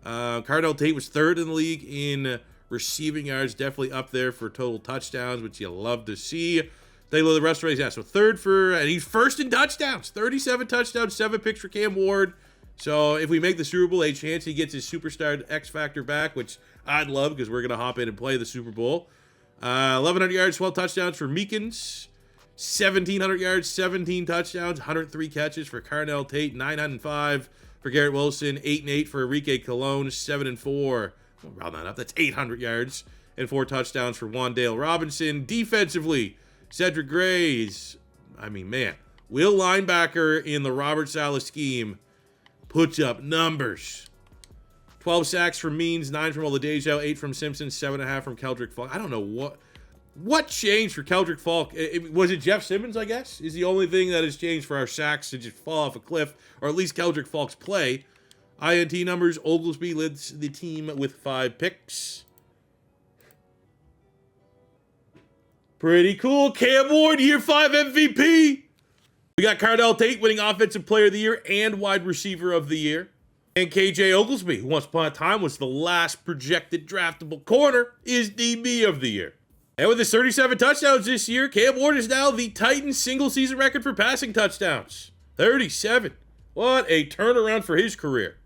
Carnell Tate was third in the league in receiving yards, definitely up there for total touchdowns, which you love to see. They look the rest of the yeah, so third for, and he's first in touchdowns, 37 touchdowns, 7 picks for Cam Ward. So if we make the Super Bowl, a chance he gets his superstar X Factor back, which I'd love because we're going to hop in and play the Super Bowl. 1,100 yards, 12 touchdowns for Meekins. 1,700 yards, 17 touchdowns, 103 catches for Carnell Tate. 905 for Garrett Wilson. 8-8 for Enrique Colon. 7-4. We'll round that up. That's 800 yards and 4 touchdowns for Wandale Robinson. Defensively, Cedric Gray's, man, will linebacker in the Robert Saleh scheme puts up numbers. 12 sacks from Means, 9 from Oladejo, 8 from Simpson, 7.5 from Keldrick Falk. I don't know what changed for Keldrick Falk. Was it Jeff Simmons, I guess? Is the only thing that has changed for our sacks to just fall off a cliff, or at least Keldrick Falk's play. INT numbers, Oglesby leads the team with 5 picks. Pretty cool. Cam Ward, year 5 MVP. We got Carnell Tate winning Offensive Player of the Year and Wide Receiver of the Year. And KJ Oglesby, who once upon a time was the last projected draftable corner, is DB of the Year. And with his 37 touchdowns this year, Cam Ward is now the Titans single-season record for passing touchdowns. 37. What a turnaround for his career.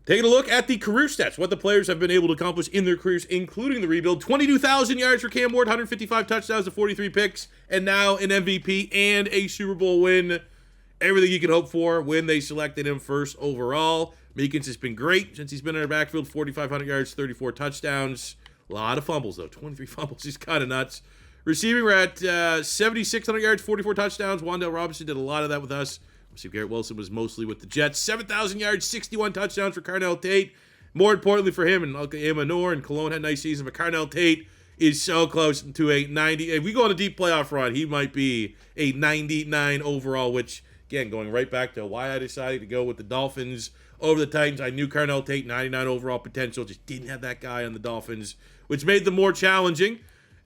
Taking a look at the career stats, what the players have been able to accomplish in their careers, including the rebuild. 22,000 yards for Cam Ward, 155 touchdowns and 43 picks, and now an MVP and a Super Bowl win. Everything you can hope for when they selected him first overall. Meekins has been great since he's been in our backfield. 4,500 yards, 34 touchdowns. A lot of fumbles, though. 23 fumbles. He's kind of nuts. Receiving, we're at 7,600 yards, 44 touchdowns. Wandale Robinson did a lot of that with us. See, Garrett Wilson was mostly with the Jets. 7,000 yards, 61 touchdowns for Carnell Tate. More importantly for him, and Amanor and Cologne had a nice season, but Carnell Tate is so close to a 90. If we go on a deep playoff run, he might be a 99 overall, which, again, going right back to why I decided to go with the Dolphins over the Titans. I knew Carnell Tate, 99 overall potential, just didn't have that guy on the Dolphins, which made them more challenging.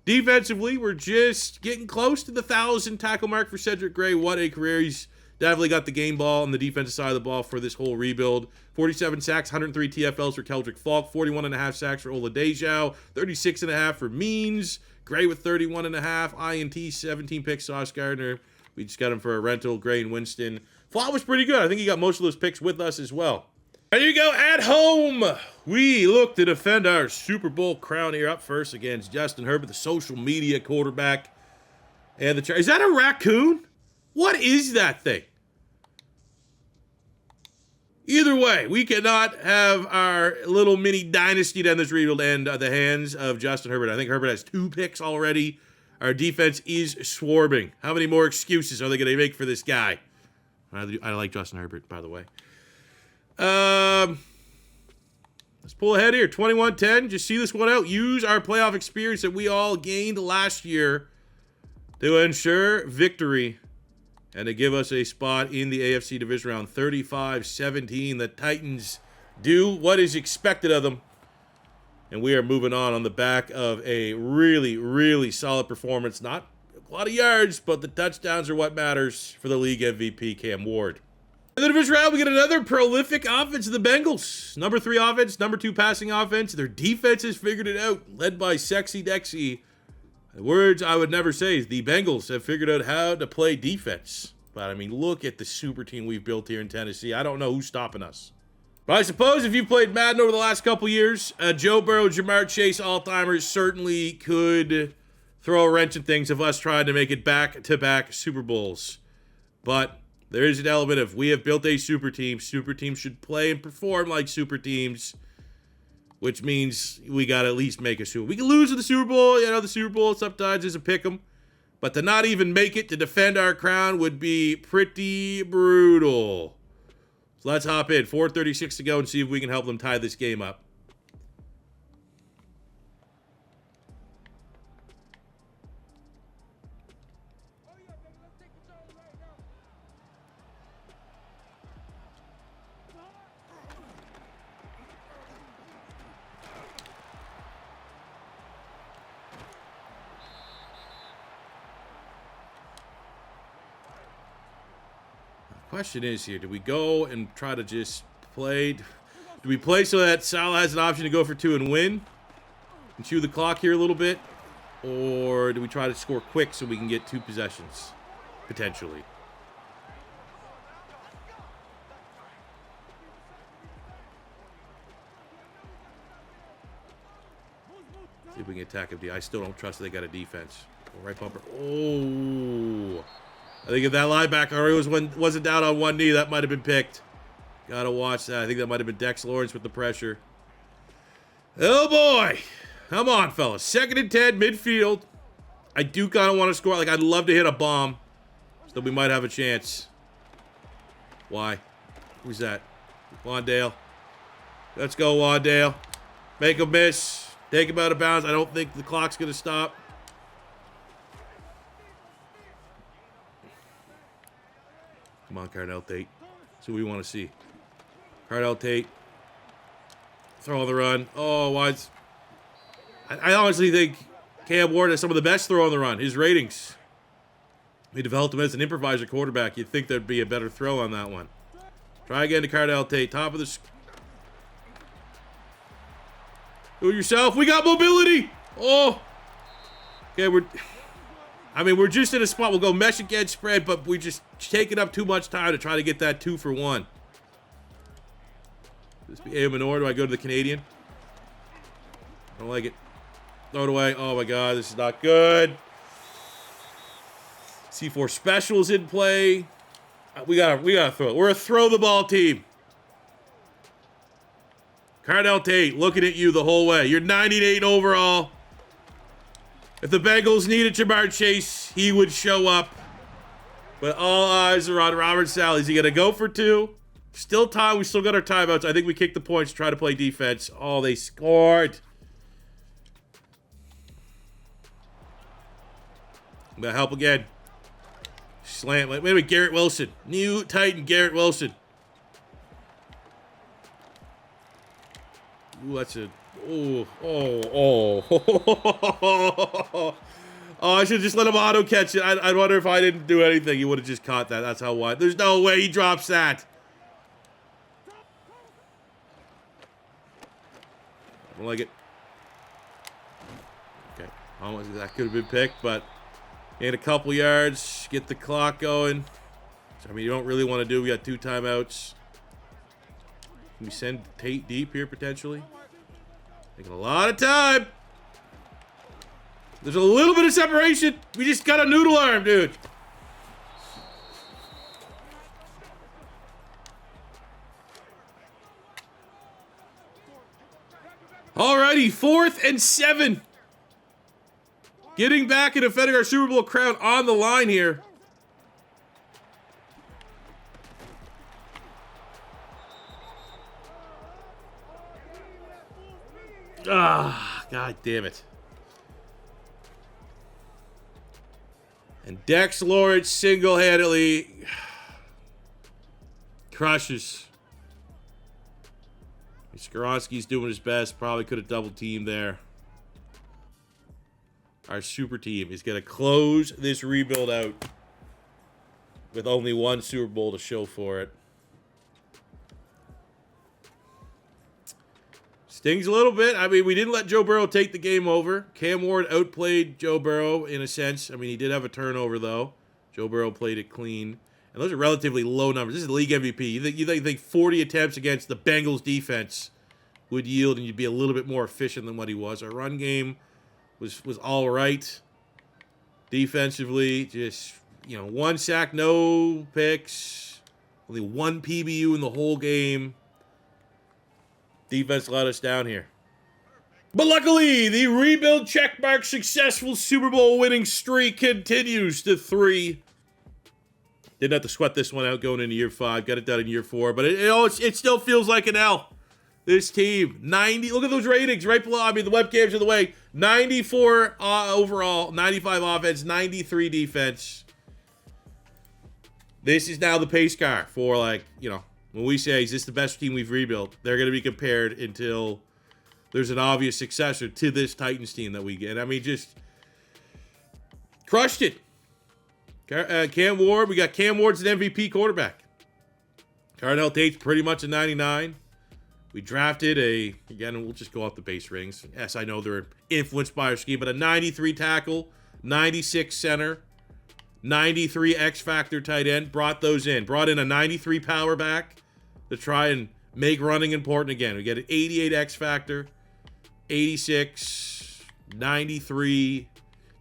Defensively, we're just getting close to the 1,000 tackle mark for Cedric Gray. What a career. He's definitely got the game ball on the defensive side of the ball for this whole rebuild. 47 sacks, 103 TFLs for Keldrick Falk, 41.5 sacks for Oladejo, 36.5 for Means, Gray with 31.5, INT, 17 picks, Sauce Gardner. We just got him for a rental, Gray and Winston. Falk was pretty good. I think he got most of those picks with us as well. There you go, at home. We look to defend our Super Bowl crown here. Up first against Justin Herbert, the social media quarterback. And is that a raccoon? What is that thing? Either way, we cannot have our little mini dynasty down this rebuild end at the hands of Justin Herbert. I think Herbert has 2 picks already. Our defense is swarming. How many more excuses are they going to make for this guy? I like Justin Herbert, by the way. Let's pull ahead here. 21-10. Just see this one out. Use our playoff experience that we all gained last year to ensure victory and to give us a spot in the AFC division round. 35-17. The Titans do what is expected of them. And we are moving on the back of a really, really solid performance. Not a lot of yards, but the touchdowns are what matters for the league MVP, Cam Ward. In the division round, we get another prolific offense of the Bengals. Number 3 offense, number 2 passing offense. Their defense has figured it out, led by Sexy Dexy. The words I would never say is the Bengals have figured out how to play defense. But, look at the super team we've built here in Tennessee. I don't know who's stopping us. But I suppose if you played Madden over the last couple years, Joe Burrow, Jamar Chase, all-timers certainly could throw a wrench in things of us trying to make it back-to-back Super Bowls. But there is an element of we have built a super team. Super teams should play and perform like super teams, which means we got to at least make a Super Bowl. We can lose in the Super Bowl. The Super Bowl sometimes is a pick 'em. But to not even make it to defend our crown would be pretty brutal. So let's hop in. 4:36 to go and see if we can help them tie this game up. Question is here, do we go and try to just play? Do we play so that Salah has an option to go for 2 and win? And chew the clock here a little bit? Or do we try to score quick so we can get 2 possessions? Potentially. See if we can attack him. I still don't trust they got a defense. Right bumper. Oh. I think if that linebacker wasn't down on one knee, that might have been picked. Gotta watch that. I think that might have been Dex Lawrence with the pressure. Oh, boy. Come on, fellas. 2nd and 10, midfield. I do kind of want to score. Like, I'd love to hit a bomb. So we might have a chance. Why? Who's that? Wandale. Let's go, Wandale. Make a miss. Take him out of bounds. I don't think the clock's going to stop. Come on, Carnell Tate. That's what we want to see. Carnell Tate. Throw on the run. Oh, why? I honestly think Cam Ward has some of the best throw on the run. His ratings. We developed him as an improviser quarterback. You'd think there'd be a better throw on that one. Try again to Carnell Tate. Top of the... Do it yourself. We got mobility. Oh. Okay, we're just in a spot. We'll go mesh against spread, but we just taking up too much time to try to get that 2 for 1. This be A. Minor. Do I go to the Canadian? I don't like it. Throw it away. Oh my God, this is not good. C4 specials in play. We gotta throw it. We're a throw the ball team. Carnell Tate, looking at you the whole way. You're 98 overall. If the Bengals needed Jamar Chase, he would show up. But all eyes are on Robert Saleh. Is he going to go for 2? Still time. We still got our timeouts. I think we kicked the points to try to play defense. Oh, they scored. I'm going to help again. Slant. Wait a minute, Garrett Wilson. New Titan Garrett Wilson. Ooh, that's a... Oh. Oh, I should just let him auto catch it. I wonder if I didn't do anything, he would have just caught that. That's how wide. There's no way he drops that. I don't like it. Okay. Almost, that could have been picked, but in a couple yards, get the clock going. So, I mean, you don't really want to do. We got 2 timeouts. Can we send Tate deep here, potentially? Taking a lot of time. There's a little bit of separation. We just got a noodle arm, dude. Alrighty, 4th and 7. Getting back and defending our Super Bowl crown on the line here. Ah, God damn it. And Dex Lawrence single-handedly crushes. Skoronski's doing his best. Probably could have double-teamed there. Our super team is going to close this rebuild out with only 1 Super Bowl to show for it. Stings a little bit. I mean, we didn't let Joe Burrow take the game over. Cam Ward outplayed Joe Burrow in a sense. I mean, he did have a turnover, though. Joe Burrow played it clean. And those are relatively low numbers. This is the league MVP. You think 40 attempts against the Bengals defense would yield and you'd be a little bit more efficient than what he was. Our run game was all right. Defensively, just, 1 sack, no picks. Only 1 PBU in the whole game. Defense let us down here. But luckily, the rebuild checkmark successful Super Bowl winning streak continues to 3. Didn't have to sweat this one out going into year 5. Got it done in year 4. But it still feels like an L. This team, 90. Look at those ratings right below. I mean, the webcams are the way. 94 overall, 95 offense, 93 defense. This is now the pace car for, when we say, is this the best team we've rebuilt? They're going to be compared until there's an obvious successor to this Titans team that we get. I mean, just crushed it. Cam Ward, we got Cam Ward's an MVP quarterback. Carnell Tate's pretty much a 99. We drafted again, we'll just go off the base rings. Yes, I know they're influenced by our scheme, but a 93 tackle, 96 center, 93 X factor tight end. Brought in a 93 power back to try and make running important again. We get an 88 X factor, 86, 93.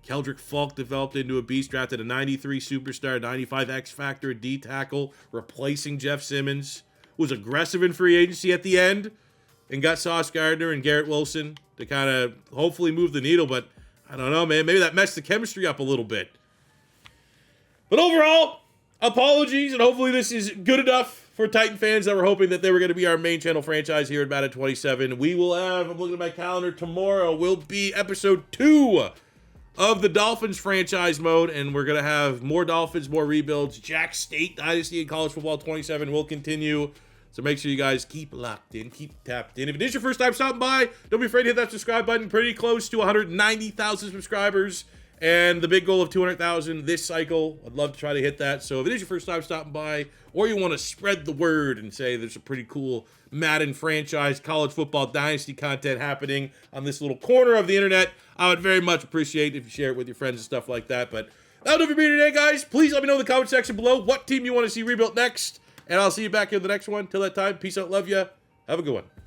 Keldrick Falk developed into a beast, drafted a 93 superstar, 95 X factor, D tackle, replacing Jeff Simmons. Was aggressive in free agency at the end and got Sauce Gardner and Garrett Wilson to kind of hopefully move the needle, but I don't know, man. Maybe that messed the chemistry up a little bit. But overall, apologies, and hopefully this is good enough for Titan fans that were hoping that they were going to be our main channel franchise here at Madden 27. We will have, I'm looking at my calendar, tomorrow will be episode 2 of the Dolphins franchise mode, and we're going to have more Dolphins, more rebuilds. Jack State Dynasty in College Football 27 will continue. So make sure you guys keep locked in, keep tapped in. If it is your first time stopping by, don't be afraid to hit that subscribe button. Pretty close to 190,000 subscribers and the big goal of 200,000 this cycle. I'd love to try to hit that. So if it is your first time stopping by, or you want to spread the word and say there's a pretty cool Madden franchise, college football dynasty content happening on this little corner of the internet, I would very much appreciate if you share it with your friends and stuff like that. But that'll do it for me today, guys. Please let me know in the comment section below what team you want to see rebuilt next. And I'll see you back here in the next one. Till that time, peace out, love ya. Have a good one.